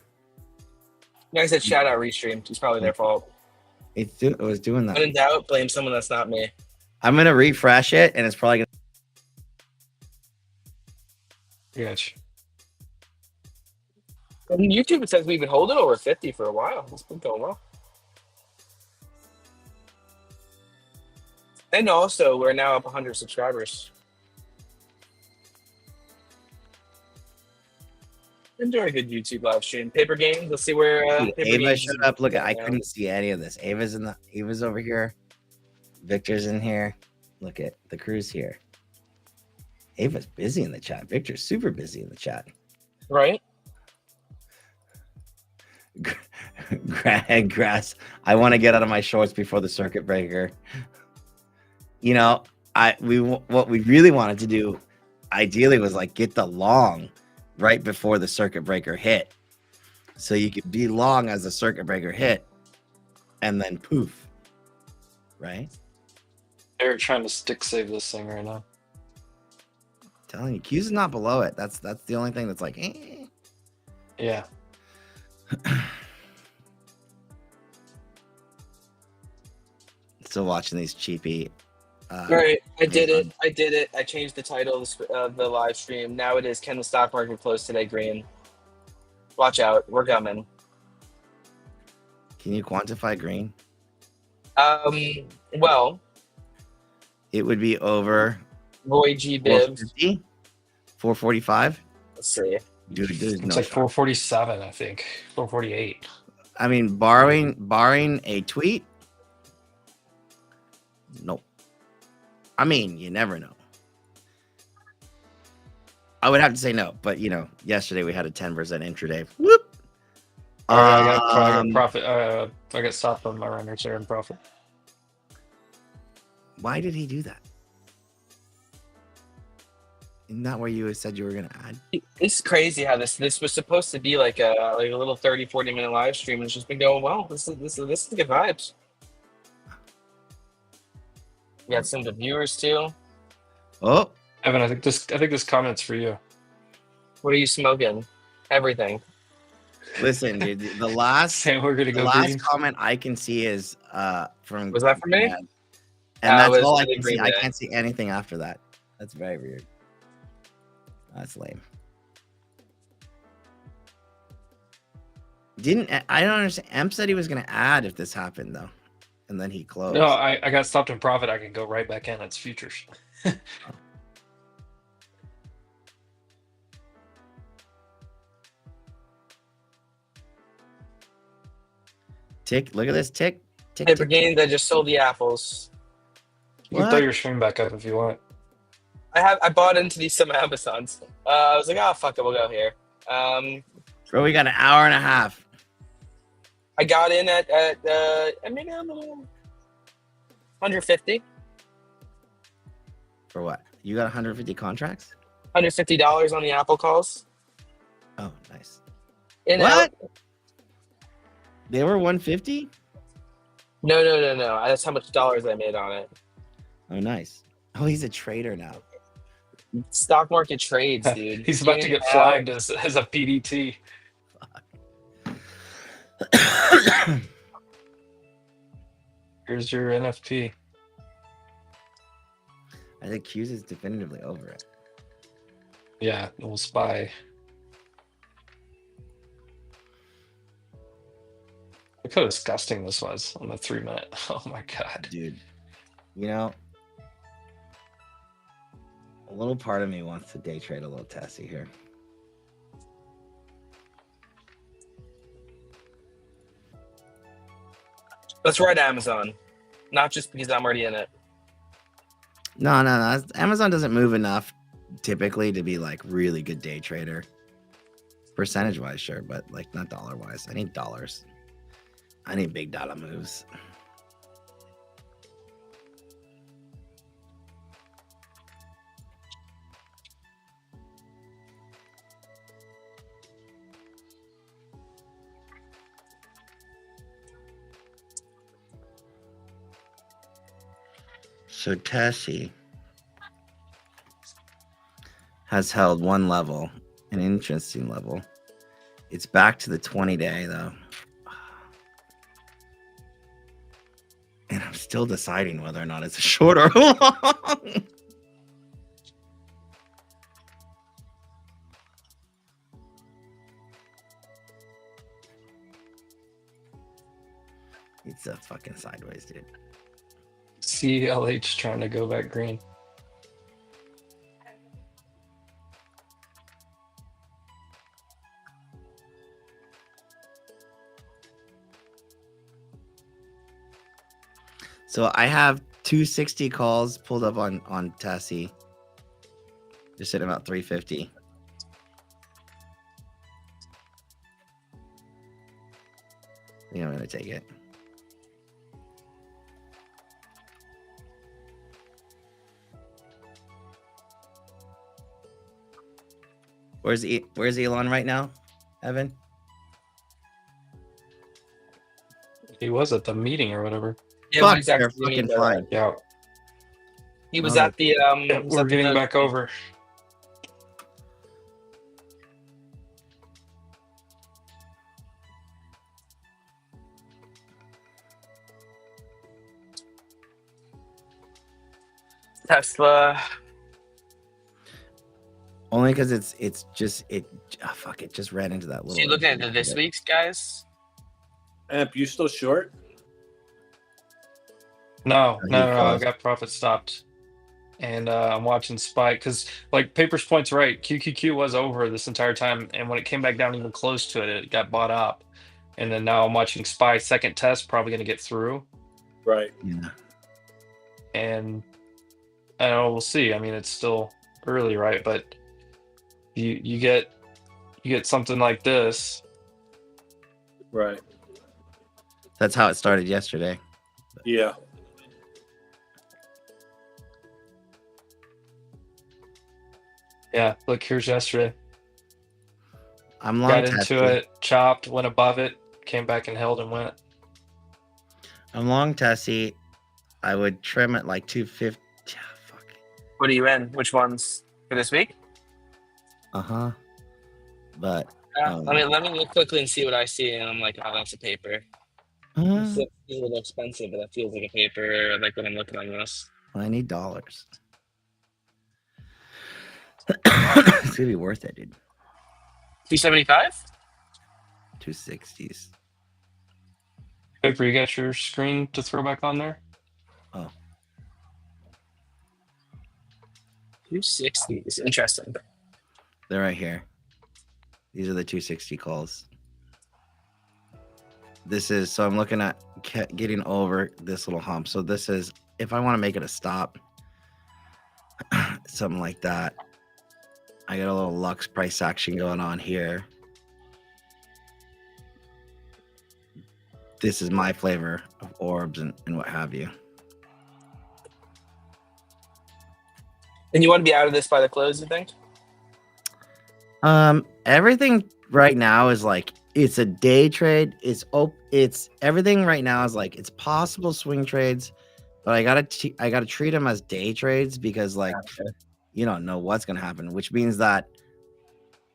Yeah, I said shout out Restream. It's probably their fault. It was doing that. When in doubt, blame someone that's not me. I'm gonna refresh it, and it's probably gonna. Gotcha. On YouTube, it says we've been holding over 50 for a while. It's been going well. And also, we're now up 100 subscribers. Enjoy a good YouTube live stream. Paper Games. Let's see where Dude, Paper Ava Games showed up. Look, I now. couldn't see any of this. Ava's over here. Victor's in here. Look at the crew's here. Ava's busy in the chat. Victor's super busy in the chat. Right? Grass. I want to get out of my shorts before the circuit breaker. You know, what we really wanted to do, ideally, was like get the long right before the circuit breaker hit, so you could be long as the circuit breaker hit, and then poof. Right? They're trying to stick save this thing right now. Telling you, Q's is not below it. That's the only thing that's like, eh. Yeah. Still watching these cheapy. All right, I did it. I changed the title of the live stream. Now it is Can the Stock Market Close Today Green? Watch out. We're coming. Can you quantify green? Well, it would be over Roy G. Bibbs. 445. Let's see. Dude, there's It's no like shot. 447, I think. 448. I mean, barring a tweet. Nope. I mean, you never know. I would have to say no, but you know, yesterday we had a 10% intraday. Whoop. I got profit. I got stopped on my runners there in profit. Why did he do that? Isn't that where you said you were going to add? It's crazy how this was supposed to be like a little 30-40 minute live stream, and it's just been going well. This is good vibes. We got some good viewers too. Oh, Evan, I think this comment's for you. What are you smoking? Everything. listen, dude. The last Saying we're gonna the go last green. comment I can see is from. Was that for me? And that's was all I the can see. Green I Day. can't see anything after that. That's very weird. That's lame. I don't understand. Emp said he was going to add if this happened though, and then he closed. No, I got stopped in profit. I can go right back in. It's futures. Tick. Look at this tick. Tick. Paper tick. Games. I just sold the apples. You can What? throw your stream back up if you want. I bought into some Amazons. I was like, oh fuck it, we'll go here. Bro, we got an hour and a half. I got in at maybe I'm a little 150. For what? You got 150 contracts? $150 on the Apple calls. Oh, nice. In What? out. They were 150? No. That's how much dollars I made on it. Oh, nice. Oh, he's a trader now. Stock market trades, dude. He's about to In get out. flagged as a PDT. Here's your NFP. I think Q's is definitively over it. Yeah, we'll spy. Look how disgusting this was on the 3 minute. Oh my god. Dude, you know, a little part of me wants to day trade a little Tessie here. Let's ride Amazon. Not just because I'm already in it. No. Amazon doesn't move enough typically to be like really good day trader. Percentage wise, sure, but like not dollar wise. I need dollars. I need big dollar moves. So Tessie has held one level, an interesting level. It's back to the 20-day though. And I'm still deciding whether or not it's a short or long. It's a fucking sideways, dude. CLH trying to go back green. So I have 260 calls pulled up on Tessie. They're sitting about 350. I think I'm gonna take it. Where's Elon right now, Evan? He was at the meeting or whatever. Yeah, Fuck, exactly. they're fucking flying. Yeah, He was No, at the yeah, was we're at the getting note- back over. Tesla. Only because it's just fuck, it just ran into that little. So you looking at this week's guys? Amp, you still short? No, He no, I closed. got profit stopped, and I'm watching Spike because, like, Paper's point's right. QQQ was over this entire time, and when it came back down even close to it, it got bought up, and then now I'm watching Spy second test, probably going to get through, Right. Yeah. and I don't know, we'll see. I mean, it's still early, right? But you get something like this. Right. That's how it started yesterday. Yeah. Yeah, look, here's yesterday. I'm long Got into testing. it, chopped, went above it, came back and held and went. I'm long Tessie. I would trim it like 250. Fuck. What are you in? Which ones for this week? Uh-huh. But Let me look quickly and see what I see, and I'm like, oh, that's a paper. It's a little expensive, but that feels like a paper. I like when I'm looking on this. I need dollars. It's gonna be worth it, dude. 275? 260s. Paper, you got your screen to throw back on there? Oh. 260s. Interesting. They're right here. These are the 260 calls. This is, so I'm looking at getting over this little hump. So this is, if I want to make it a stop, something like that. I got a little Lux price action going on here. This is my flavor of orbs and what have you. And you want to be out of this by the close, you think? Everything right now is like, it's a day trade. It's everything right now is like, it's possible swing trades, but I gotta treat them as day trades because like, you don't know what's gonna happen, which means that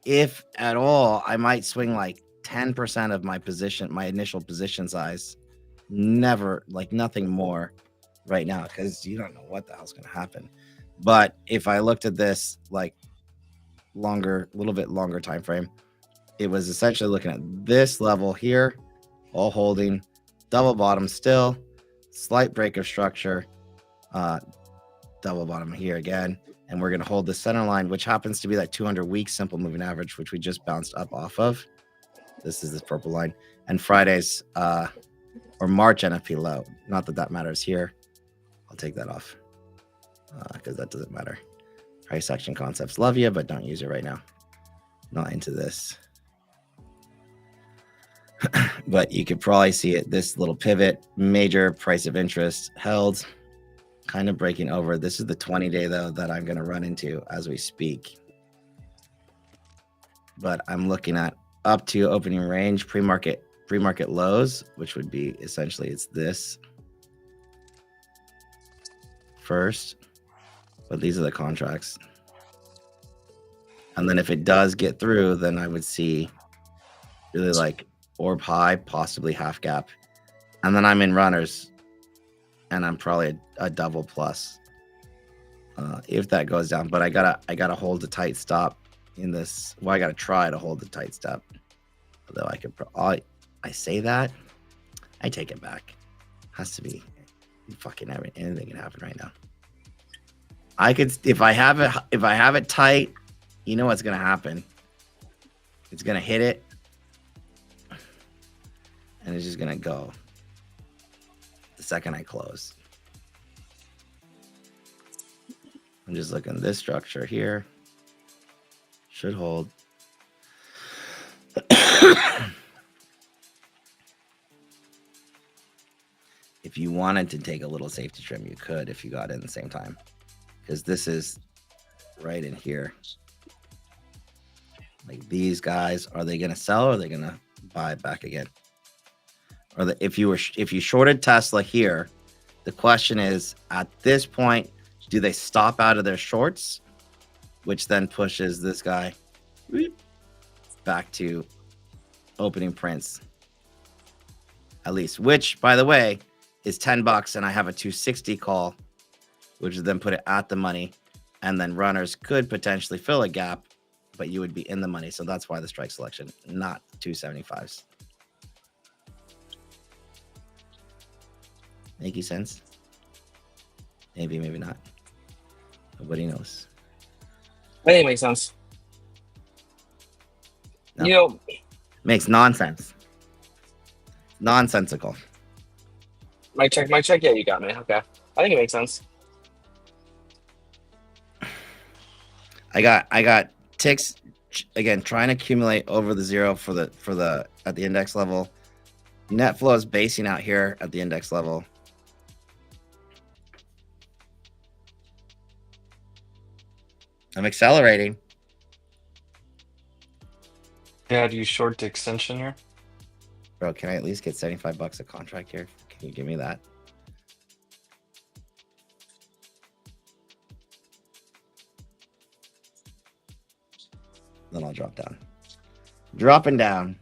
if at all, I might swing like 10% of my position, my initial position size. Never, like nothing more right now, because you don't know what the hell's gonna happen. But if I looked at this like longer, a little bit longer time frame, it was essentially looking at this level here, all holding, double bottom still, slight break of structure, double bottom here again, and we're going to hold the center line, which happens to be that 200-week simple moving average, which we just bounced up off of. This is this purple line, and Friday's or March NFP low. Not that that matters here. I'll take that off because that doesn't matter. Price action concepts, love you, but don't use it right now. Not into this. But you could probably see it. This little pivot, major price of interest held, kind of breaking over. This is the 20-day though that I'm going to run into as we speak. But I'm looking at up to opening range, pre-market lows, which would be essentially it's this first, but these are the contracts. And then if it does get through, then I would see really like orb high, possibly half gap. And then I'm in runners, and I'm probably a double plus if that goes down. But I gotta hold a tight stop in this. Well, I gotta try to hold the tight stop. Although I could, I say that, I take it back. Has to be fucking anything can happen right now. I could, if I have it tight, you know what's gonna happen. It's gonna hit it, and it's just gonna go the second I close. I'm just looking at this structure here. Should hold. If you wanted to take a little safety trim, you could if you got in the same time. Because this is right in here. Like these guys, are they gonna sell or are they gonna buy back again? Or if you shorted Tesla here, the question is at this point, do they stop out of their shorts, which then pushes this guy back to opening prints, at least, which by the way is $10, and I have a 260 call, which would then put it at the money, and then runners could potentially fill a gap, but you would be in the money. So that's why the strike selection, not 275s. Make sense? Maybe, maybe not. Nobody knows. I think it makes sense. No. You know, Makes nonsense. Nonsensical. mic check. Yeah, you got me. Okay, I think it makes sense. I got ticks again, trying to accumulate over the zero for the at the index level. Net flow is basing out here at the index level. I'm accelerating. Yeah, do you short the extension here? Bro, can I at least get $75 a contract here? Can you give me that? Then I'll drop down. Dropping down.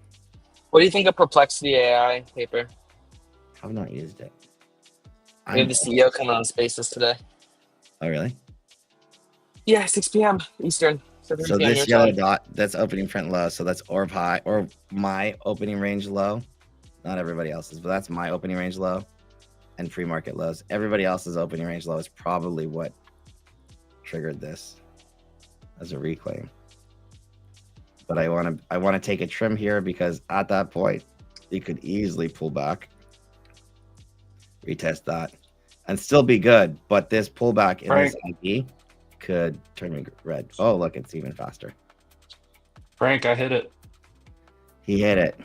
What do you think of Perplexity AI paper? I've not used it. We have the CEO coming on Spaces today. Oh, really? Yeah, 6 p.m. Eastern. 7 So p.m. this your yellow time. dot, that's opening print low. So that's orb high, or my opening range low. Not everybody else's, but that's my opening range low and pre-market lows. Everybody else's opening range low is probably what triggered this as a reclaim. But I want to take a trim here because at that point, you could easily pull back, retest that, and still be good. But this pullback in this IP could turn me red. Oh, look, it's even faster. Frank, I hit it. He hit it.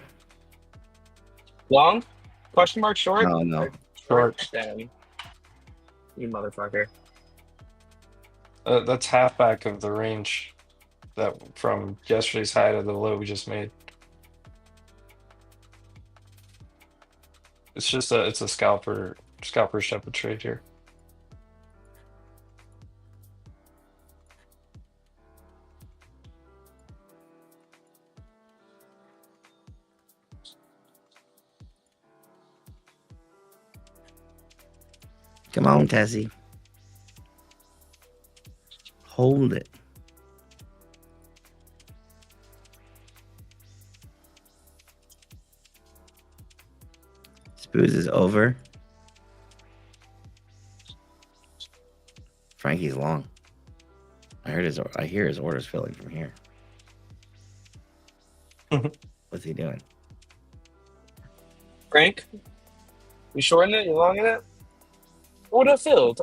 Long? Question mark short? No. Short. Damn. You motherfucker. That's halfback of the range that from yesterday's high to the low we just made. It's just it's a scalper type of trade here. Come on, Tessie. Hold it. Spoos is over. Frankie's long. I hear his orders filling from here. What's he doing? Frank? You shorting it? You longing it? Order filled.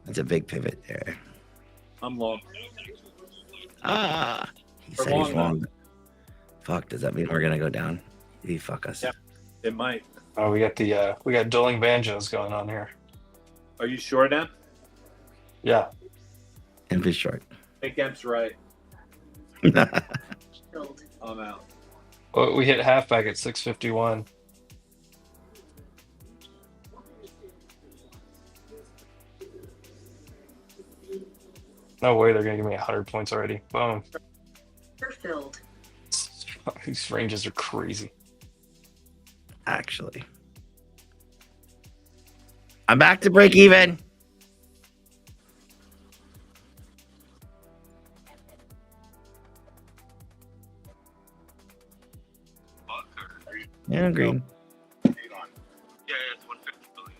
That's a big pivot there. I'm long. He said he's long. Fuck, does that mean we're gonna go down? Did he fuck us? Yeah, it might. Oh, we got dueling banjos going on here. Are you sure now? Yeah. And fish short. I think Emp's right. I'm out. Well, we hit halfback at 651. No way they're gonna give me 100 points already. Boom. You're filled. These ranges are crazy. Actually, I'm back to break even. Yeah, green. Yeah, it's 150 billion.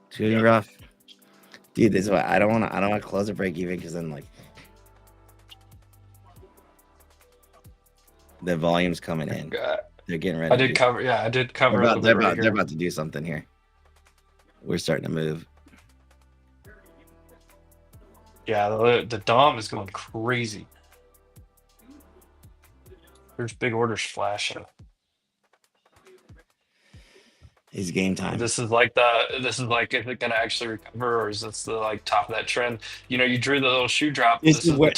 It's gonna be rough, dude. This is why I don't want to close a break even, because then like the volume's coming in. They're getting ready. I did cover. Yeah, I did cover a little bit right they're here. about to do something here. We're starting to move. Yeah, the Dom is going crazy. There's big orders flashing. It's game time. This is like is it gonna actually recover, or is this the like top of that trend? You know, you drew the little shoe drop. This is where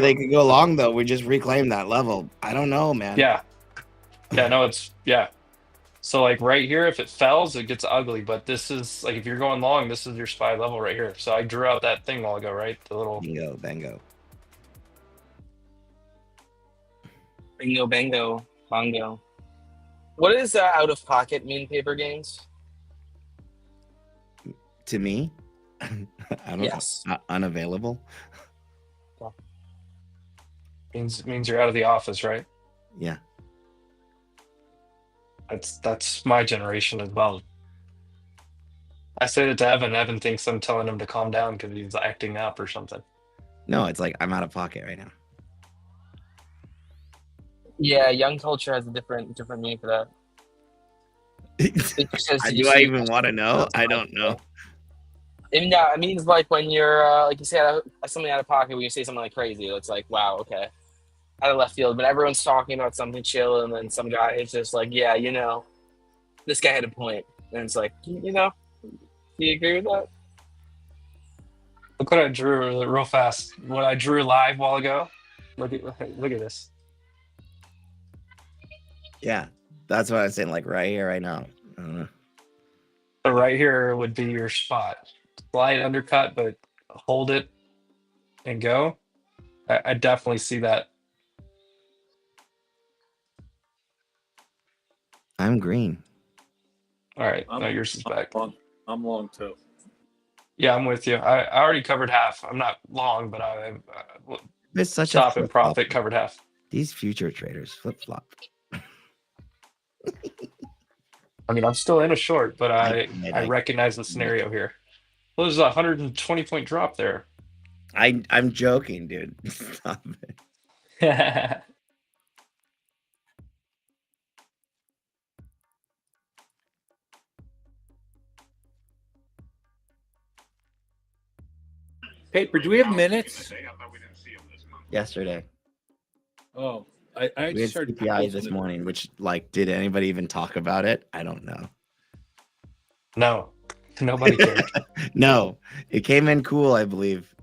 they shoe. could go long, though. We just reclaim that level. I don't know, man. Yeah. Yeah, no, yeah. So like right here, if it fells, it gets ugly. But this is like if you're going long, this is your SPY level right here. So I drew out that thing a while ago, right? The little Bingo, bango. Bingo, bango, bongo. What does out of pocket mean, paper games? To me, I don't Yes. know. Unavailable. means you're out of the office, right? Yeah. That's my generation as well. I say that to Evan. Evan thinks I'm telling him to calm down because he's acting up or something. No, it's like I'm out of pocket right now. Yeah, young culture has a different meaning for that. Do I even want to know? I don't know. It means like when you're like you say something out of pocket, when you say something like crazy, it's like, wow, okay, out of left field. But everyone's talking about something chill, and then some guy is just like, yeah, this guy had a point, and it's like, do you agree with that? Look what I drew real fast. What I drew live a while ago. Look at this. Yeah, that's what I'm saying. Like right here, right now. So right here would be your spot. Slight undercut, but hold it and go. I definitely see that. I'm green. All right, no, yours is back. I'm long too. Yeah, I'm with you. I already covered half. I'm not long, but I It's such stop a and profit covered half. These future traders flip flop. I mean, I'm still in a short, but I recognize the scenario here. Well, there's a 120 point drop there. I'm joking, dude. Stop it. Paper, do we have minutes? Yesterday. Oh, I We had just heard CPI this morning, which, like, did anybody even talk about it? I don't know. No, nobody cared. No, it came in cool, I believe.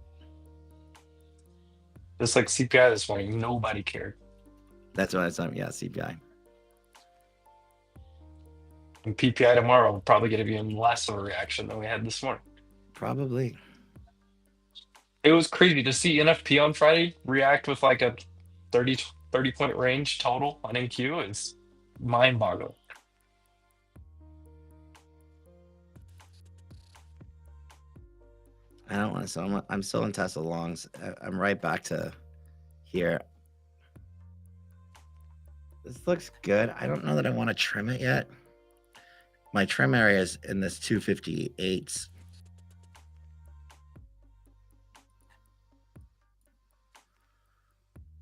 Just like CPI this morning, nobody cared. That's what I saw. Yeah, CPI. And PPI tomorrow will probably get even less of a reaction than we had this morning. Probably. It was crazy to see NFP on Friday react with like a 30 point range total on NQ. It's mind-boggling. I don't want to sell. I'm still in Tesla longs. I'm right back to here. This looks good. I don't know that I want to trim it yet. My trim area is in this 258s.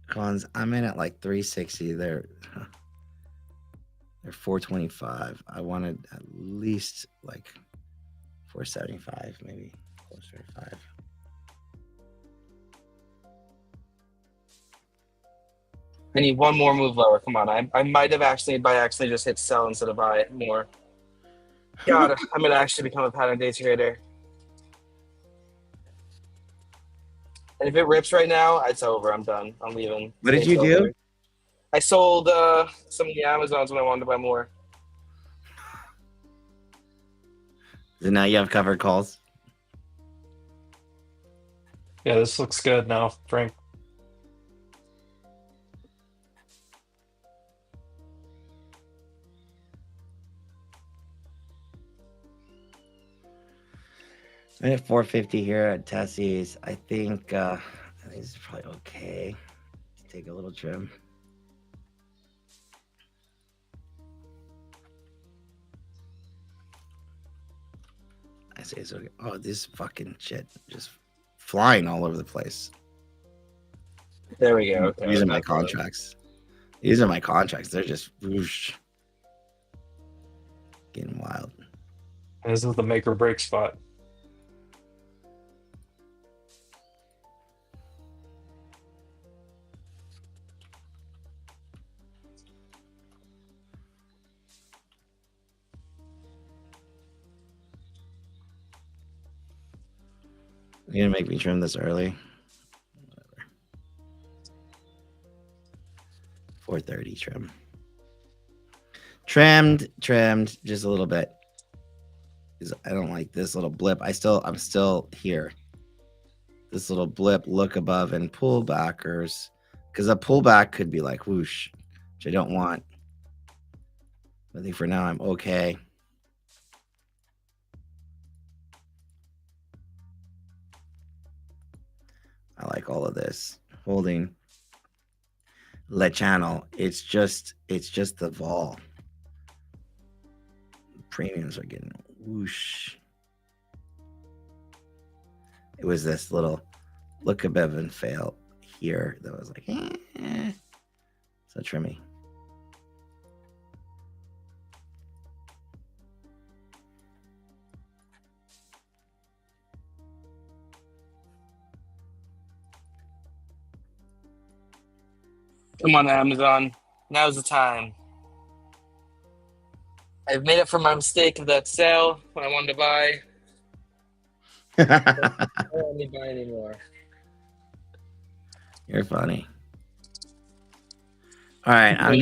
Cons, I'm in at like 360. They're 425. I wanted at least like 475, maybe closer to 5. I need one more move lower. Come on, I might have actually by accident just hit sell instead of buy more. God, I'm gonna actually become a pattern day trader. And if it rips right now, it's over. I'm done. I'm leaving. What did you do? I sold some of the Amazons when I wanted to buy more. So now you have covered calls. Yeah, this looks good now, Frank. I'm at 450 here at Tessie's. I think this is probably okay. Take a little trim. I say it's okay. Oh, this fucking shit just flying all over the place. There we go. Okay, These are my contracts. These are my contracts. They're just whoosh, getting wild. And this is the make or break spot. You're gonna make me trim this early. Whatever. 430 trim. Trimmed just a little bit. I don't like this little blip. I'm still here. This little blip, look above and pull backers. Because a pullback could be like whoosh, which I don't want. I think for now I'm okay. I like all of this. Holding Le Channel. It's just the vol. Premiums are getting whoosh. It was this little look above and fail here that was like, so trimmy. Come on, Amazon. Now's the time. I've made up for my mistake of that sale when I wanted to buy. I don't want to buy anymore. You're funny. All right, I'm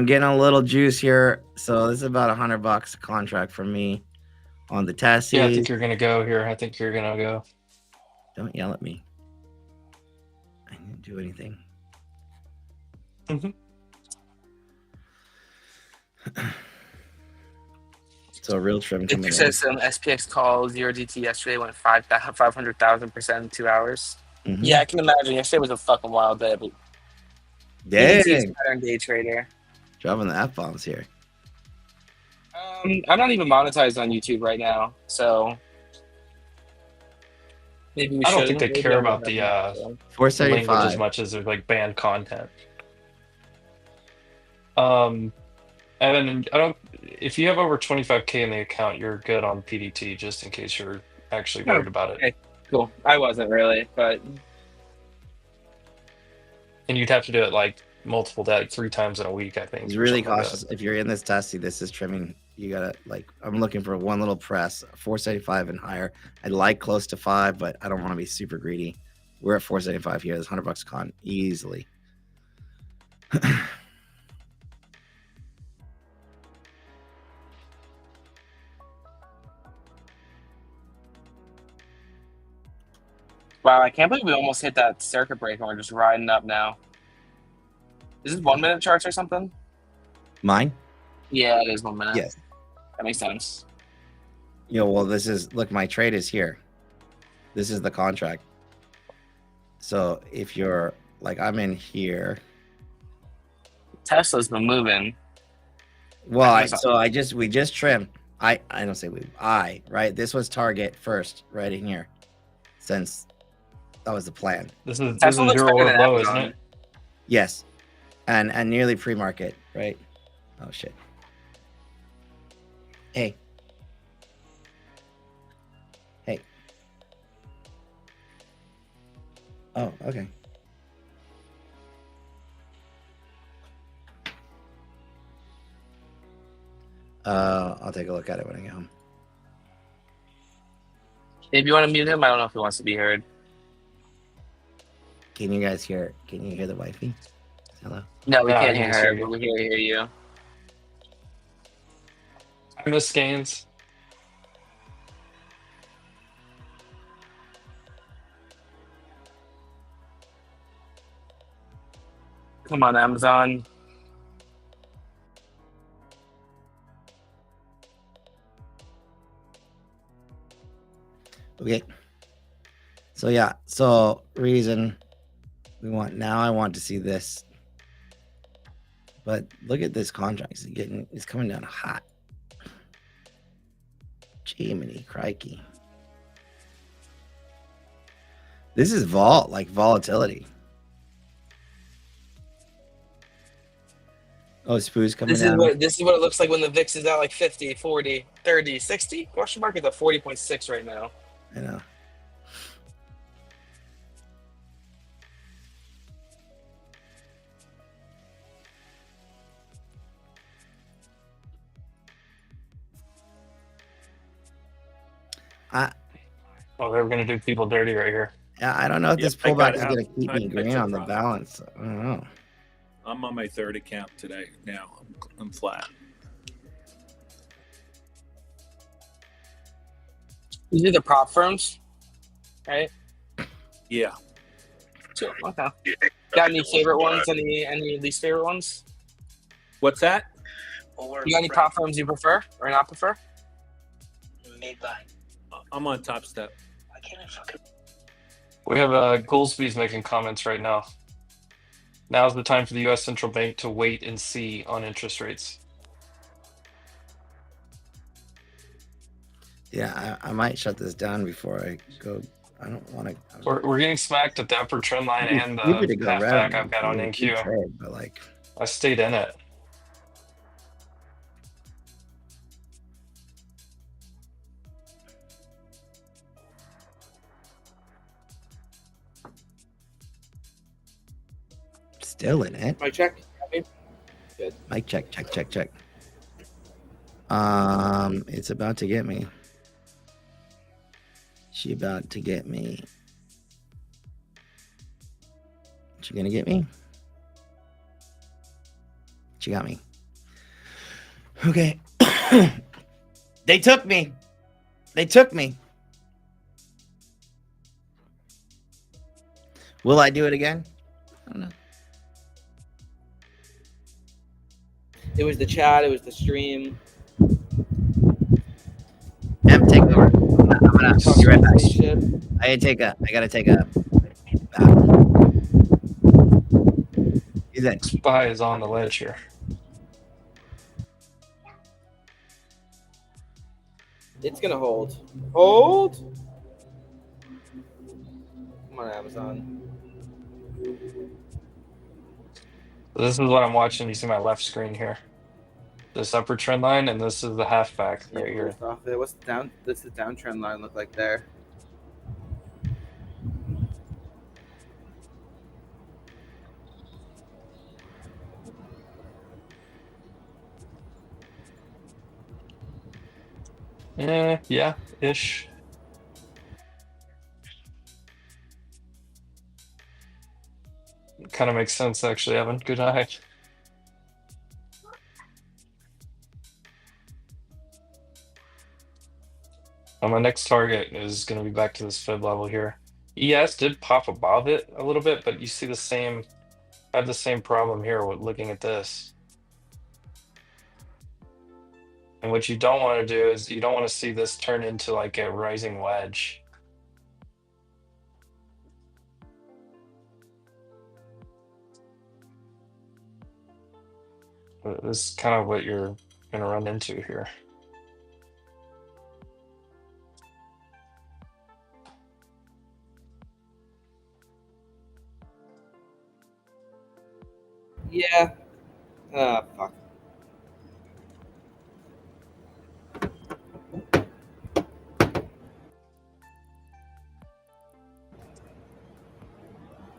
getting a little juice here. So this is about $100 a contract for me on the Tessie. Yeah, I think you're gonna go here. I think you're gonna go. Don't yell at me. I didn't do anything. So real trim coming It in. says SPX call 0DT yesterday went 500,000% in 2 hours. Mhm. Yeah, I can imagine. Yesterday was a fucking wild day, but Dang. DDT is a pattern day trader. Dropping the F-bombs here. I'm not even monetized on YouTube right now, so maybe we I should. don't think they Maybe care I'll about look the at that. language 475 as much as they're like banned content. Evan, I don't. If you have over 25K in the account, you're good on PDT. Just in case you're actually worried about it. Okay, cool. I wasn't really, but And you'd have to do it like multiple days, 3 times in a week, I think. He's or really something like cautious. that. If you're in this Tessie, this is trimming. You gotta like. I'm looking for one little press, 475 and higher. I'd like close to 5, but I don't want to be super greedy. We're at 475 here. There's $100 con easily. wow, I can't believe we almost hit that circuit breaker and we're just riding up now. Is this 1 minute charts or something? Mine? Yeah, it is 1 minute. Yes. That makes sense. Well, this is look. My trade is here. This is the contract. So if you're like, I'm in here. Tesla's been moving. Well, we just trimmed. I don't say we. Right. This was target first, right in here, since that was the plan. This is Tesla looks your better order than low, Amazon. isn't it? Yes, and nearly pre-market, right? Oh shit. Hey. Hey. Oh, okay. I'll take a look at it when I get home. If you want to mute him, I don't know if he wants to be heard. Can you guys hear? Can you hear the wifey? Hello. No, we Yeah, I can't can hear hear her, you. but we can hear you. I miss Gaines. Come on, Amazon. Okay. So yeah, so reason we want now I want to see this. But look at this contract. It's coming down hot. Jiminy crikey. This is volatility. Oh, Spoo's coming down. This is what it looks like when the VIX is at like 50, 40, 30, 60. Question mark is at 40.6 right now. I know. Oh, they're going to do people dirty right here. Yeah, I don't know if this I pullback got is out. going to keep me I green took on the profit. balance. I don't know. I'm on my third account today. Now I'm flat. These are the prop firms, right? Yeah. Sure. Okay. Got any favorite ones? Any least favorite ones? What's that? You got any prop firms you prefer or not prefer? I'm on Top Step. We have Goolsby's making comments right now. Now's the time for the U.S. Central Bank to wait and see on interest rates. Yeah, I might shut this down before I go. I don't want to. We're getting smacked at the upper trend line and Stupid to the go halfback red. I've got on It's a good NQ. trade, but like, I stayed in it. still in it. My check. Good. Mic check. It's about to get me. She about to get me. She gonna get me? She got me. Okay. They took me. Will I do it again? I don't know. It was the chat. It was the stream. Em, take over. I'm gonna be right back. Spaceship. I gotta take a. He's in. Spy is on the ledge here. It's gonna hold. Hold. Come on, Amazon. This is what I'm watching. You see my left screen here. This upper trend line, and this is the halfback right here. First off, what's the down? This is the downtrend line look like there. Yeah, ish. Kind of makes sense, actually, Evan. Good eye. My next target is going to be back to this fib level here. ES did pop above it a little bit, but you see the same. I have the same problem here with looking at this. And what you don't want to do is you don't want to see this turn into like a rising wedge. This is kind of what you're going to run into here. Yeah. Fuck.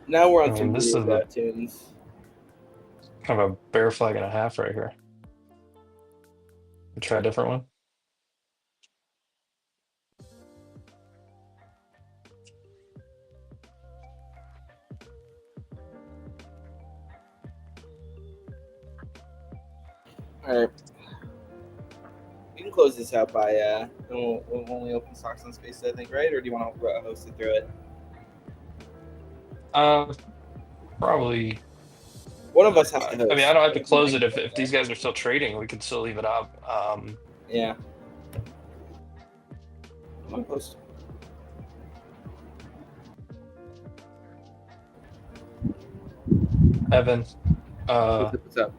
Now we're on some This is the tunes. kind of a bear flag and a half right here. Try a different one. All right. We can close this out by we'll only open stocks on Space, I think, right? Or do you want to host it through it? Probably One of us has to host. I mean, I don't have to close it if these guys are still trading. We can still leave it up. Yeah. Come on, host. Evan, What's up?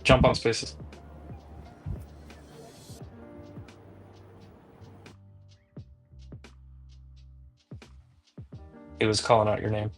jump on Spaces. He was calling out your name.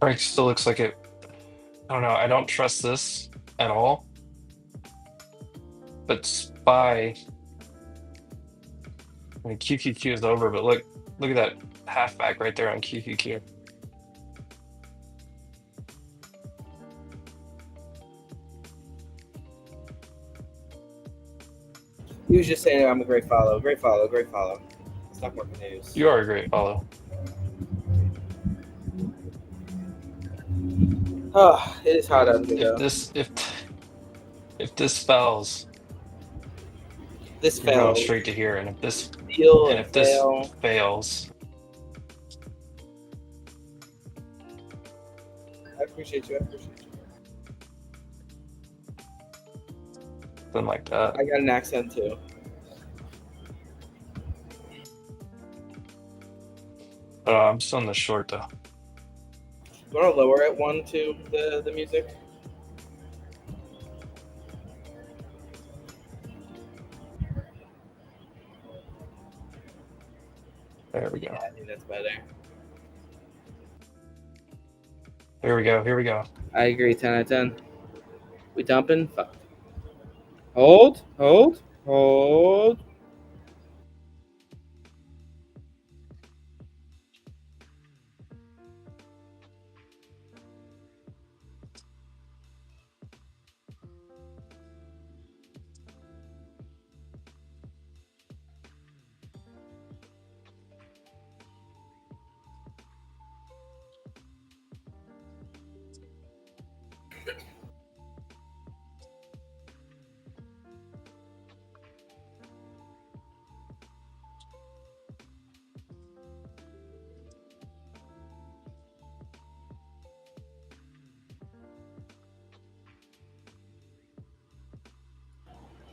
Frank still looks like it. I don't know. I don't trust this at all. But SPY. I mean, QQQ is over, but look at that halfback right there on QQQ. He was just saying I'm a great follow. Great follow. Great follow. Stock market news. You are a great follow. Oh, it is hot out here. If this fails, this you're going fails. straight to here, and if this fail. fails, I appreciate you. something like that. I got an accent too. I'm still in the short though. You want to lower it one to the music? There we go. Yeah, I think that's better. Here we go. I agree. 10 out of 10. We dumping? Fuck. Hold.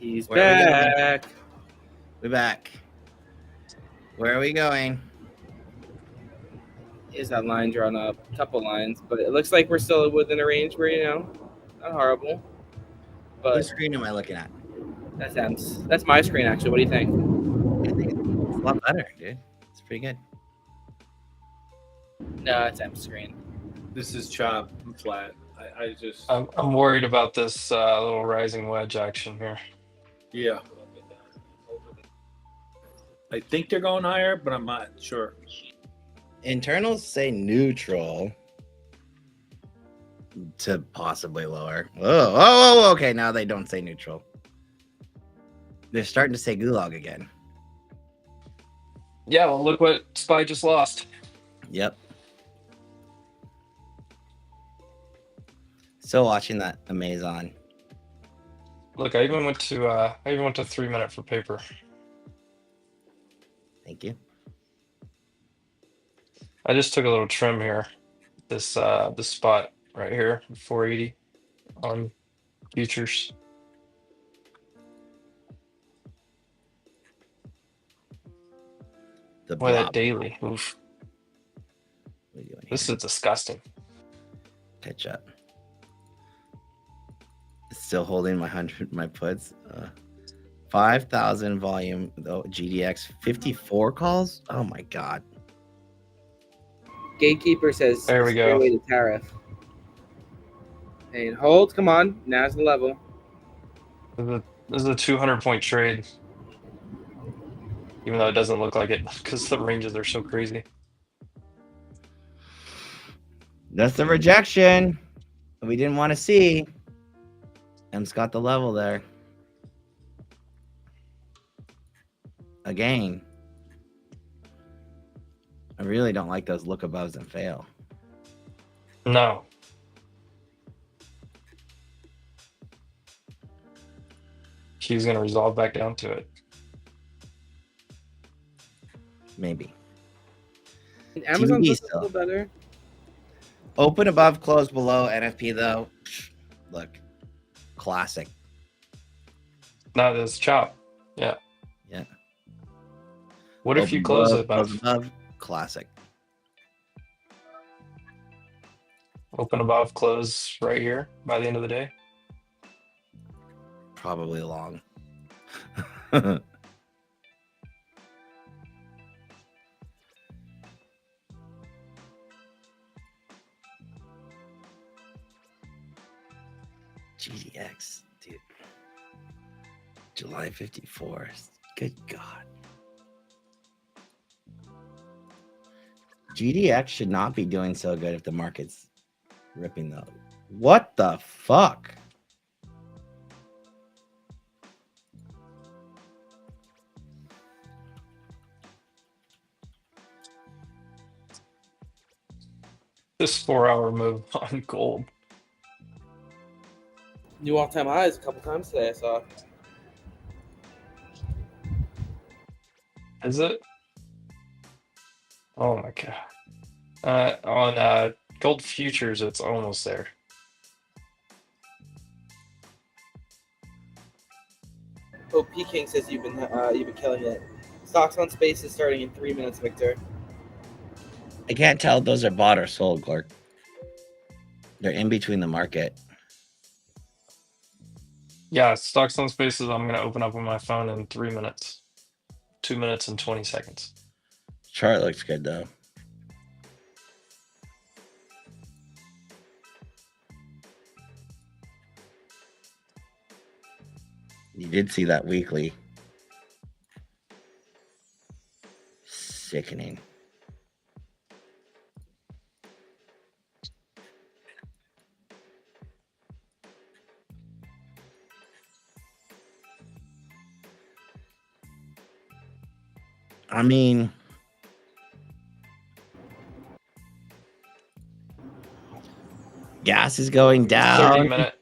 He's back. We're back. Where are we going? Is that line drawn up? A couple lines, but it looks like we're still within a range where, not horrible. But What screen am I looking at? That's my screen, actually. What do you think? I think it's a lot better, dude. It's pretty good. No, it's M screen. This is chop. I'm flat. I just. I'm worried about this little rising wedge action here. Yeah. I think they're going higher, but I'm not sure. Internals say neutral to possibly lower. Oh, okay. Now they don't say neutral. They're starting to say gulag again. Yeah, well, look what SPY just lost. Yep. Still watching that Amazon. Look, I even went to 3 minute for paper. Thank you. I just took a little trim here. This spot right here, 480 on futures. Boy, that daily. Oof. This is disgusting. Catch up. Still holding my puts. 5,000 volume though. GDX 54 calls. Oh my god. Gatekeeper says There we stay go. away to tariff. And hold, come on. Now's the level. This is a 200-point trade, even though it doesn't look like it because the ranges are so crazy. That's the rejection we didn't want to see. M's got the level there. Again. I really don't like those look aboves and fail. No. He's going to resolve back down to it. Maybe. Amazon TV does a still. little better. Open above, close below. NFP though. Look. Classic. Not this chop. Yeah. Yeah. What if Open you close below, it above? close above. Classic. Open above, close right here by the end of the day? Probably long. GDX, dude. July 54. Good God. GDX should not be doing so good if the market's ripping though. What the fuck? This 4-hour move on gold. New all-time highs a couple times today, I saw. Is it? Oh my God. On gold futures, it's almost there. Oh, P King says you've been killing it. Stocks on space is starting in 3 minutes, Victor. I can't tell if those are bought or sold, Clark. They're in between the market. Yeah, stocks on spaces, I'm going to open up on my phone in 3 minutes. 2 minutes and 20 seconds. Chart looks good though. You did see that weekly. Sickening. I mean, gas is going down. 30-minute.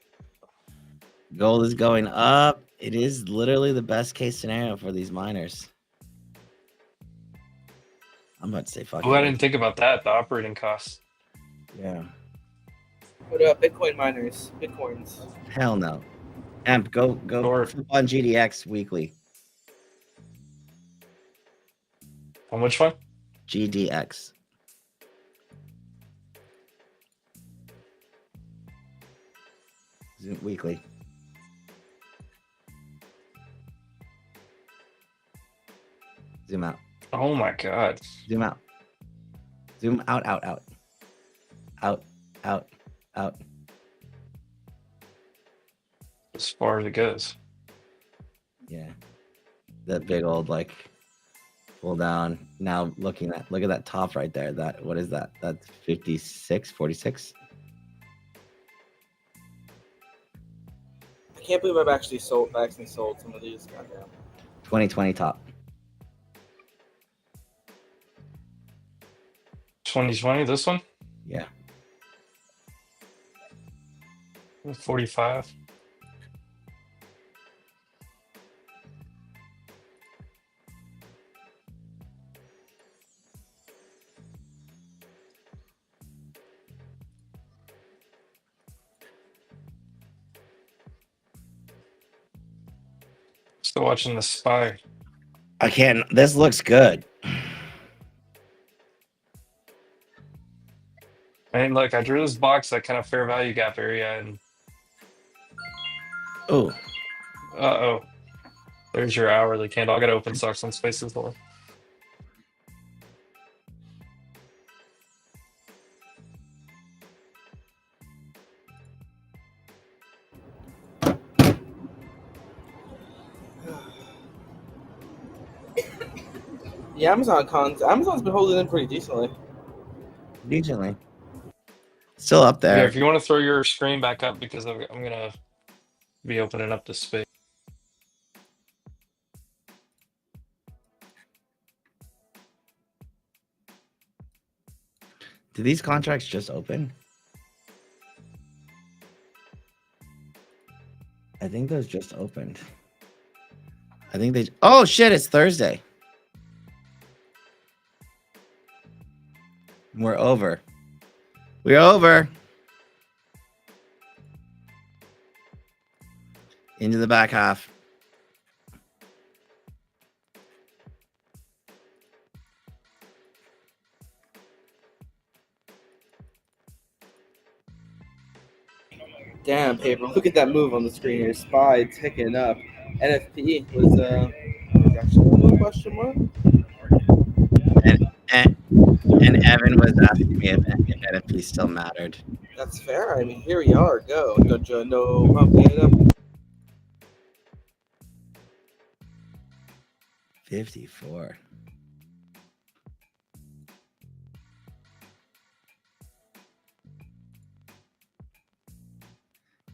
Gold is going up. It is literally the best case scenario for these miners. I'm about to say fuck Oh, I it. didn't think about that. The operating costs. Yeah. What about Bitcoin miners? Bitcoins. Hell no. Amp, go Sure. flip on GDX weekly. On which one? GDX. Zoom weekly. Zoom out. Oh my God. Zoom out. Zoom out, out, out. Out, out, out. As far as it goes. Yeah. That big old like pull down. Now look at that top right there. That what is that? That's 56, 46. I can't believe I've actually sold some of these. Goddamn. 2020 top. 2020, this one? Yeah. 45. Still watching the SPY. I can't. This looks good. I mean, look, I drew this box that kind of fair value gap area, and Oh, uh-oh. There's your hourly candle. I got to open stocks on spaces. Hold on. Yeah, Amazon's been holding in pretty decently. Decently. Still up Yeah, there. if you want to throw your screen back up because I'm gonna be opening up the space. Did these contracts just open? I think those just opened. I think they. Oh shit! It's Thursday. We're over. We're over. Into the back half. Damn, paper. Look at that move on the screen here. SPY ticking up. NFP was actually a little question mark. And Evan was asking me if NFP still mattered. That's fair. I mean, here we are. Go. Don't you know? Pump it up. 54.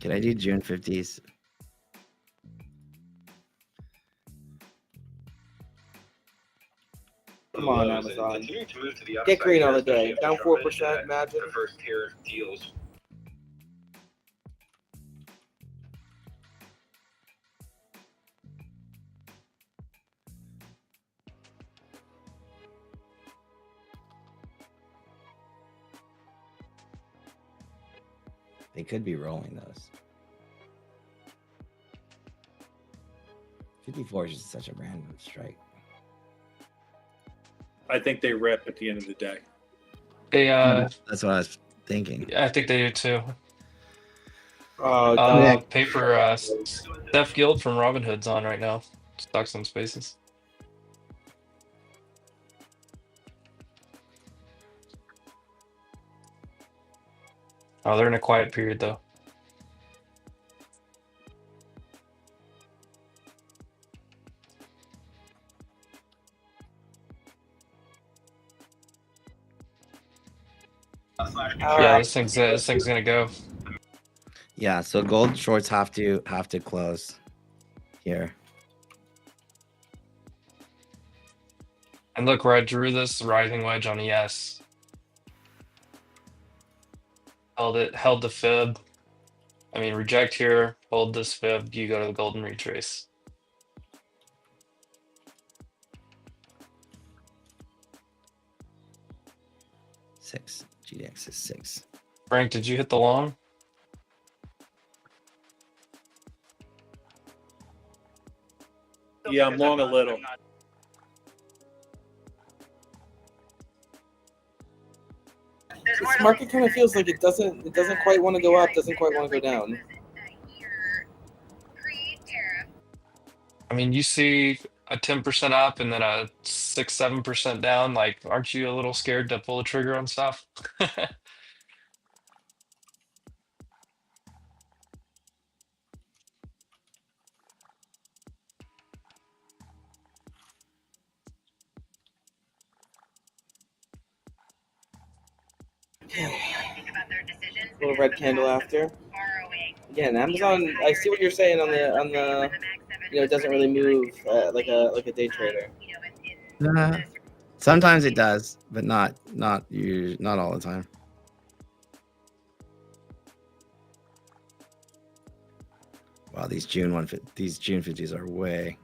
Can I do June 50s? Come on, Amazon. Get green on the day. Down 4%. Imagine. The first tariff deals. They could be rolling those. 54 is just such a random strike. I think they rip at the end of the day. They That's what I was thinking. I think they do too. Oh, Paper Steph Guild from Robinhood's on right now. Stocks on Spaces. Oh, they're in a quiet period though. Yeah, this thing's gonna go. Yeah, so gold shorts have to close here. And look where I drew this rising wedge on ES. Held the fib. I mean, reject here, hold this fib, you go to the golden retrace. Six. GDX is 6. Frank, did you hit the long? Yeah, I'm long a little. this market kind of feels like it doesn't quite want to go up, doesn't quite want to go down. I mean, you see a 10% up and then a 6-7% down. Like, aren't you a little scared to pull the trigger on stuff? Little red candle after. Again, Amazon. I see what you're saying on the. It doesn't really move like a day trader. Sometimes it does, but not all the time. Wow, these June 50s are way.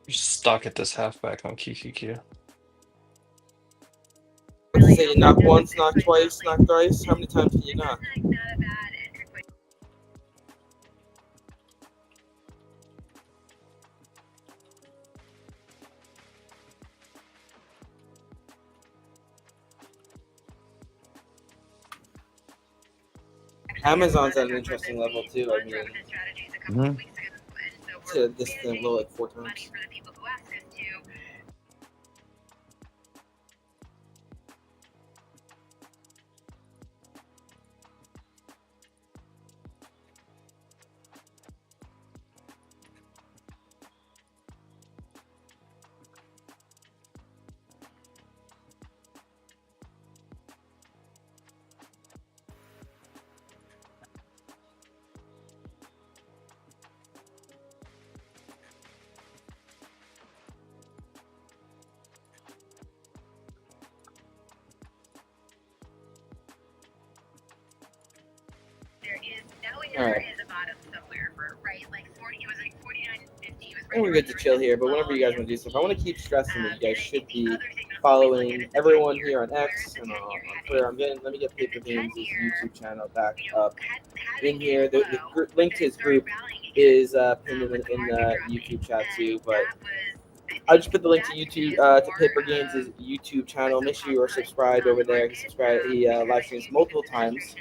You're stuck at this halfback on QQQ. Say you knock once, knock twice, knock thrice. How many times can you knock? Amazon's at an interesting level too. I mean, Mhm. this thing low like 4 times. All right. I think we're good to chill here, but whenever you guys want to do stuff, I want to keep stressing that you guys should be following everyone here on X and on Twitter. Let me get Paper Games' YouTube channel back up in here. The link to his group is pinned in the YouTube chat too, but I just put the link to YouTube to Paper Games' YouTube channel. Make sure you are subscribed over there. He live streams multiple times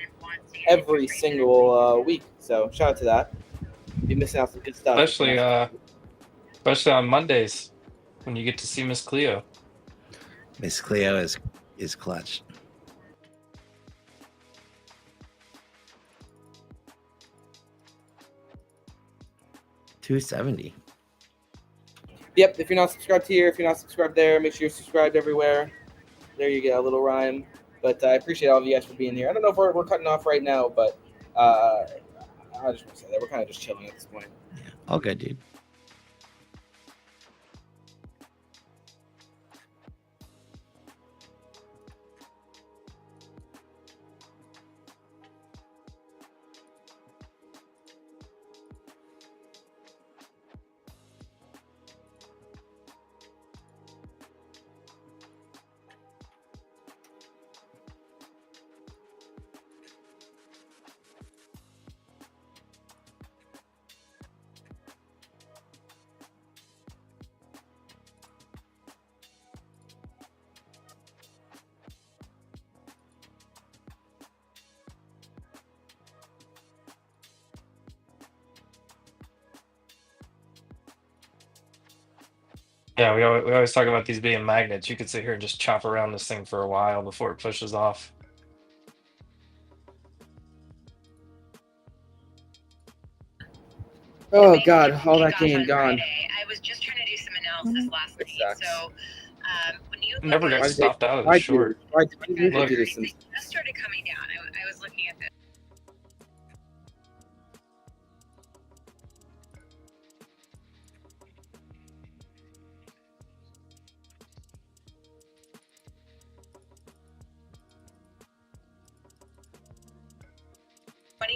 every single week. So shout out to that. You're missing out some good stuff. Especially on Mondays when you get to see Miss Cleo. Miss Cleo is clutch. $270. Yep, if you're not subscribed here, if you're not subscribed there, make sure you're subscribed everywhere. There you go, a little rhyme. But I appreciate all of you guys for being here. I don't know if we're cutting off right now, but I just want to say that we're kind of just chilling at this point. Yeah, all good, dude. Yeah, we always talk about these being magnets. You could sit here and just chop around this thing for a while before it pushes off. Oh God, all that game gone. I was just trying to do some analysis last night. So when you I never got stopped out of the short. Why did you Look. do this? they just started coming down. I was looking at this.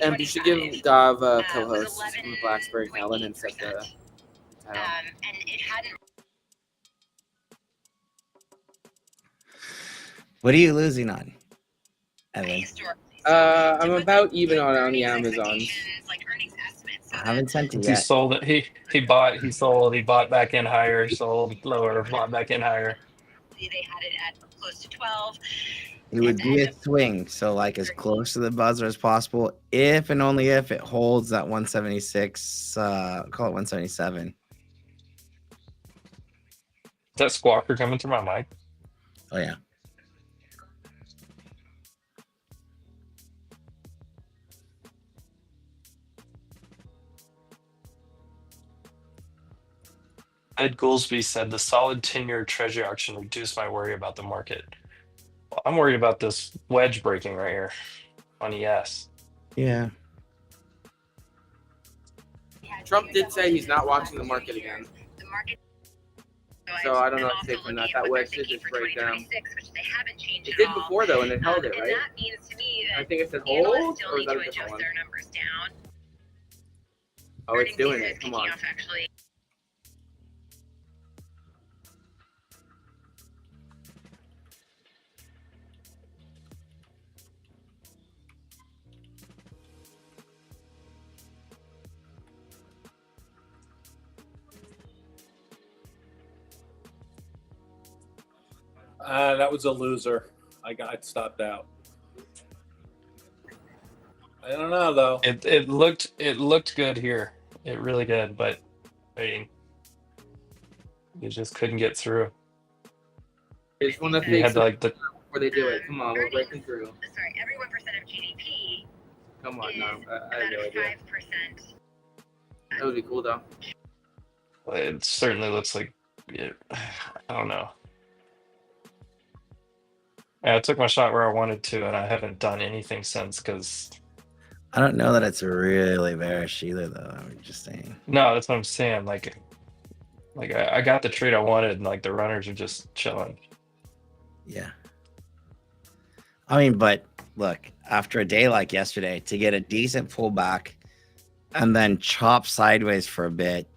And you should give Dav a co-host from Blacksburg now. Let him set the title. And it hadn't. What are you losing on, Evan? I'm about even on the Amazons. I haven't sent it He yet. sold it. He bought. He sold. He bought back in higher. Sold lower. Bought back in higher. They had it at close to 12. It would be a swing, so like as close to the buzzer as possible. If and only if it holds that 176, call it 177. Is that squawker coming through my mic? Oh yeah. Ed Goolsby said the solid 10-year treasury auction reduced my worry about the market. Well, I'm worried about this wedge breaking right here on ES. Yeah. Trump did say he's not watching the market again. So I don't know what to take from that. That wedge did just break down. It did before though, and it held it, right? I think it said hold, or is that a different one? Oh, it's doing it. Come on. That was a loser. I got stopped out. I don't know though. It looked good here. It really did, but I mean, you just couldn't get through. They just want to You fake had to like the before they do it. Come on, we're breaking through. Sorry, every 1% of GDP Come on, is no, I have about no a idea. 5%. That would be cool though. it certainly looks like I don't know. Yeah, I took my shot where I wanted to, and I haven't done anything since because I don't know that it's really bearish either, though. I'm just saying. no, that's what I'm saying. Like I got the trade I wanted, and like the runners are just chilling. Yeah. I mean, but look, after a day like yesterday, to get a decent pullback and then chop sideways for a bit,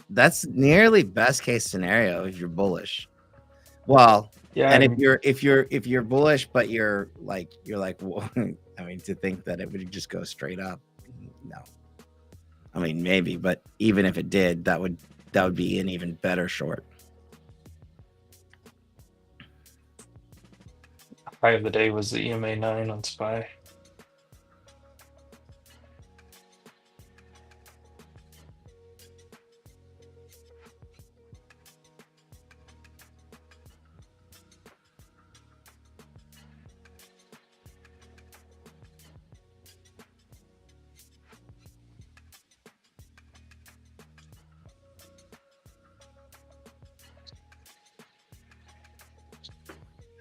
that's nearly best case scenario if you're bullish. Well, Yeah, and if you're bullish, but you're like, well, I mean, to think that it would just go straight up, no. I mean, maybe, but even if it did, that would be an even better short. high of the day was the EMA 9 on SPY.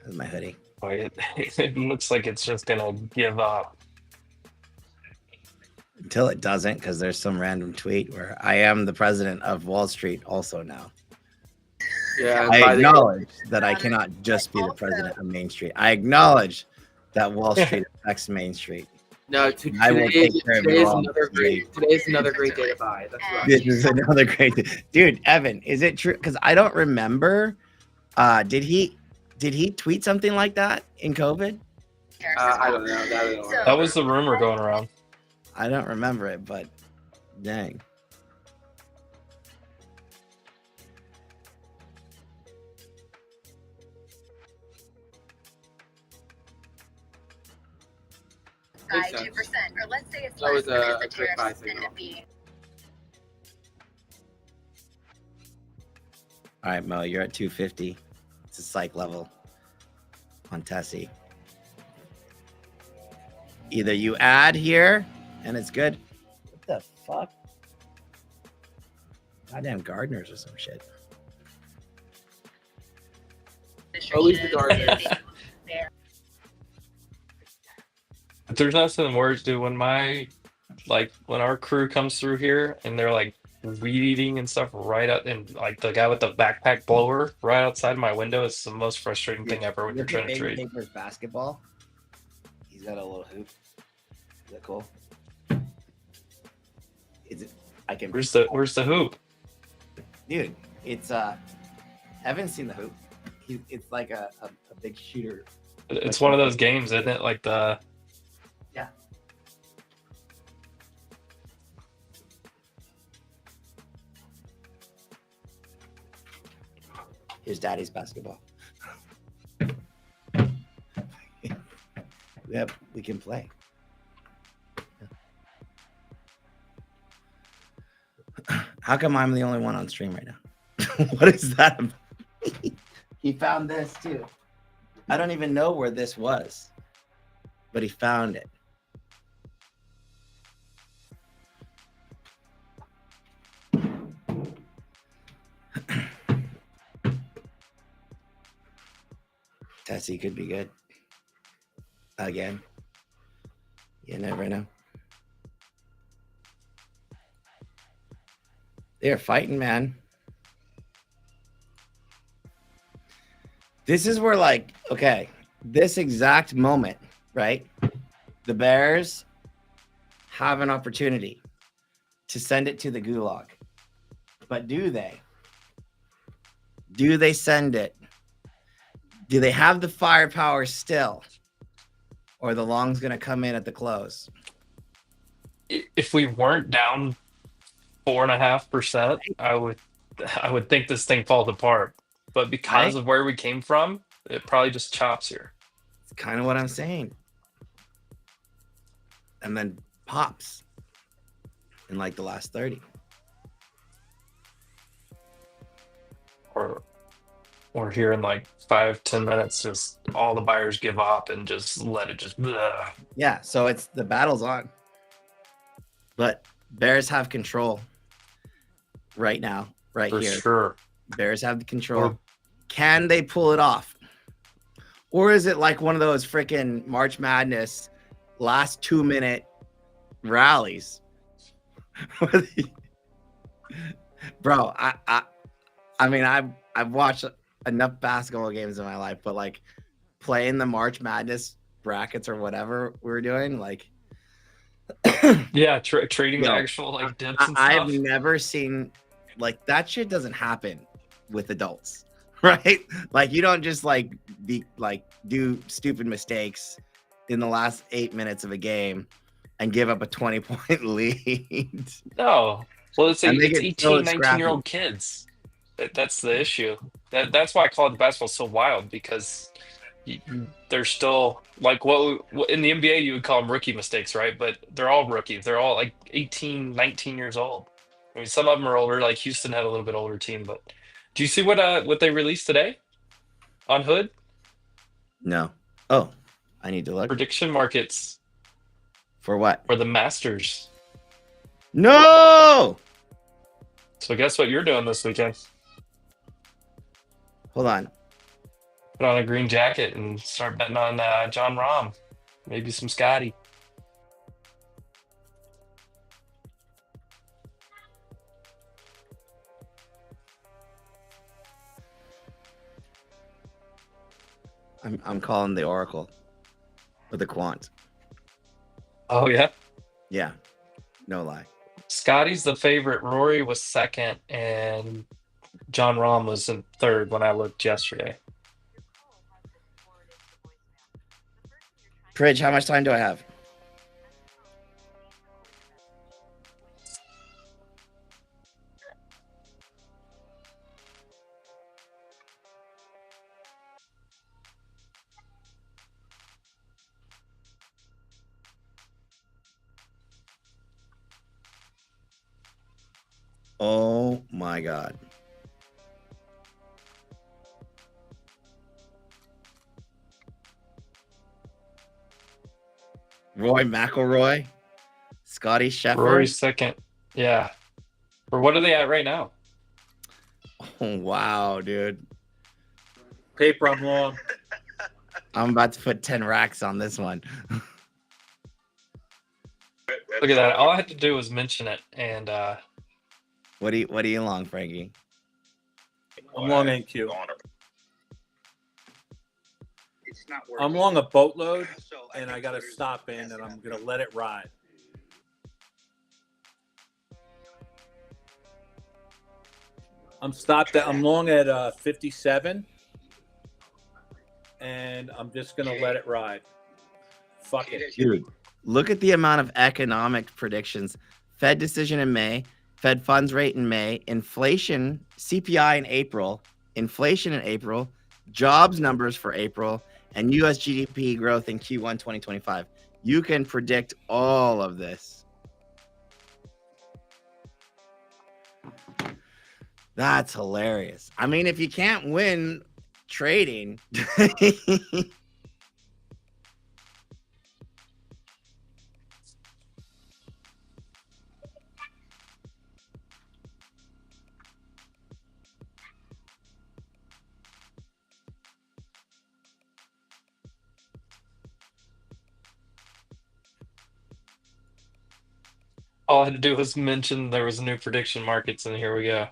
That's my hoodie. Boy, it looks like it's just gonna give up. Until it doesn't, because there's some random tweet where I am the president of Wall Street also now. Yeah, I acknowledge that I cannot just be the president of Main Street. I acknowledge that Wall Street affects Main Street. No, I will take care of you all. Today's another great day to buy. That's right. This is another great day. Dude, Evan, is it true? Because I don't remember. Did he tweet something like that in COVID? I don't know. That was the rumor going around. I don't remember it, but dang. By 2%, or let's say it's That was less because a the quick buy tariffs end signal. up being. All right, Mo, you're at 250. It's a psych level on Tessie. Either you add here and it's good. What the fuck? Goddamn gardeners or some shit. Always the gardeners. But there's nothing worse, dude. When when our crew comes through here and they're like weed eating and stuff right up, and like the guy with the backpack blower right outside my window is the most frustrating thing ever when you're trying to trade. Papers basketball. He's got a little hoop. Is that cool? Is it? I can. Where's the hoop? Dude, it's haven't seen the hoop. It's like a big shooter. It's one of those games, isn't it? Like the. Yeah. Here's Daddy's basketball. Yep, we can play. How come I'm the only one on stream right now? What is that about? He found this too. I don't even know where this was, but he found it. Tessie could be good. Again. You never know. They're fighting, man. This is where, like, okay, this exact moment, right? The Bears have an opportunity to send it to the gulag. But do they? Do they send it? Do they have the firepower still? Or the long's going to come in at the close? If we weren't down 4.5%, I would think this thing falls apart. But because of where we came from, it probably just chops here. It's kind of what I'm saying. And then pops in like the last 30. Or here in like 5-10 minutes, just all the buyers give up and just let it just. Bleh. Yeah, so it's the battle's on. But Bears have control right now, right For here. sure. Bears have the control. Can they pull it off? Or is it like one of those freaking March Madness last 2-minute rallies? Bro, I mean, I've watched enough basketball games in my life, but like playing the March Madness brackets or whatever we were doing, like Yeah, trading the yo, actual like dips and I've stuff. never seen like that shit doesn't happen with adults, right? Like you don't just like do stupid mistakes in the last 8 minutes of a game and give up a 20-point lead. No. Well, it's And they 18, get so 19-year-old kids. That's the issue. That's why college basketball is so wild, because they're still like what in the NBA you would call them rookie mistakes, right? But they're all rookies. They're all like 18, 19 years old. I mean, some of them are older. Like Houston had a little bit older team, but do you see what they released today on Hood? No. Oh, I need to look. Prediction markets For what? for the Masters. No! So guess what you're doing this weekend? Hold on. Put on a green jacket and start betting on John Rahm, maybe some Scotty. I'm calling the Oracle or the Quant. Oh yeah, Yeah. No lie. Scotty's the favorite. Rory was second, and John Rahm was in third when I looked yesterday. Pridge, how much time do I have? Oh my God. Roy McIlroy, Scotty Scheffler. Rory's second. Yeah. For what are they at right now? Oh, wow, dude. Paper, I'm long. I'm about to put 10 racks on this one. Look at that. All I had to do was mention it, and What are you long, Frankie? I'm long NQ. It's not working. I'm long a boatload, So and think I got to there's- stop in, and I'm going to let it ride. I'm stopped at, I'm long at 57, and I'm just going to let it ride. Fuck it. Dude, look at the amount of economic predictions. Fed decision in May, Fed funds rate in May, inflation, CPI in April, jobs numbers for April, and US GDP growth in Q1 2025. You can predict all of this. That's hilarious. I mean, if you can't win trading, all I had to do was mention there was new prediction markets, and here we go.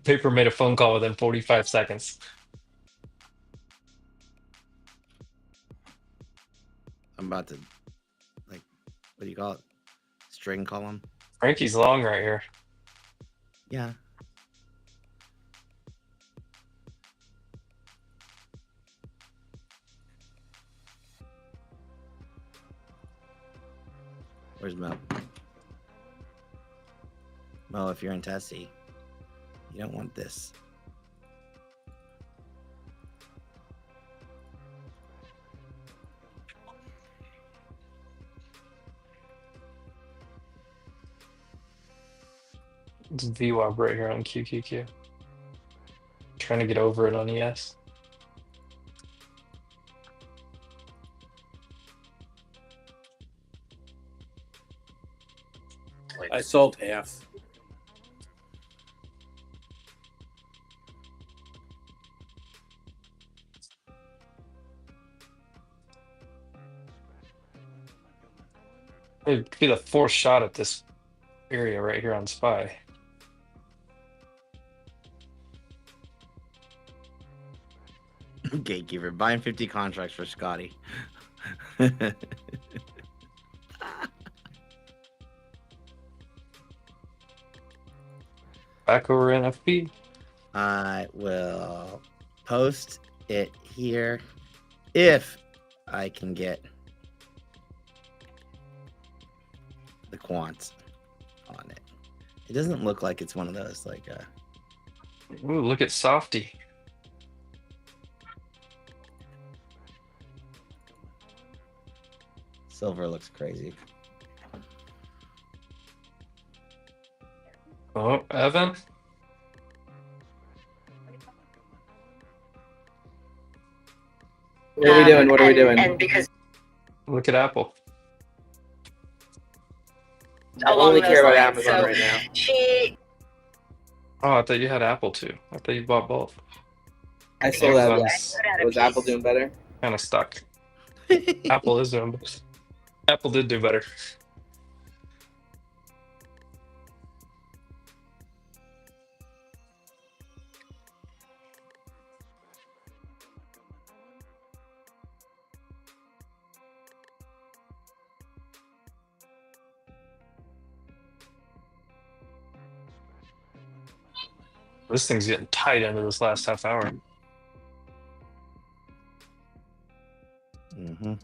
Paper made a phone call within 45 seconds. I'm about to, like, what do you call it? String column? Frankie's long right here. Yeah. Where's Mo? Mo, if you're in Tessie, you don't want this. It's VWAP right here on QQQ. Trying to get over it on ES. I sold half. It could be the fourth shot at this area right here on SPY. Gatekeeper buying 50 contracts for Scotty. Back over NFP. I will post it here if I can get the quants on it. It doesn't look like it's one of those like Ooh, look at Softy. silver looks crazy. Oh, Evan. What are we doing? What are we doing? And because Look at Apple. I along only those care about lines, Amazon so right now. she Oh, I thought you had Apple too. I thought you bought both. I still have Amazon's Was Apple doing better? kind of stuck. Apple is doing better. Apple did do better. This thing's getting tight into this last half hour. Mm-hmm.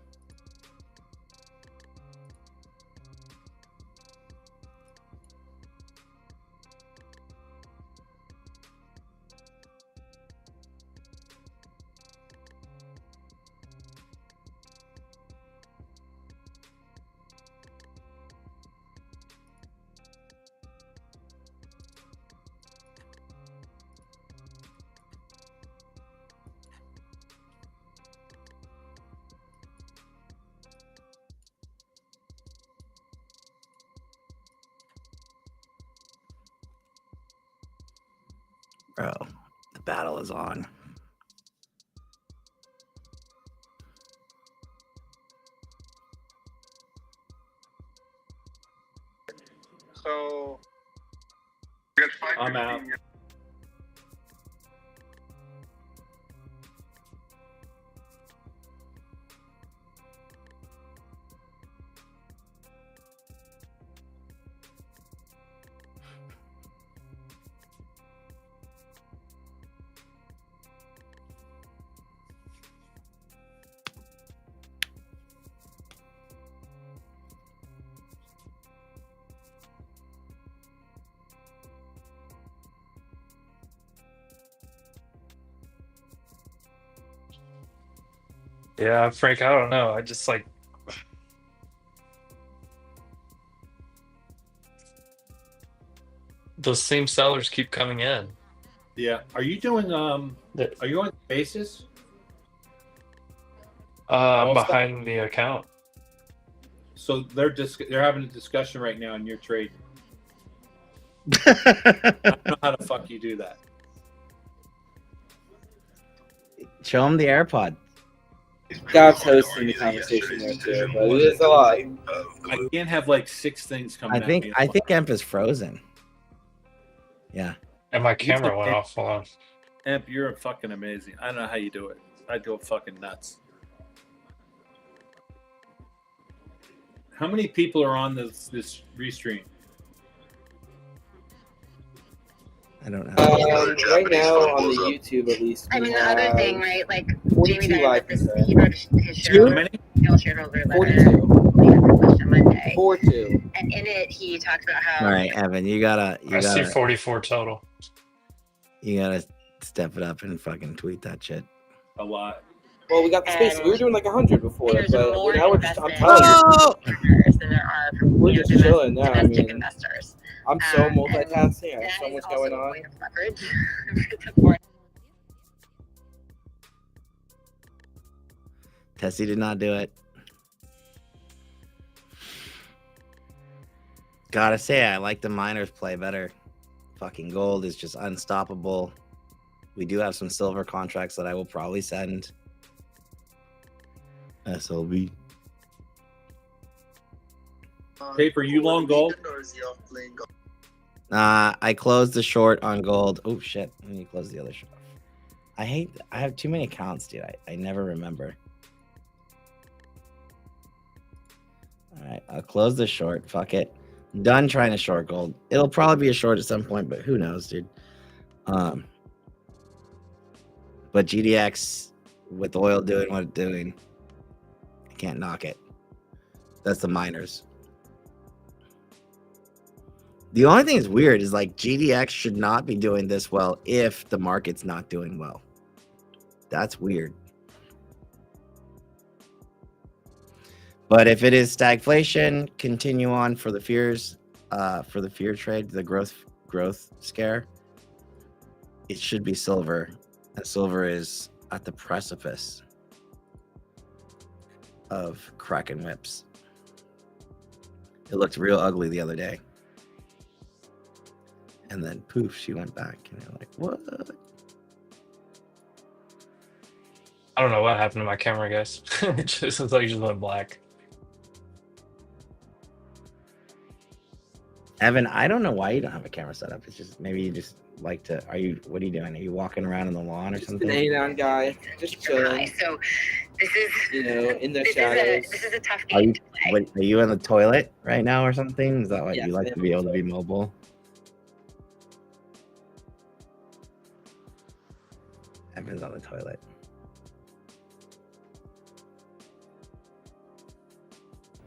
Bro, the battle is on. So I'm out. Yeah, Frank, I don't know. I just like those same sellers keep coming in. Yeah. Are you doing are you on basis? I'm behind the account. So they're having a discussion right now in your trade. I don't know how the fuck you do that. Show him the AirPod. Scott's hosting the conversation there too, but it is a lot. I can't have like 6 things coming I think Emp is frozen. Yeah. And my camera went off. Hold on. Emp, you're fucking amazing. I don't know how you do it. I go fucking nuts. How many people are on this restream? I don't know. Right now on the YouTube at least. I mean, the other thing, right? Like, 42 Jamie live. he wrote his shareholder letter 42. and in it he talked about how. All right, Evan, you gotta see 44 total. You gotta step it up and fucking tweet that shit. A lot. Well, we got the space. We were doing like 100 before, There's but more now we're just. I'm investment telling you, partners than there are from we're just chilling now. I domestic mean, investors. I'm so And multitasking. I that have so is much also going a on. point of leverage to foreign. Tessie did not do it. Gotta say, I like the miners play better. Fucking gold is just unstoppable. We do have some silver contracts that I will probably send. SLB. Paper, you long gold? I closed the short on gold. Oh shit! Let me close the other short. I have too many accounts, dude. I never remember. All right, I'll close the short. Fuck it. Done trying to short gold. It'll probably be a short at some point, but who knows, dude. But GDX with oil doing what it's doing, I can't knock it. That's the miners. The only thing that's weird is like GDX should not be doing this well if the market's not doing well. That's weird. But if it is stagflation, continue on for the fears, for the fear trade, the growth scare, it should be silver. And silver is at the precipice of Kraken whips. It looked real ugly the other day. And then poof, she went back. And you're like, what? I don't know what happened to my camera, guys. It just looks like it just went black. Evan, I don't know why you don't have a camera set up. It's just maybe you just like to. What are you doing? Are you walking around in the lawn or Just something? an A9 guy, just chilling. So this is In the this shadows. This is a tough Are game you to play. are you in the toilet right now or something? Is that what Yes, you I like am to be on able the to be mobile? Evan's on the toilet.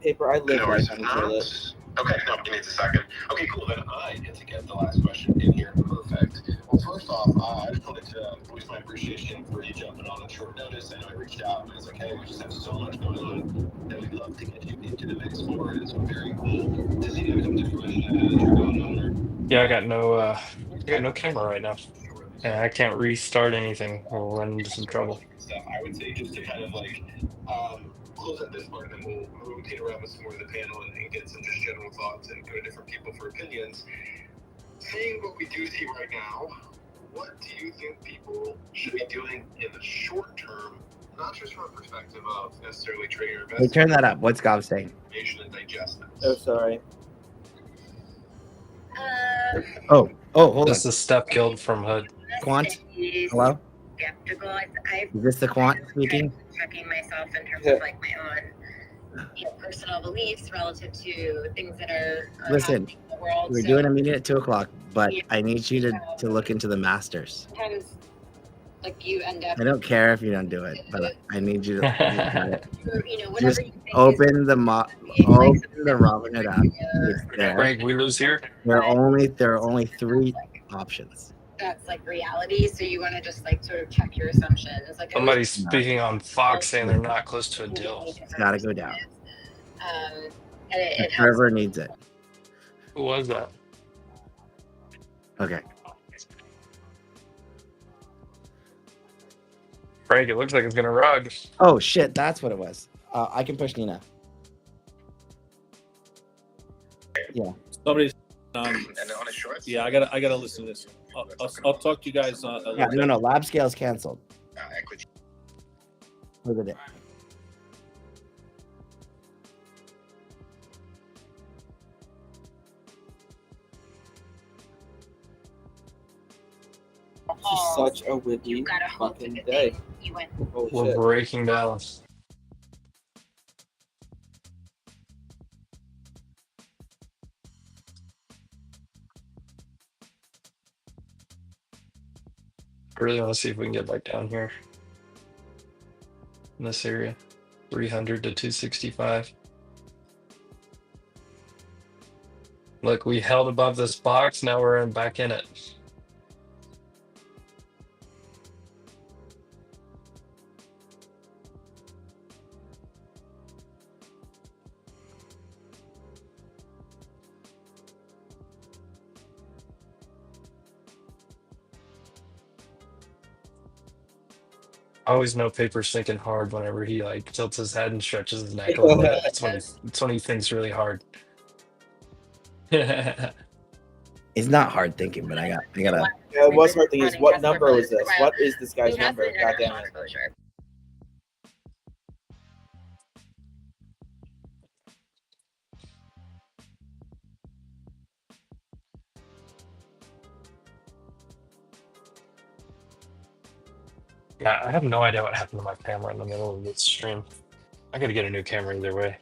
Paper, I live No right worries. on the toilet. Okay, no, give me a second. Okay, cool. Then I get to get the last question in here. Perfect. Well, first off, I just wanted to voice my appreciation for you jumping on short notice. I know I reached out and I was like, hey, we just have so much going on that we'd love to get you into the mix for it. It's very cool to see that come to fruition that you're going on. Yeah, I got no camera right now. And I can't restart anything or we'll run into some trouble. Stuff. I would say just to kind of like close out this part, and then we'll rotate around with some more of the panel and get some just general thoughts and go to different people for opinions. Seeing what we do see right now, what do you think people should be doing in the short term, not just from a perspective of necessarily trading or Hey, investing? turn that up. What's Gav saying? Information and digest it. Oh, sorry. Oh, hold This on. is Step Guild from Hood. Quant? Hello? Skeptical. Is this the quant speaking? Checking myself in terms of like my own personal beliefs relative to things that are Listen, happening in the world. we're So doing a meeting at 2:00, but I need you to look into the masters. sometimes like you end up I don't care if you don't do it, but I need you to whatever just you think open the Robinhood app. It's there. Frank, we lose here. There are only 3 options. that's like reality. So you want to just like sort of check your assumptions. Like Somebody's speaking on Fox saying they're not close to a deal. It's gotta go down. And it helps. Whoever needs it. Who was that? Okay. Frank, it looks like it's gonna rug. Oh shit, that's what it was. I can push Nina. Yeah. Somebody's. And on a short. Yeah, I gotta listen to this. I'll talk to you guys. A Yeah, little bit. no, lab scale's canceled. Equity. Look at it. It's such a whippy fucking day. Oh, We're shit. breaking down. I really want to see if we can get back down here in this area, 300 to 265. Look, we held above this box. Now we're back in it. I always know Paper's thinking hard whenever he like tilts his head and stretches his neck a little bit. It's when he thinks really hard. It's not hard thinking, but I gotta. Yeah, it was hard thing is what number was this? What is this guy's number? God damn it. Yeah, I have no idea what happened to my camera in the middle of this stream. I gotta get a new camera either way.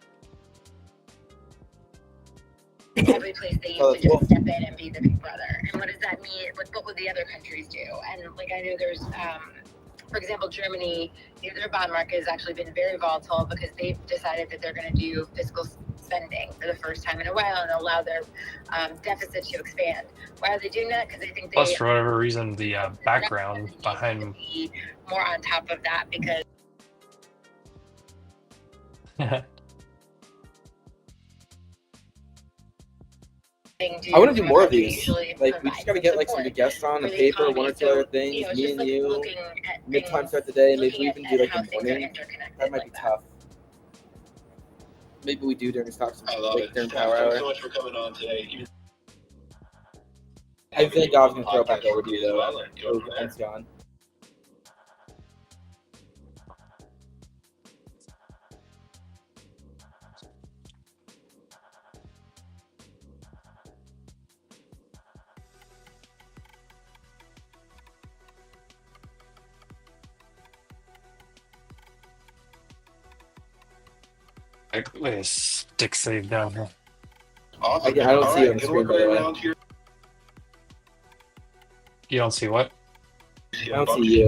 Every place they used to just step in and be the big brother. And what does that mean? What would the other countries do? And like I know there's, for example, Germany, their bond market has actually been very volatile because they've decided that they're going to do fiscal spending for the first time in a while and allow their deficit to expand. Why are they doing that? Because I think they Plus, for whatever reason, the background behind more on top of that because. I want to do more of these. Like, we just got to get like some good guests on, the Paper, one or two other things, me and you, mid-time start the day, maybe we even do like the morning. That might be tough. Maybe we do during stocks like, during power hour. Thanks so much for coming on today. I think I was going to throw it back over to you, though. It's gone. look at this stick save down here. Awesome. I don't see it on the screen, by the way. You don't see what? I don't see you.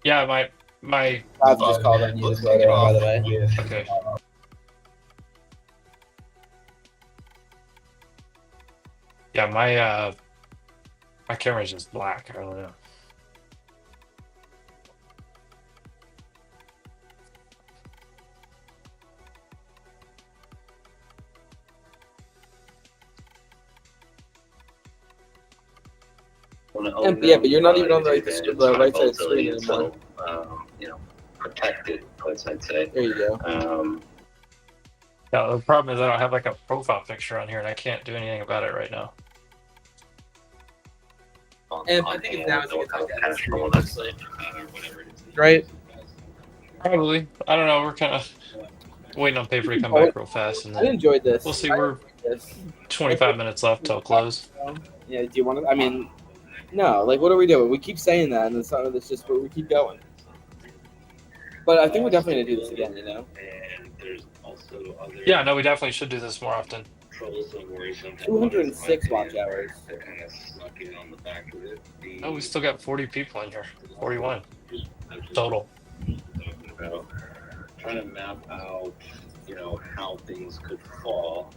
Yeah, my. I've just called on you, by the way. Okay. Yeah, my camera's just black. I don't know. Yeah, but you're not even on the right side of the screen anymore. Protected place, I'd say. There you go. Yeah, the problem is I don't have like a profile picture on here, and I can't do anything about it right now. And I think it's now it's like right? Probably. I don't know. We're kind of waiting on Paper to come back real fast, and I then enjoyed this. we'll see. We're 25 minutes left till close. Yeah. Do you want to? I mean, no. Like, what are we doing? We keep saying that, and it's not. It's just we keep going. But I think we're definitely gonna do this again. You know. And there's also other. Yeah. No, we definitely should do this more often. 206 watch hours. Kind of snuck in on the back of it. Oh, we still got 40 people in here. 41 total. Talking about trying to map out, how things could fall.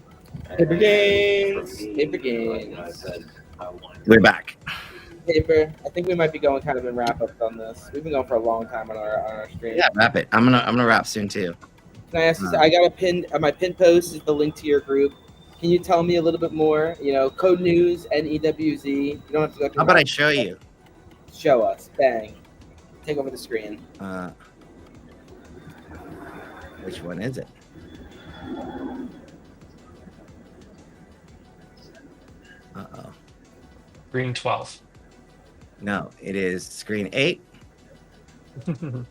Paper games. Paper games. Like I said, We're back. Paper. I think we might be going kind of in wrap up on this. We've been going for a long time on our stream. Yeah, wrap it. I'm gonna wrap soon too. Can I ask you? I got a pin. My pin post is the link to your group. Can you tell me a little bit more? Code News and EWZ. You don't have to go through. How about I show you? Show us. Bang. Take over the screen. Which one is it? Uh-oh. Green 12. No, it is screen 8. There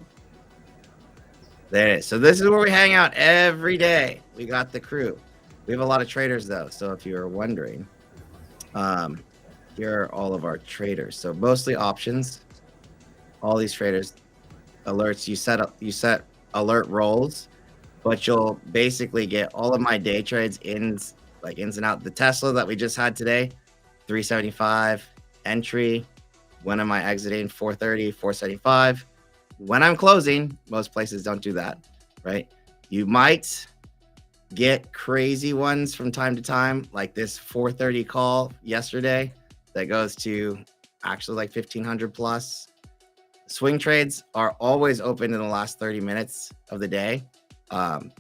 it is. So this is where we hang out every day. We got the crew. We have a lot of traders though. So if you're wondering, here are all of our traders. So mostly options. All these traders, alerts. You set alert roles, but you'll basically get all of my day trades ins and out. The Tesla that we just had today, 375 entry. When am I exiting? 430, 475. When I'm closing, most places don't do that, right? You might get crazy ones from time to time, like this 430 call yesterday that goes to actually like 1500 plus. Swing trades are always open in the last 30 minutes of the day.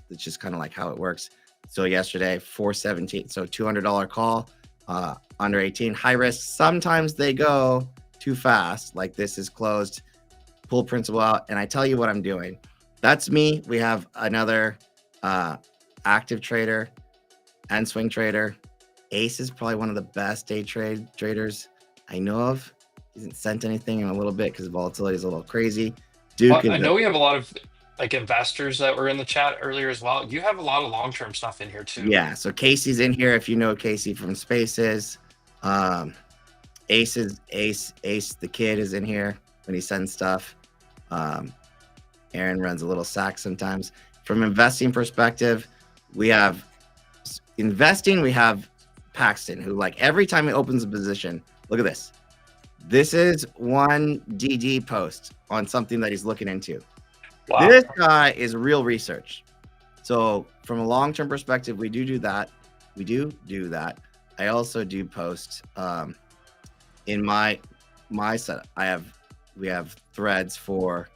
It's just kind of like how it works. So yesterday, 417, so $200 call, under 18, high risk. Sometimes they go too fast, like this is closed pull principal out, and I tell you what I'm doing. That's me. We have another active trader and swing trader. Ace is probably one of the best day traders I know of. He hasn't sent anything in a little bit because volatility is a little crazy. Duke Well, I know we have a lot of like investors that were in the chat earlier as well. You have a lot of long-term stuff in here too. Yeah, so Casey's in here if you know Casey from Spaces. Ace the kid is in here when he sends stuff. Aaron runs a little sack sometimes. From investing perspective, we have Paxton, who like every time he opens a position, look at this. This is one DD post on something that he's looking into. Wow. This guy is real research. So from a long-term perspective, we do that. We do that. I also do post in my set. We have threads for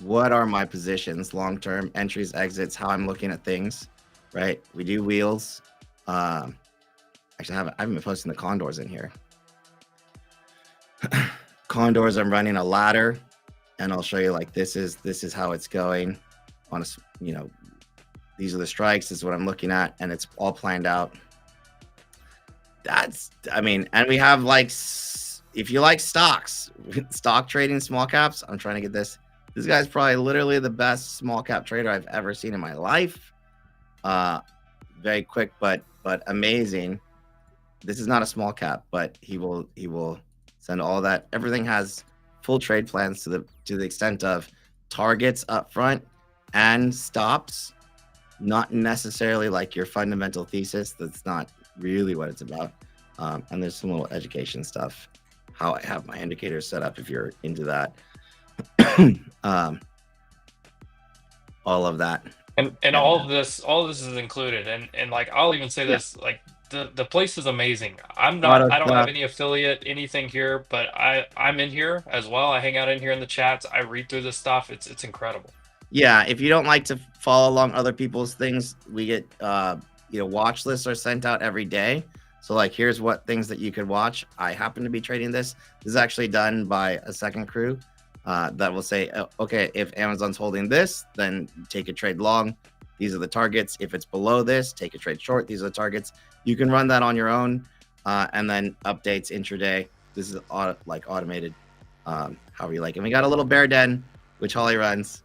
what are my positions, long-term entries, exits, how I'm looking at things, right? We do wheels. Actually, I haven't been posting the condors in here. Condors, I'm running a ladder, and I'll show you like this is how it's going. On a, these are the strikes. This is what I'm looking at, and it's all planned out. And we have like, if you like stocks, stock trading, small caps. I'm trying to get this. This guy's probably literally the best small cap trader I've ever seen in my life. Very quick, but amazing. This is not a small cap, but he will send all that. Everything has full trade plans to the extent of targets up front and stops. Not necessarily like your fundamental thesis. That's not really what it's about. And there's some little education stuff. How I have my indicators set up if you're into that. All of that. And all of this is included. And like I'll even say this, like the place is amazing. I don't have any affiliate anything here, but I'm in here as well. I hang out in here in the chats. I read through this stuff. It's incredible. Yeah, if you don't like to follow along other people's things, we get watch lists are sent out every day. So like here's what things that you could watch. I happen to be trading this. This is actually done by a second crew that will say, okay, if Amazon's holding this, then take a trade long. These are the targets. If it's below this, take a trade short. These are the targets. You can run that on your own, and then updates intraday. This is automated, however you like. And we got a little bear den, which Holly runs.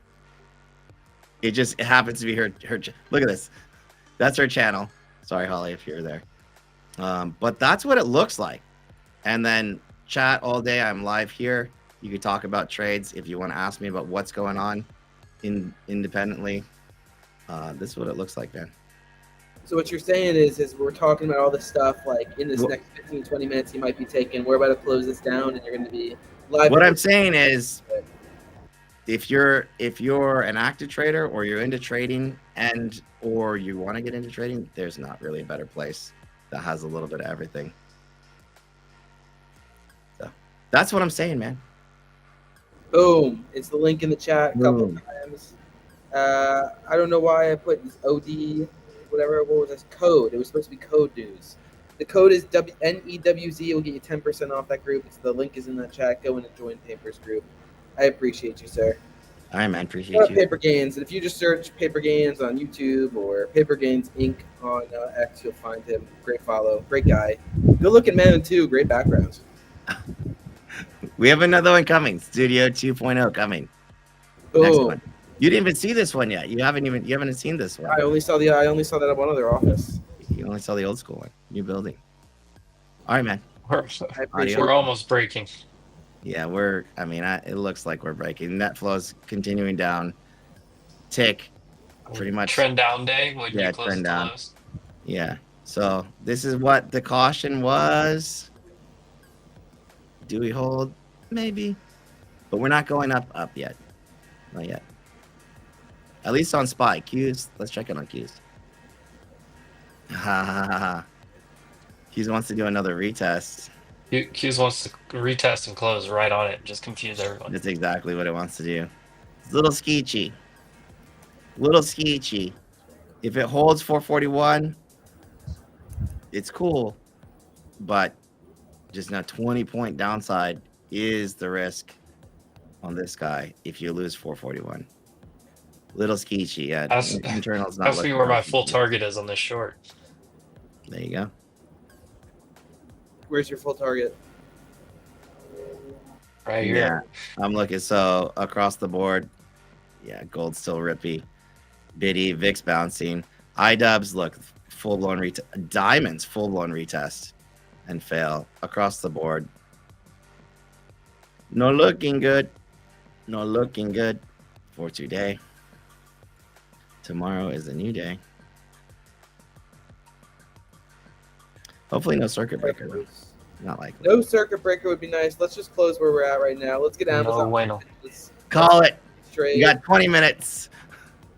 It happens to be her. Look at this. That's her channel. Sorry, Holly, if you're there. But that's what it looks like. And then chat all day. I'm live here. You can talk about trades if you want to ask me about what's going on independently. This is what it looks like, man. So what you're saying is we're talking about all this stuff like in this next 15, 20 minutes you might be taking. We're about to close this down and you're going to be live. What I'm saying is if you're an active trader or you're into trading or you want to get into trading, there's not really a better place that has a little bit of everything. So that's what I'm saying, man. Boom. It's the link in the chat a couple times. I don't know why I put this OD, whatever. What was this code? It was supposed to be code news. The code is NEWZ. It will get you 10% off that group. The link is in the chat. Go in and join Papers group. I appreciate you, sir. All right, man. Appreciate you. Paper Gains. And if you just search Paper Gains on YouTube or Paper Gains Inc. on X, you'll find him. Great follow. Great guy. Good looking man, too. Great backgrounds. We have another one coming. Studio 2.0 coming. Next one. You didn't even see this one yet. You haven't seen this one. I only saw that at one other office. You only saw the old school one. New building. All right, man. We're almost breaking. Yeah, it looks like we're breaking. Net flow's continuing down. Tick, pretty much. Trend down day. Trend down. Yeah. So this is what the caution was. Do we hold? Maybe. But we're not going up yet. Not yet. At least on SPY. Qs. Let's check in on Qs. Qs wants to do another retest. Qs wants to retest and close right on it. Just confuse everyone. That's exactly what it wants to do. It's a little skeechy. Little skeechy. If it holds 441, it's cool. But just now 20-point downside is the risk on this guy if you lose 441. Little sketchy. Yeah, internal's not That's looking where my healthy. full target is on this short. There you go. Where's your full target? Right here. Yeah, I'm looking. So across the board, yeah, gold's still rippy. Biddy, VIX bouncing. iDubbbz, look, full blown retest. Diamonds, full blown retest and fail across the board. No looking good. No looking good for today. Tomorrow is a new day. Hopefully, no circuit breaker. Though. Not likely. No circuit breaker would be nice. Let's just close where we're at right now. Let's get Amazon. No bueno. Call it. Straight. You got 20 minutes.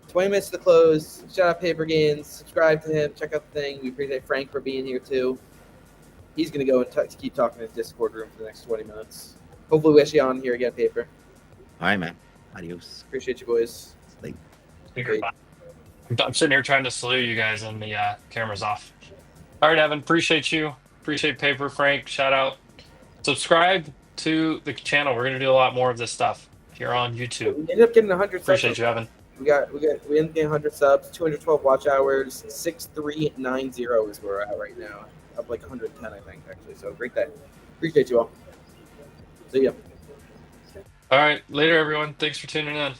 20 minutes to close. Shout out Paper Gains. Subscribe to him. Check out the thing. We appreciate Frank for being here too. He's gonna go and keep talking in his Discord room for the next 20 minutes. Hopefully, we actually on here again, Paper. All right, man. Adios. Appreciate you, boys. Great. I'm sitting here trying to salute you guys, and the camera's off. All right, Evan. Appreciate you. Appreciate Paper, Frank. Shout out. Subscribe to the channel. We're gonna do a lot more of this stuff here on YouTube. We ended up getting 100 subs. Appreciate you, Evan. We ended up getting 100 subs, 212 watch hours, 6390 is where we're at right now. Up like 110, I think, actually. So great day. Appreciate you all. See ya. All right, later, everyone. Thanks for tuning in.